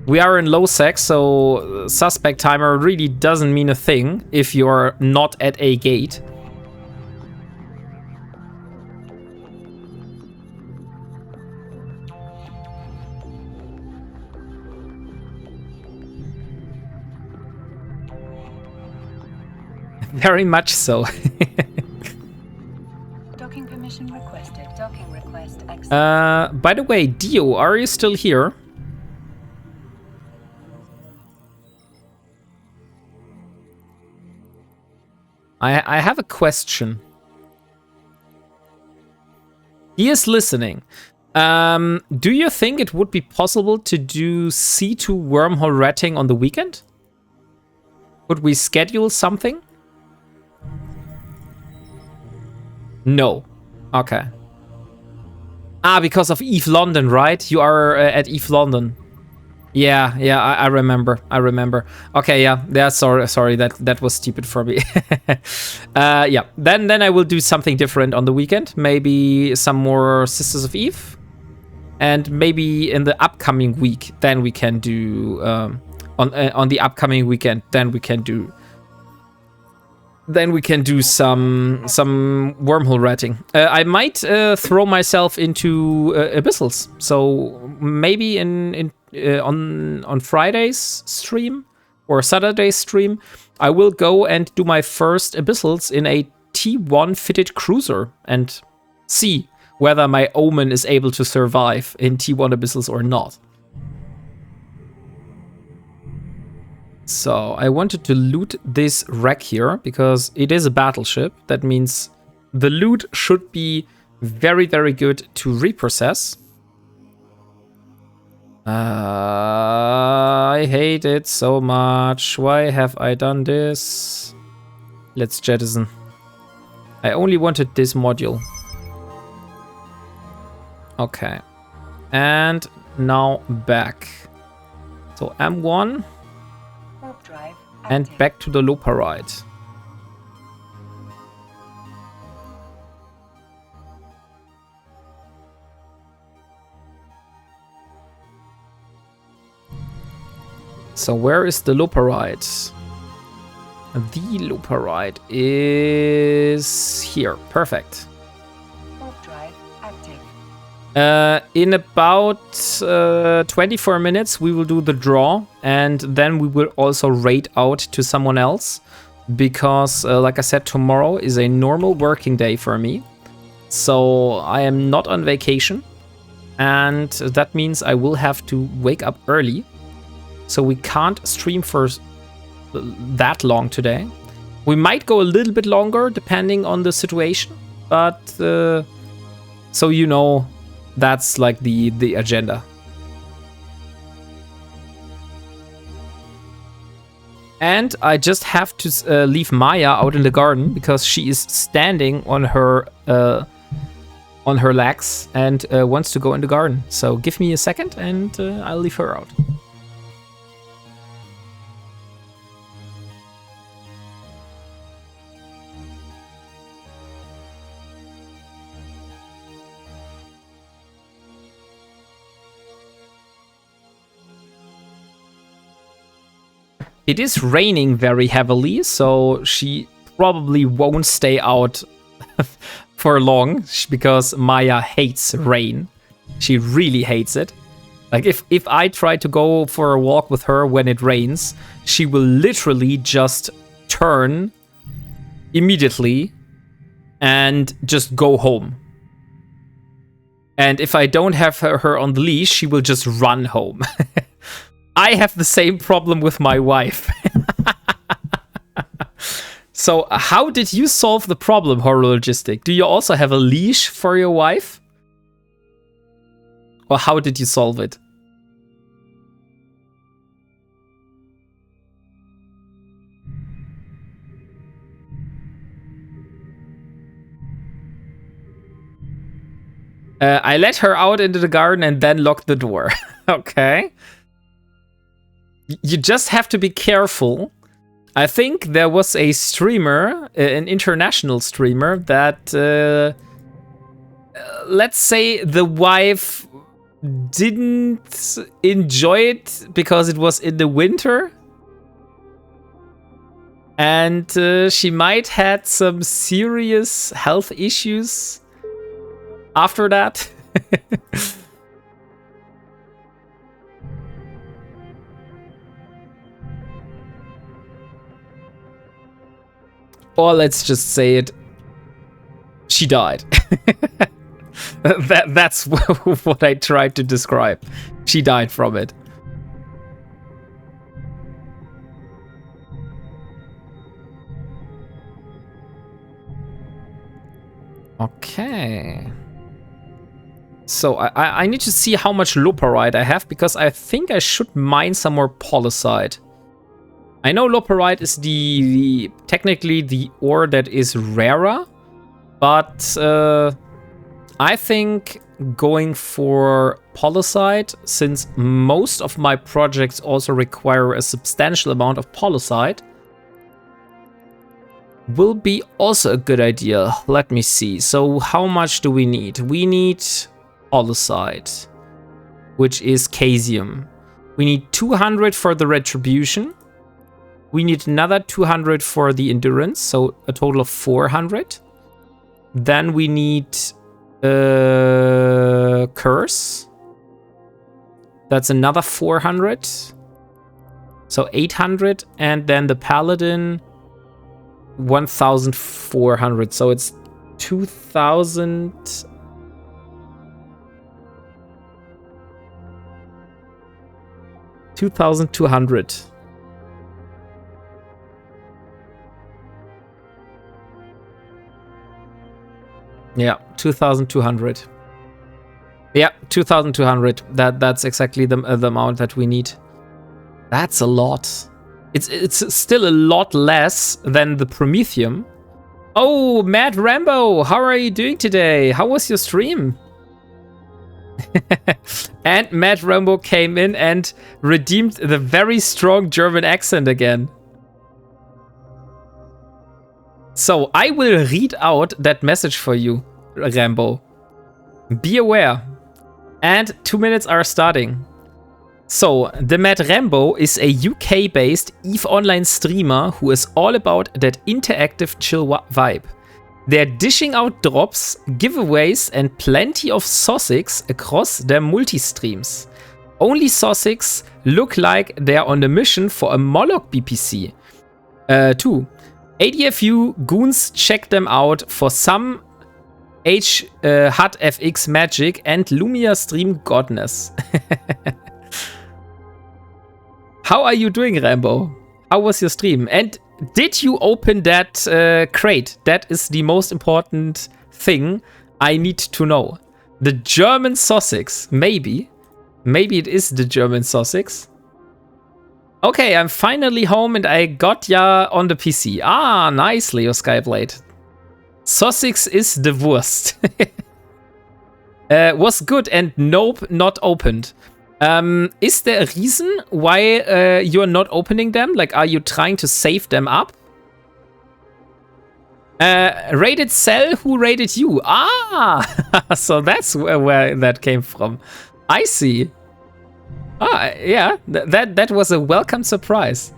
We are in low sec, so suspect timer really doesn't mean a thing if you're not at a gate. Very much so. Docking permission requested. Docking request accepted. By the way, Dio, are you still here? I have a question. He is listening. Do you think it would be possible to do C2 wormhole ratting on the weekend? Could we schedule something? No. Okay. Because of Eve London, right? You are at Eve London. Yeah, I remember. Okay, yeah, sorry, that was stupid for me. Yeah, then I will do something different on the weekend. Maybe some more Sisters of Eve, and maybe in the upcoming week, then we can do on the upcoming weekend. Then we can do some wormhole ratting. I might throw myself into abyssals. So maybe on Friday's stream or Saturday's stream, I will go and do my first abyssals in a T1 fitted cruiser and see whether my Omen is able to survive in T1 abyssals or not. So I wanted to loot this wreck here because it is a battleship. That means the loot should be very, very good to reprocess. I hate it so much. Why have I done this? Let's jettison. I only wanted this module. Okay. And now back. So M1. And back to the Loparite. So where is the Loparite? The Loparite is here. Perfect. Warp drive active. In about 24 minutes, we will do the draw, and then we will also raid out to someone else, because, like I said, tomorrow is a normal working day for me. So I am not on vacation. And that means I will have to wake up early. So we can't stream for that long today. We might go a little bit longer depending on the situation. But so you know, that's like the agenda. And I just have to leave Maya out in the garden because she is standing on her legs and wants to go in the garden. So give me a second and I'll leave her out. It is raining very heavily, so she probably won't stay out for long because Maya hates rain. She really hates it. Like if I try to go for a walk with her when it rains, she will literally just turn immediately and just go home. And if I don't have her on the leash, she will just run home. I have the same problem with my wife. So how did you solve the problem, Horologistic? Do you also have a leash for your wife? Or how did you solve it? I let her out into the garden and then locked the door. Okay. You just have to be careful. I think there was a streamer, an international streamer, that, let's say the wife didn't enjoy it because it was in the winter. And she might had some serious health issues after that. Or let's just say it, she died. That's what I tried to describe. She died from it. Okay. So I need to see how much Loperite I have, because I think I should mine some more Policite. I know Loperite is the technically the ore that is rarer, but I think going for Policite, since most of my projects also require a substantial amount of Policite, will be also a good idea. Let me see. So how much do we need? We need Policite, which is Casium. We need 200 for the Retribution. We need another 200 for the Endurance, so a total of 400. Then we need Curse. That's another 400. So 800. And then the Paladin, 1,400. So it's 2,000. 2,200. Yeah, 2,200. Yeah, 2,200. That's exactly the amount that we need. That's a lot. It's still a lot less than the Promethium. Oh, Mad Rambo, how are you doing today? How was your stream? And Mad Rambo came in and redeemed the very strong German accent again. So I will read out that message for you, Rambo. Be aware. And 2 minutes are starting. So, the Mad Rambo is a UK-based EVE Online streamer who is all about that interactive chill vibe. They're dishing out drops, giveaways and plenty of Sossics across their multi-streams. Only Sossics look like they're on a mission for a Moloch BPC. 2. ADFU goons check them out for some Hut FX Magic, and Lumia Stream Godness. How are you doing, Rambo? How was your stream? And did you open that crate? That is the most important thing I need to know. The German sausage, maybe. Maybe it is the German sausage. Okay, I'm finally home and I got ya on the PC. Ah, nice, Leo Skyblade. Sausage is the worst. Was good and nope, not opened. Is there a reason why you're not opening them? Like, are you trying to save them up? Rated Cell, who rated you? Ah, so that's where that came from. I see. Ah, yeah, that was a welcome surprise.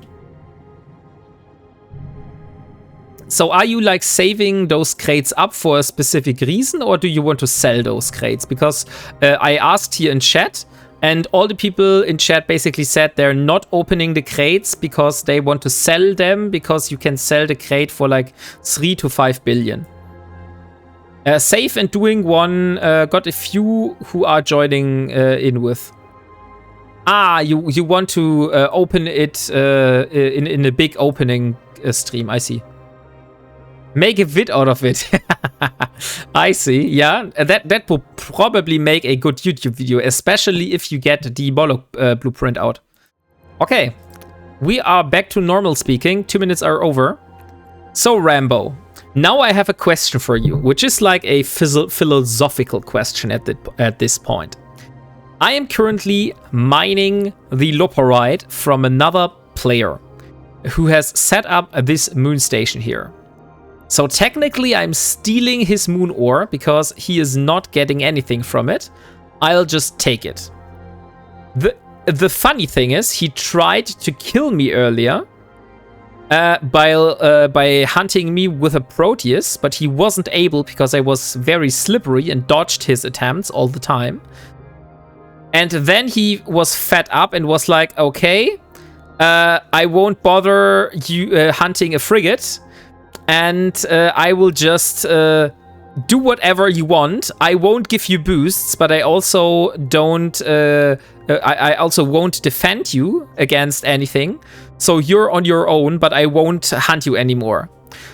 So are you like saving those crates up for a specific reason, or do you want to sell those crates? Because I asked here in chat, and all the people in chat basically said they're not opening the crates because they want to sell them, because you can sell the crate for like 3 to 5 billion. Save and doing one, got a few who are joining in with. Ah, you want to open it in a big opening stream, I see. Make a vid out of it. I see, yeah. That will probably make a good YouTube video, especially if you get the Moloch blueprint out. Okay, we are back to normal speaking. 2 minutes are over. So, Rambo, now I have a question for you, which is like a philosophical question at this point. I am currently mining the Loporite from another player who has set up this moon station here. So technically I'm stealing his moon ore because he is not getting anything from it. I'll just take it. The funny thing is he tried to kill me earlier by hunting me with a Proteus, but he wasn't able because I was very slippery and dodged his attempts all the time. And then he was fed up and was like, okay, I won't bother you hunting a frigate, and I will just do whatever you want. I won't give you boosts, but I also don't. I also won't defend you against anything. So you're on your own, but I won't hunt you anymore.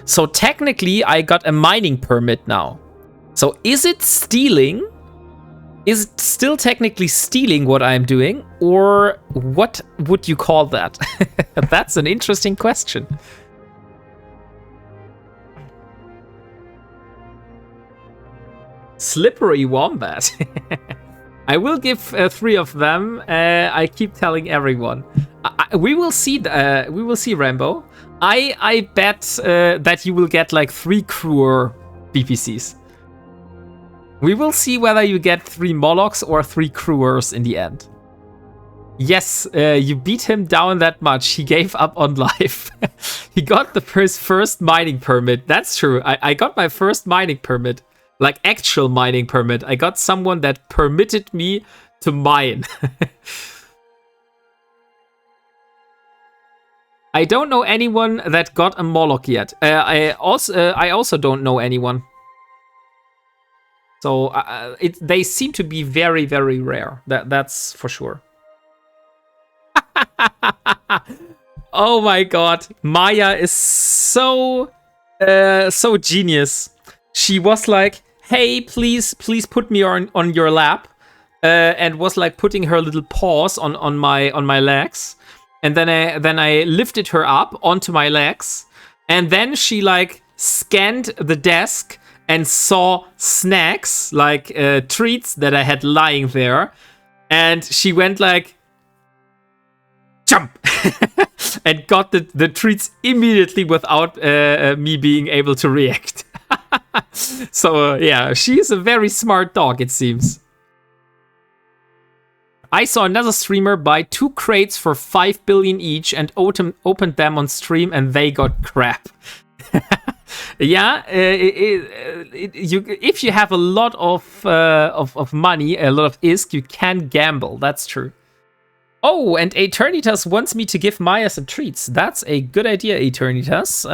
So technically, I got a mining permit now. So is it stealing? Is it still technically stealing what I'm doing? Or what would you call that? That's an interesting question. Slippery Wombat. I will give 3 of them. I keep telling everyone. We will see. We will see, Rambo. I bet that you will get like 3 crewer BPCs. We will see whether you get 3 Molochs or 3 crewers in the end. Yes, you beat him down that much. He gave up on life. He got his first mining permit. That's true. I got my first mining permit. Like actual mining permit. I got someone that permitted me to mine. I don't know anyone that got a Moloch yet. I also don't know anyone. So they seem to be very, very rare. That's for sure. Oh my god, Maya is so genius. She was like, "Hey, please put me on your lap," and was like putting her little paws on my legs, and then I lifted her up onto my legs, and then she like scanned the desk and saw snacks, like treats that I had lying there, and she went like, jump, and got the treats immediately without me being able to react. So yeah, she is a very smart dog, it seems. I saw another streamer buy 2 crates for 5 billion each and opened them on stream, and they got crap. Yeah, if you have a lot of money, a lot of ISK, you can gamble. That's true. Oh, and Eternitas wants me to give Maya some treats. That's a good idea, Eternitas.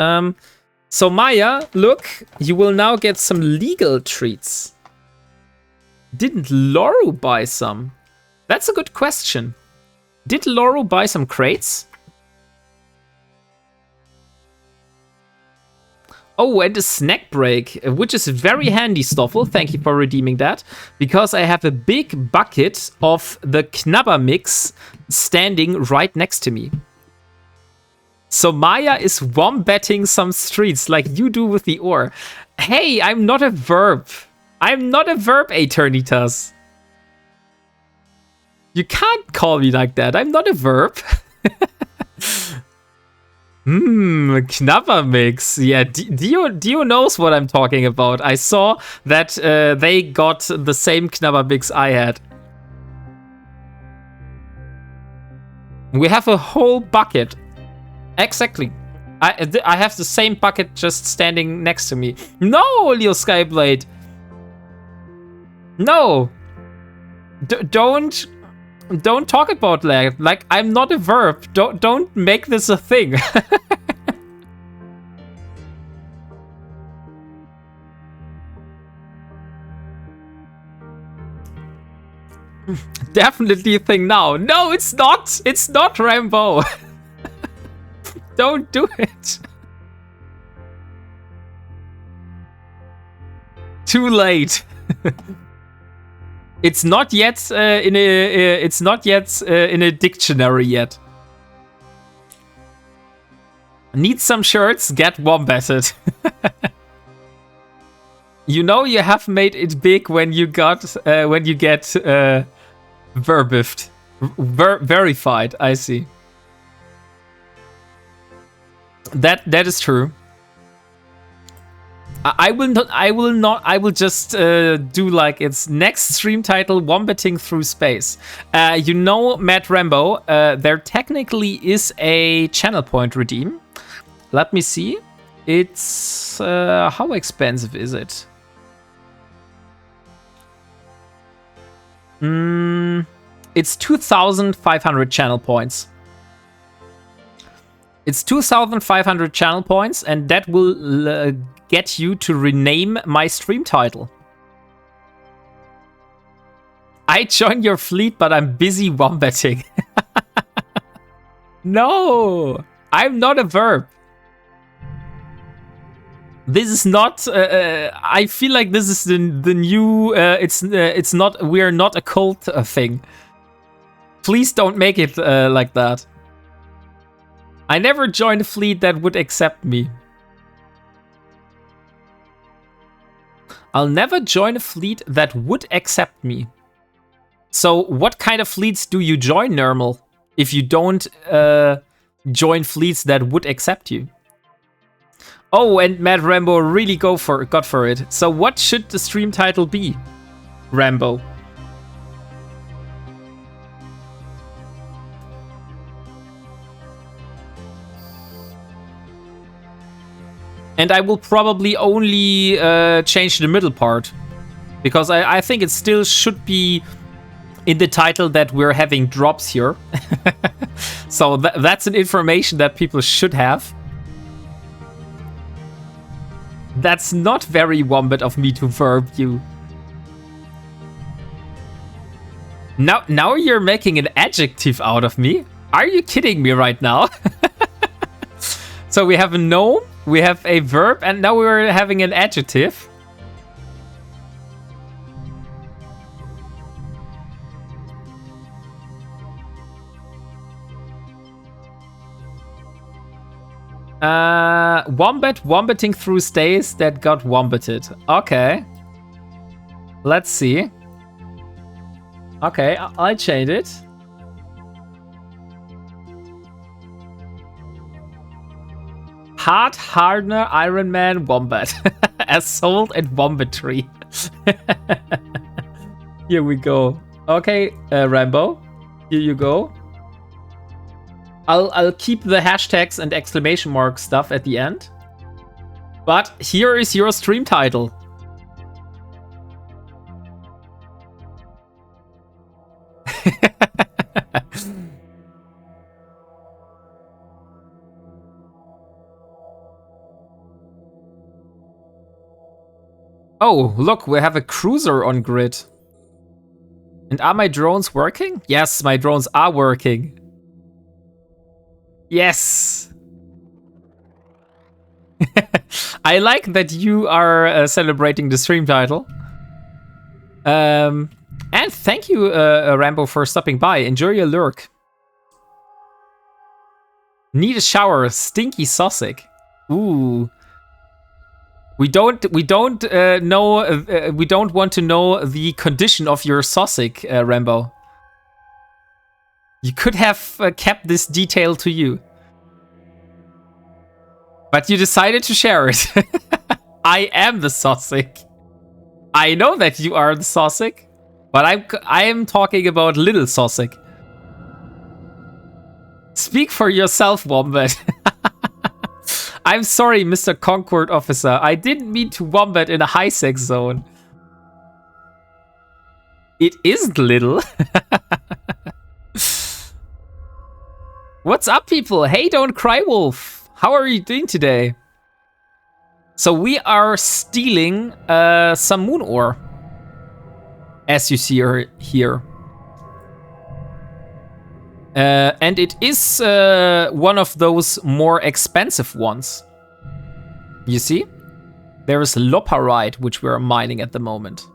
So Maya, look, you will now get some legal treats. Didn't Loru buy some? That's a good question. Did Loru buy some crates? Oh, and a snack break, which is very handy, Stoffel. Thank you for redeeming that. Because I have a big bucket of the Knabber mix standing right next to me. So Maya is wombatting some streets like you do with the ore. Hey, I'm not a verb. I'm not a verb, Eternitas. You can't call me like that. I'm not a verb. Knabber mix. Yeah, Dio knows what I'm talking about. I saw that they got the same Knabber mix I had. We have a whole bucket. Exactly. I have the same bucket just standing next to me. No, Leo Skyblade. No. Don't talk about that. Like, I'm not a verb. Don't make this a thing. Definitely a thing now. No, it's not. It's not Rambo. Don't do it. Too late. It's not yet in a dictionary yet. Need some shirts? Get wombatted. You know you have made it big when you get verbifed, verified. I see. That is true. I will just do like its next stream title, Wombating Through Space. You know, Matt Rambo, there technically is a channel point redeem. Let me see. It's, how expensive is it? It's 2,500 channel points. It's 2,500 channel points, and that will get you to rename my stream title. I joined your fleet, but I'm busy wombating. No, I'm not a verb. This is not. I feel like this is the new. It's not. We're not a cult thing. Please don't make it like that. I never joined a fleet that would accept me. I'll never join a fleet that would accept me. So what kind of fleets do you join, Nermal, if you don't join fleets that would accept you? Oh, and Mad Rambo really got for it. So what should the stream title be, Rambo? And I will probably only change the middle part. Because I think it still should be in the title that we're having drops here. So that's an information that people should have. That's not very wombat of me to verb you. Now you're making an adjective out of me? Are you kidding me right now? So we have a noun, we have a verb, and now we're having an adjective. Wombat wombating through stays that got wombated. Okay. Let's see. Okay, I'll change it. Hard Hardener Ironman Wombat. Assault and Wombatry. Here we go. Okay, Rambo. Here you go. I'll keep the hashtags and exclamation mark stuff at the end. But here is your stream title. Oh, look, we have a cruiser on grid. And are my drones working? Yes, my drones are working. Yes. I like that you are celebrating the stream title. And thank you, Rambo, for stopping by. Enjoy your lurk. Need a shower, stinky Sosik. Ooh. We don't know. We don't want to know the condition of your Sosik, Rambo. You could have kept this detail to you, but you decided to share it. I am the Sosik. I know that you are the Sosik, but I am talking about little Sosik. Speak for yourself, Wombat. I'm sorry, Mr. Concord officer. I didn't mean to wombat in a high-sex zone. It isn't little. What's up, people? Hey, don't cry, Wolf. How are you doing today? So we are stealing some moon ore, as you see here. And it is one of those more expensive ones. You see? There is Loparite, which we are mining at the moment.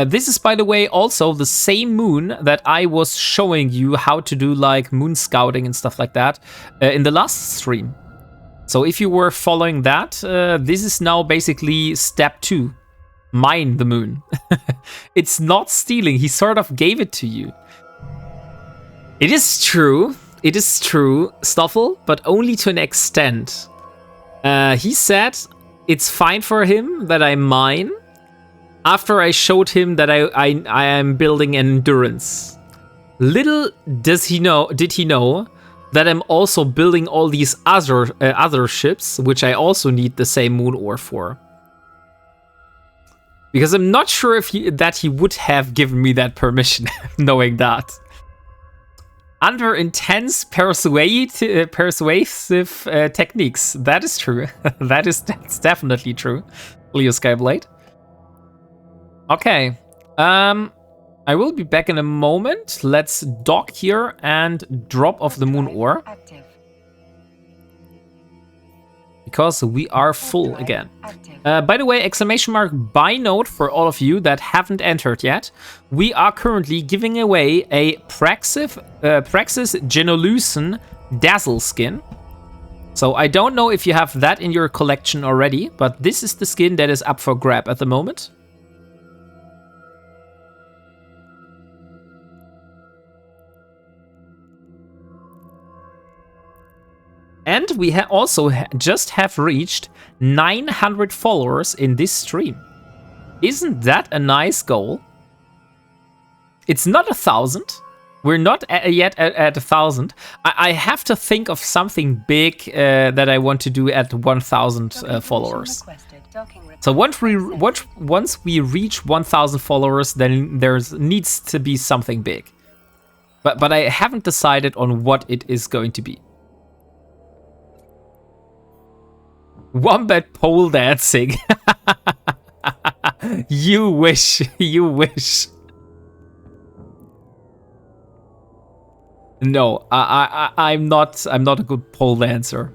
This is, by the way, also the same moon that I was showing you how to do like moon scouting and stuff like that in the last stream. So if you were following that, this is now basically step 2. Mine the moon. It's not stealing, he sort of gave it to you. It is true, Stoffel, but only to an extent. He said it's fine for him that I mine after I showed him that I am building an endurance. Little did he know that I'm also building all these other ships, which I also need the same moon ore for. Because I'm not sure if he would have given me that permission, knowing that. Under intense persuasive techniques. That is true. That's definitely true. Leo Skyblade. Okay. I will be back in a moment. Let's dock here and drop off the moon ore. Because we are full again. By the way, exclamation mark buy note for all of you that haven't entered yet. We are currently giving away a Praxis Genolucen Dazzle skin. So I don't know if you have that in your collection already, but this is the skin that is up for grab at the moment. And we also just have reached 900 followers in this stream. Isn't that a nice goal? It's not 1,000. We're not yet at 1,000. I have to think of something big that I want to do at 1,000 followers. So once we reach 1,000 followers, then there needs to be something big. But I haven't decided on what it is going to be. Wombat pole dancing. You wish. You wish. No, I'm not a good pole dancer.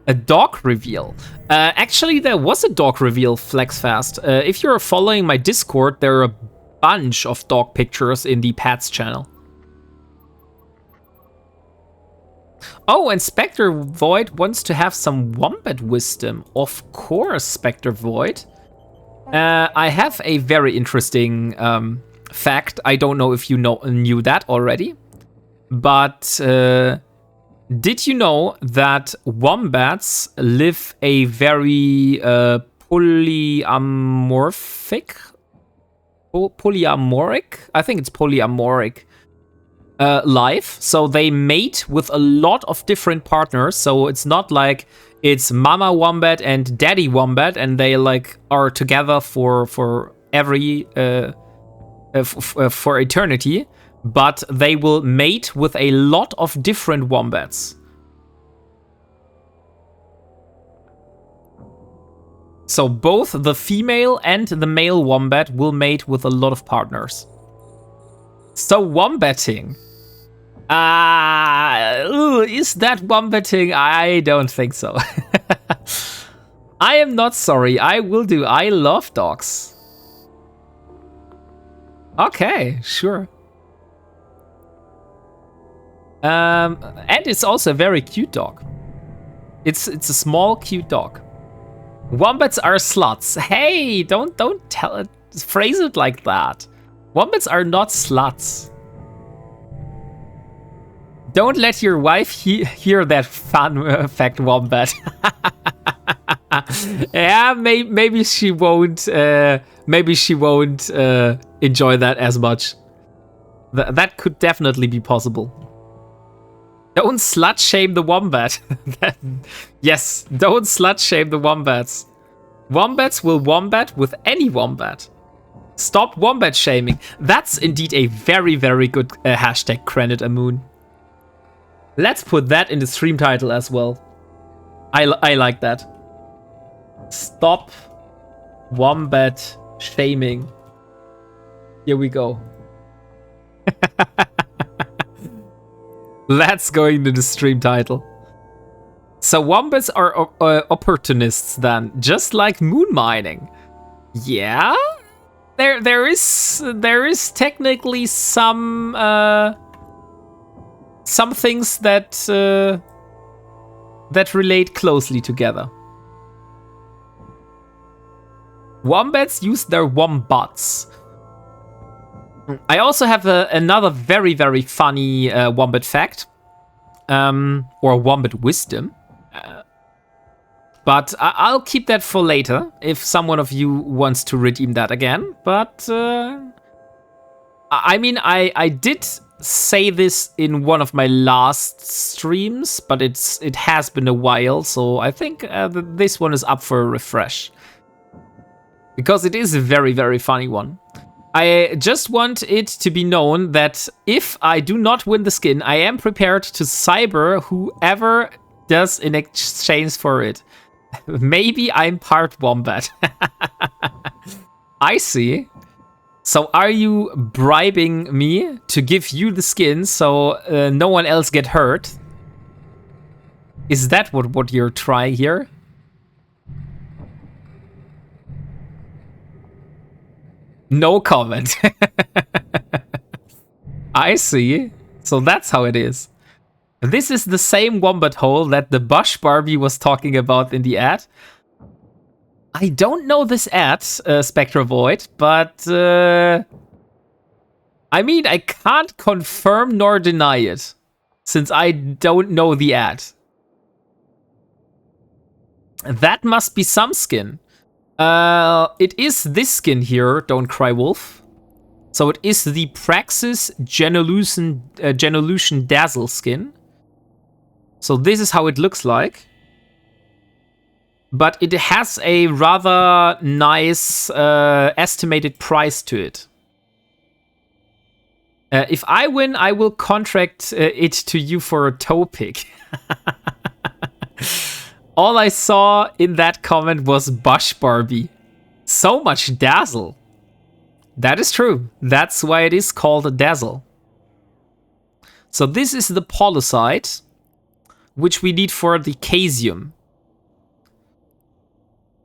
A dog reveal. Actually, there was a dog reveal, Flexfast. If you're following my Discord, there are a bunch of dog pictures in the Pets channel. Oh, and Spectre Void wants to have some wombat wisdom. Of course, Spectre Void. I have a very interesting fact. I don't know if you knew that already. But did you know that wombats live a very polyamorphic? Polyamoric? I think it's polyamoric. Life, so they mate with a lot of different partners. So it's not like it's Mama Wombat and Daddy Wombat, and they like are together for every for eternity. But they will mate with a lot of different wombats. So both the female and the male wombat will mate with a lot of partners. So wombatting. Is that wombatting? I don't think so. I am not sorry. I will do. I love dogs. Okay, sure. And it's also a very cute dog. It's a small, cute dog. Wombats are sluts. Hey, don't tell it. Phrase it like that. Wombats are not sluts. Don't let your wife hear that fun fact, Wombat. Yeah, maybe she won't. Maybe she won't enjoy that as much. That could definitely be possible. Don't slut shame the wombat. Yes, don't slut shame the wombats. Wombats will wombat with any wombat. Stop wombat shaming. That's indeed a very, very good hashtag, Credit Amoon. Let's put that in the stream title as well. I like that. Stop wombat shaming. Here we go. That's going to the stream title. So wombats are opportunists then, just like moon mining. Yeah, there is technically some things that that relate closely together. Wombats use their wombats. I also have another very, very funny wombat fact, or wombat wisdom. But I'll keep that for later, if someone of you wants to redeem that again. But, I mean, I did say this in one of my last streams, but it has been a while, so I think this one is up for a refresh. Because it is a very, very funny one. I just want it to be known that if I do not win the skin, I am prepared to cyber whoever does in exchange for it. Maybe I'm part wombat. I see. So are you bribing me to give you the skin so no one else get hurt? Is that what you're trying here? No comment. I see. So that's how it is. This is the same wombat hole that the Bush Barbie was talking about in the ad. I don't know this ad, Spectra Void, but I mean, I can't confirm nor deny it, since I don't know the ad. That must be some skin. It is this skin here, Don't Cry Wolf. So it is the Praxis Genolution Dazzle skin. So this is how it looks like. But it has a rather nice estimated price to it. If I win, I will contract it to you for a toe pick. All I saw in that comment was Bush Barbie. So much dazzle. That is true. That's why it is called a dazzle. So this is the polycite, which we need for the casium.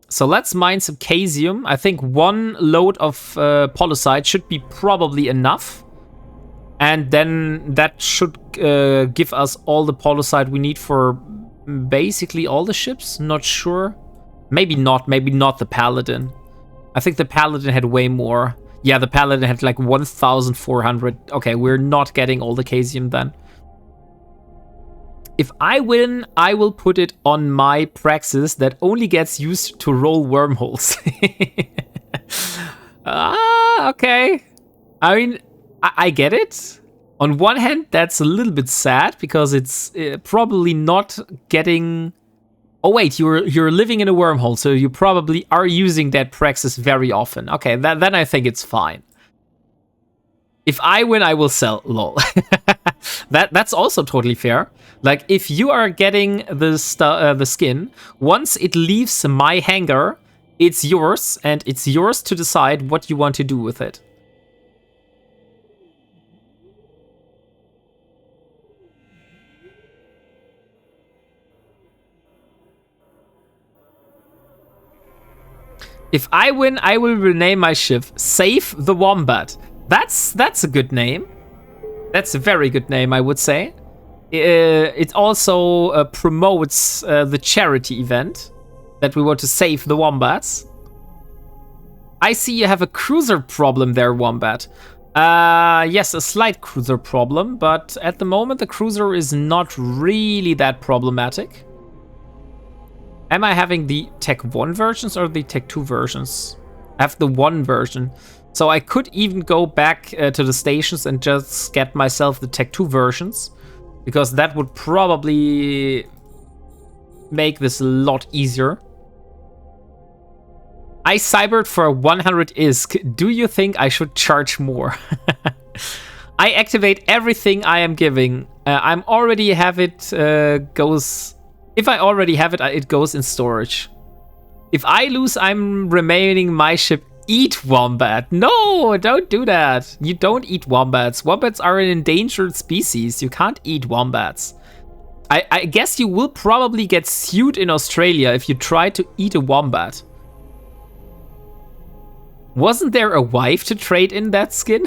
So let's mine some casium. I think one load of polycite should be probably enough. And then that should give us all the polycite we need for basically all the ships. Not sure. Maybe not the Paladin. I think the Paladin had way more. Yeah, the Paladin had like 1,400. Okay, we're not getting all the casium then. If I win, I will put it on my Praxis that only gets used to roll wormholes. Okay. I mean, I get it. On one hand, that's a little bit sad because it's probably not getting... Oh wait, you're living in a wormhole, so you probably are using that Praxis very often. Okay, then I think it's fine. If I win, I will sell. Lol. That's also totally fair. Like, if you are getting the skin, once it leaves my hangar, It's yours, and it's yours to decide what you want to do with it. If I win, I will rename my ship Save the Wombat. That's a good name. That's a very good name, I would say. It also promotes the charity event that we want to save the wombats. I see you have a cruiser problem there, Wombat. Yes, a slight cruiser problem, but at the moment the cruiser is not really that problematic. Am I having the Tech 1 versions or the Tech 2 versions? I have the 1 version. So I could even go back to the stations and just get myself the Tech 2 versions, because that would probably make this a lot easier. I cybered for 100 ISK. Do you think I should charge more? I activate everything I am giving. I'm already have it goes... If I already have it, it goes in storage. If I lose, I'm remaining my ship. Eat wombat. No, don't do that. You don't eat wombats. Wombats are an endangered species. You can't eat wombats. I guess you will probably get sued in Australia if you try to eat a wombat. Wasn't there a wife to trade in that skin?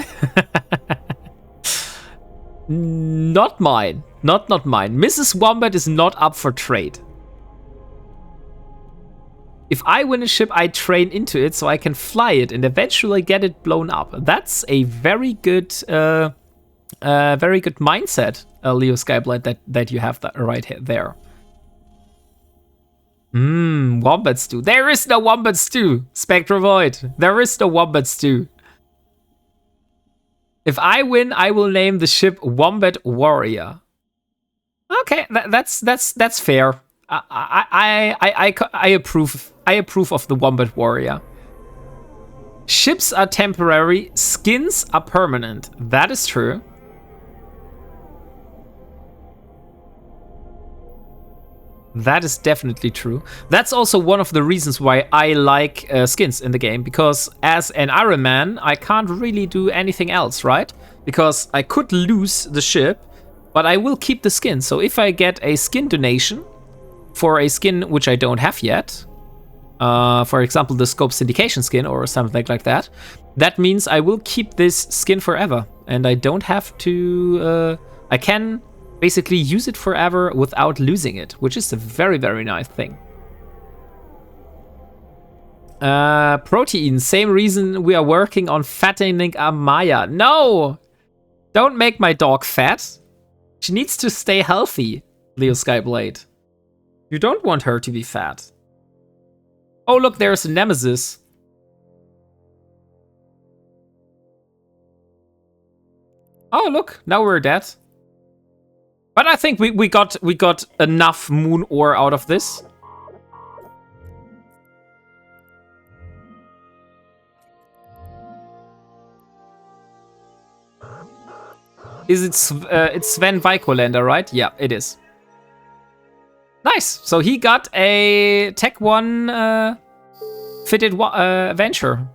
Not mine. Not mine. Mrs. Wombat is not up for trade. If I win a ship, I train into it so I can fly it and eventually get it blown up. That's a very good mindset, Leo Skyblight, that you have that right there. Wombat stew. There is no wombat stew, Spectrovoid. There is no wombat stew. If I win, I will name the ship Wombat Warrior. Okay, that's fair. I approve. I approve of the Wombat Warrior. Ships are temporary, skins are permanent. That is true. That is definitely true. That's also one of the reasons why I like skins in the game, because as an Ironman, I can't really do anything else, right? Because I could lose the ship, but I will keep the skin. So if I get a skin donation for a skin which I don't have yet, for example, the Scope Syndication skin or something like that, that means I will keep this skin forever. And I don't have to... I can basically use it forever without losing it, which is a very, very nice thing. Protein, same reason we are working on fattening Amaya. No! Don't make my dog fat. She needs to stay healthy, Leo Skyblade. You don't want her to be fat. Oh, look, there's a Nemesis. Oh, look, now we're dead. But I think we got enough moon ore out of this. Is it it's Sven Vikolander, right? Yeah, it is. Nice. So he got a Tech 1 fitted venture.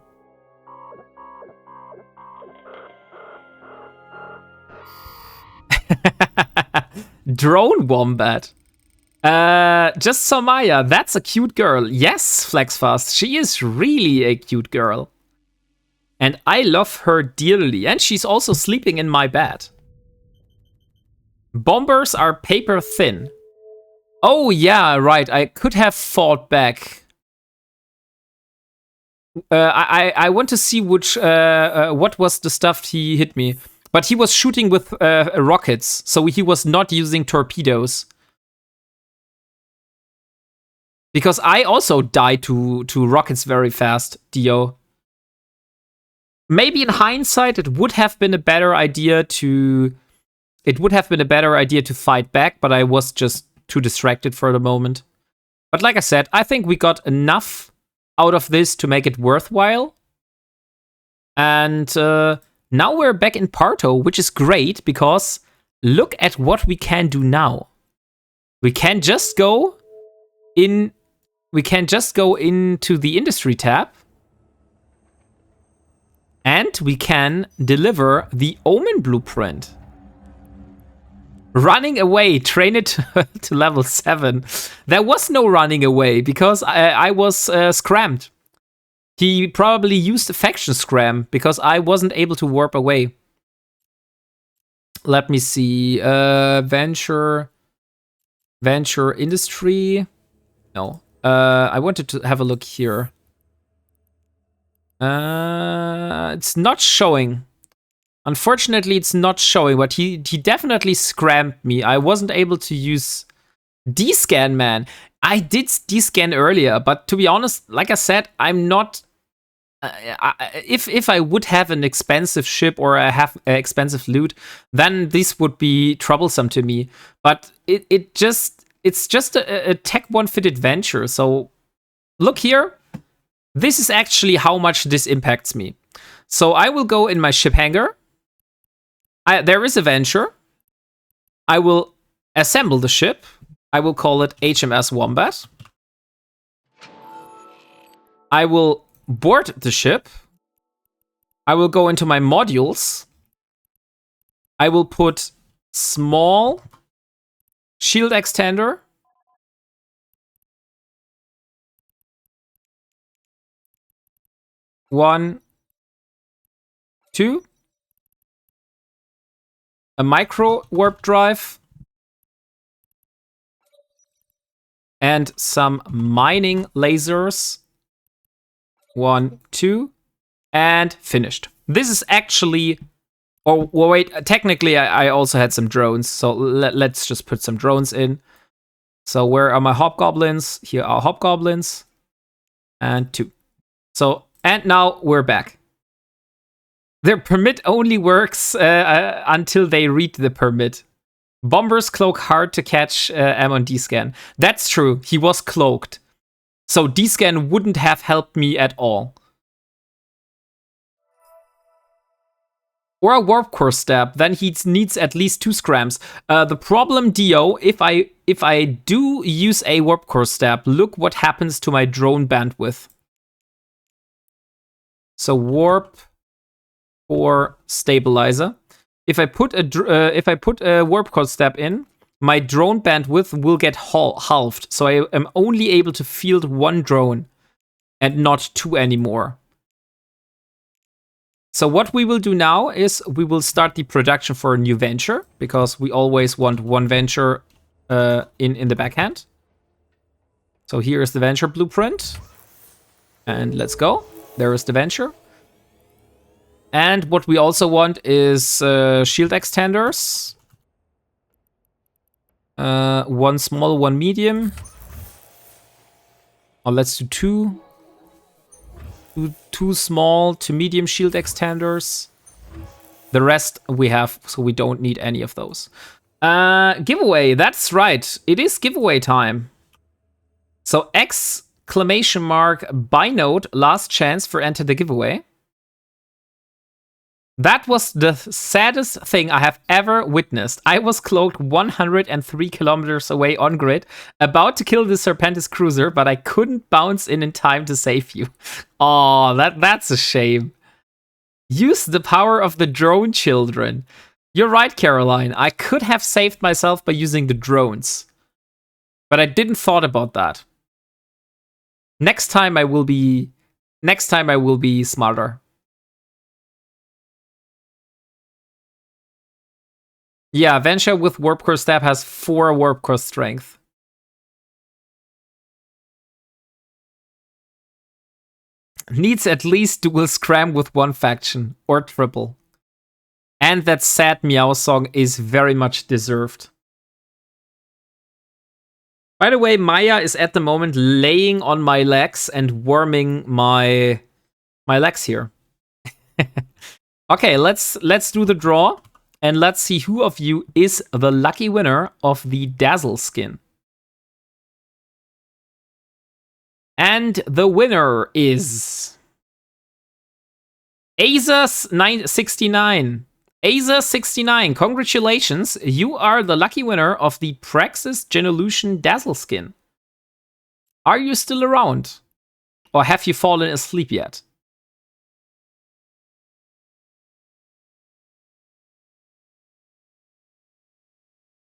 Drone Wombat. Just Somaya, that's a cute girl. Yes, Flexfast, she is really a cute girl. And I love her dearly. And she's also sleeping in my bed. Bombers are paper thin. Oh yeah, right, I could have fought back. I want to see which, what was the stuff he hit me. But he was shooting with rockets, so he was not using torpedoes. Because I also died to rockets very fast, Dio. Maybe in hindsight, it would have been a better idea to fight back, but I was just too distracted for the moment. But like I said, I think we got enough out of this to make it worthwhile. And now we're back in Parto, which is great, because look at what we can do now. We can just go in... we can just go into the industry tab. And we can deliver the Omen blueprint. Running away, train it to level 7. There was no running away because I was scrammed. He probably used a faction scram because I wasn't able to warp away. Let me see. Venture industry. No. I wanted to have a look here. It's not showing. Unfortunately, it's not showing, but he definitely scrammed me. I wasn't able to use D-scan, man. I did D-scan earlier, but to be honest, like I said, I'm not... if I would have an expensive ship or I have expensive loot, then this would be troublesome to me. But it's just a Tech 1 fit adventure. So look here. This is actually how much this impacts me. So I will go in my ship hangar. There is a venture. I will assemble the ship. I will call it HMS Wombat. I will board the ship. I will go into my modules. I will put small shield extender. One, two. A micro warp drive. And some mining lasers. 1, 2. And finished. This is actually... Oh, well, wait. Technically, I also had some drones. So let's just put some drones in. So where are my hobgoblins? Here are hobgoblins. And 2. So, and now we're back. Their permit only works until they read the permit. Bomber's cloak hard to catch on D-scan. That's true. He was cloaked. So D-scan wouldn't have helped me at all. Or a warp core stab. Then he needs at least 2 scrams. The problem, Dio, if I do use a warp core stab, look what happens to my drone bandwidth. So warp or stabilizer. If I put a warp core stab in, my drone bandwidth will get halved. So I am only able to field 1 drone and not 2 anymore. So what we will do now is we will start the production for a new venture because we always want 1 venture in the backhand. So here is the venture blueprint. And let's go. There is the venture. And what we also want is shield extenders. 1 small, 1 medium. Or let's do 2. 2 small to medium shield extenders. The rest we have, so we don't need any of those. Giveaway, that's right. It is giveaway time. So exclamation mark buy note, last chance for enter the giveaway. That was the saddest thing I have ever witnessed. I was cloaked 103 kilometers away on grid, about to kill the Serpentis cruiser, but I couldn't bounce in time to save you. Oh, that's a shame. Use the power of the drone children. You're right, Caroline. I could have saved myself by using the drones. But I didn't thought about that. Next time I will be smarter. Yeah, Venture with Warp Core Stab has 4 Warp Core Strength. Needs at least dual scram with 1 faction, or triple. And that sad Meow song is very much deserved. By the way, Maya is at the moment laying on my legs and warming my legs here. Okay, let's do the draw. And let's see who of you is the lucky winner of the Dazzle skin. And the winner is Aza69. Aza69, congratulations. You are the lucky winner of the Praxis Genolution Dazzle skin. Are you still around? Or have you fallen asleep yet?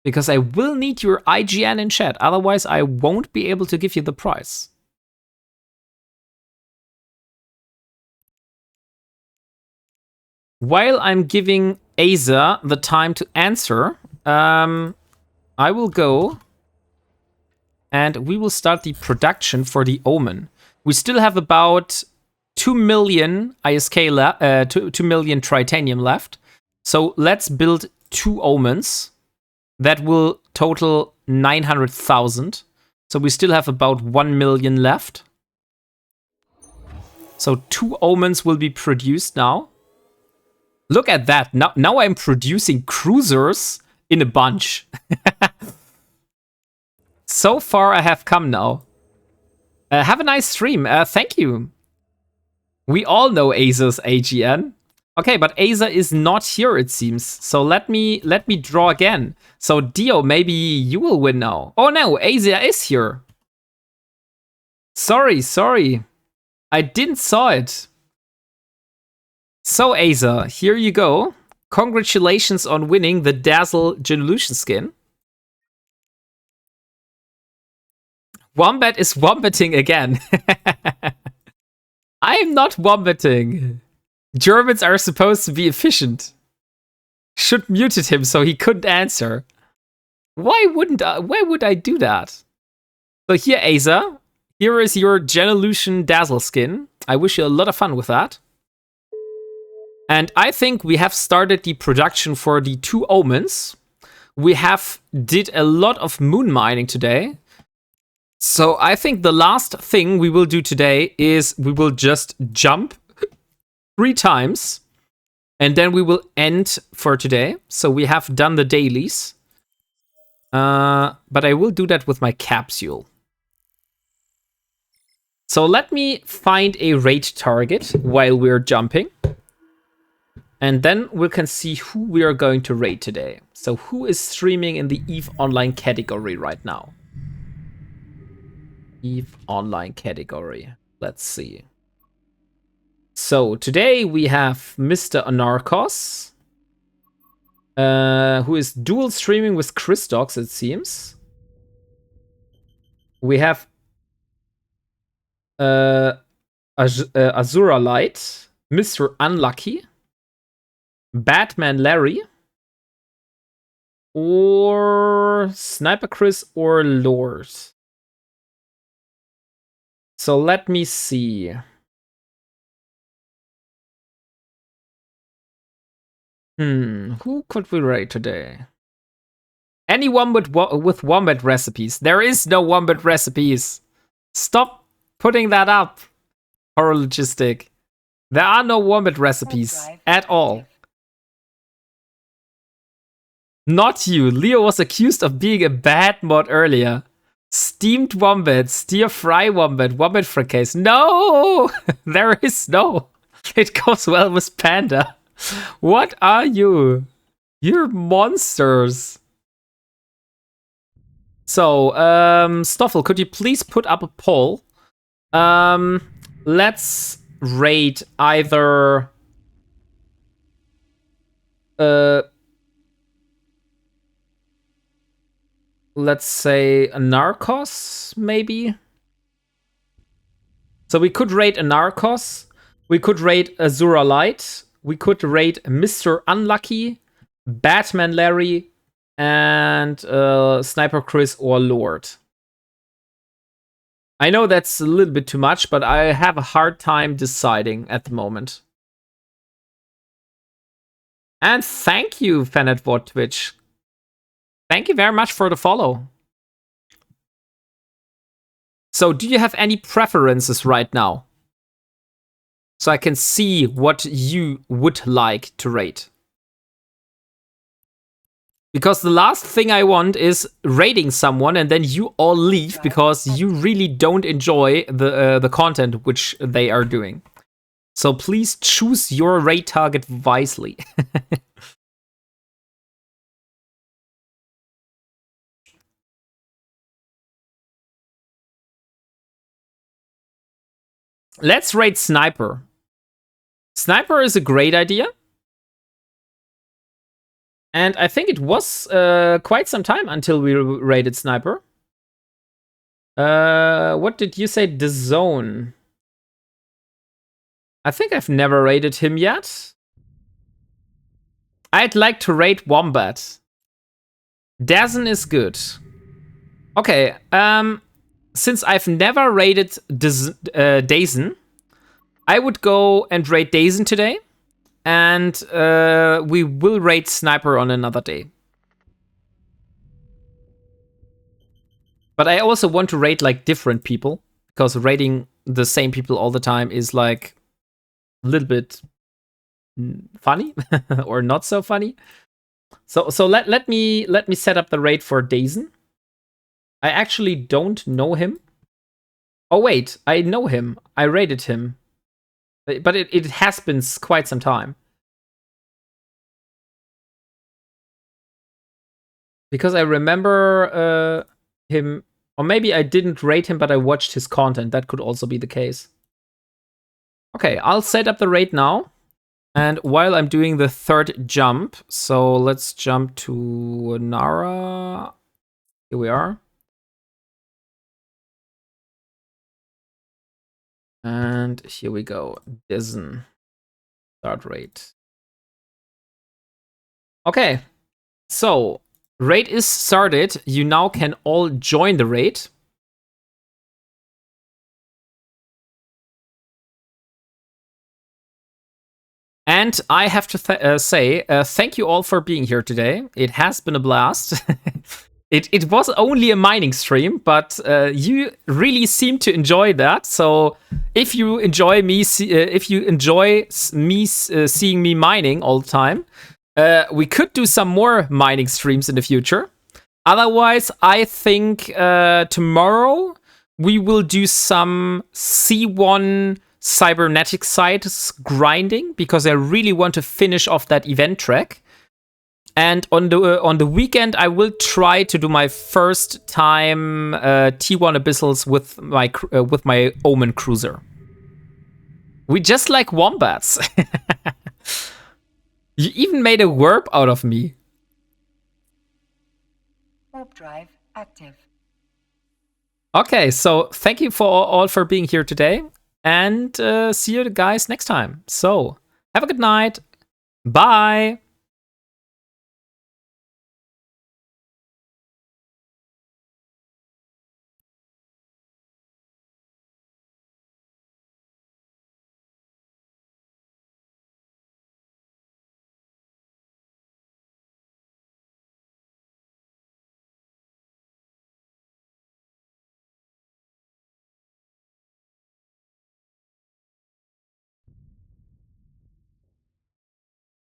Because I will need your IGN in chat, otherwise I won't be able to give you the prize. While I'm giving Aza the time to answer, I will go and we will start the production for the Omen. We still have about 2 million ISK 2 million Tritanium left. So let's build 2 Omens. That will total 900,000. So we still have about 1 million left. So 2 Omens will be produced now. Look at that. Now I'm producing cruisers in a bunch. So far I have come now. Have a nice stream. Thank you. We all know Aza's AGN. Okay, but Aza is not here, it seems. So let me draw again. So Dio, maybe you will win now. Oh no, Aza is here. Sorry. I didn't saw it. So Aza, here you go. Congratulations on winning the Dazzle Genolution skin. Wombat is wombating again. I am not wombating. Germans are supposed to be efficient. Should muted him so he couldn't answer. Why would I do that? So here, Aza, here is your Genolution Dazzle skin. I wish you a lot of fun with that. And I think we have started the production for the 2 Omens. We have did a lot of moon mining today. So I think the last thing we will do today is we will just jump 3 times. And then we will end for today. So we have done the dailies. But I will do that with my capsule. So let me find a raid target while we're jumping. And then we can see who we are going to raid today. So who is streaming in the EVE Online category right now? EVE Online category. Let's see. So today we have Mr. Anarchos, who is dual streaming with Christox, it seems. We have Azura Light, Mr. Unlucky, Batman Larry, or Sniper Chris or Lord. So let me see. Who could we raid today? Anyone with wombat recipes. There is no wombat recipes. Stop putting that up. Horror logistic. There are no wombat recipes at all. Not you. Leo was accused of being a bad mod earlier. Steamed wombat, stir fry wombat, wombat fricasse. No! There is no. It goes well with panda. What are you? You're monsters. So, Stoffel, could you please put up a poll? Let's rate either let's say a Narcos, maybe. So we could rate a Narcos, we could rate Azura Light, we could rate Mr. Unlucky, Batman Larry, and Sniper Chris or Lord. I know that's a little bit too much, but I have a hard time deciding at the moment. And thank you, Fanatbot Twitch. Thank you very much for the follow. So, do you have any preferences right now? So I can see what you would like to rate. Because the last thing I want is raiding someone and then you all leave because you really don't enjoy the content which they are doing. So please choose your raid target wisely. Let's raid Sniper. Sniper is a great idea. And I think it was quite some time until we raided Sniper. What did you say? The Zone. I think I've never raided him yet. I'd like to raid Wombat. Dazen is good. Okay, since I've never raided Dazen, I would go and raid Dazen today. And we will raid Sniper on another day. But I also want to raid like different people, because raiding the same people all the time is like a little bit funny or not so funny. So let me set up the raid for Dazen. I actually don't know him. Oh wait, I know him. I raided him. But it has been quite some time. Because I remember him, or maybe I didn't raid him, but I watched his content. That could also be the case. Okay, I'll set up the raid now. And while I'm doing the third jump, so let's jump to Nara. Here we are. And here we go. Dazen. Start raid. Okay, so raid is started. You now can all join the raid. And I have to say, thank you all for being here today. It has been a blast. It was only a mining stream, but you really seem to enjoy that. So if you enjoy me, seeing me mining all the time, we could do some more mining streams in the future. Otherwise, I think tomorrow we will do some C1 cybernetic sites grinding, because I really want to finish off that event track. And on the weekend, I will try to do my first time T1 Abyssals with my Omen cruiser. We just like wombats. You even made a warp out of me. Warp drive active. Okay, so thank you all for being here today, and see you guys next time. So have a good night. Bye.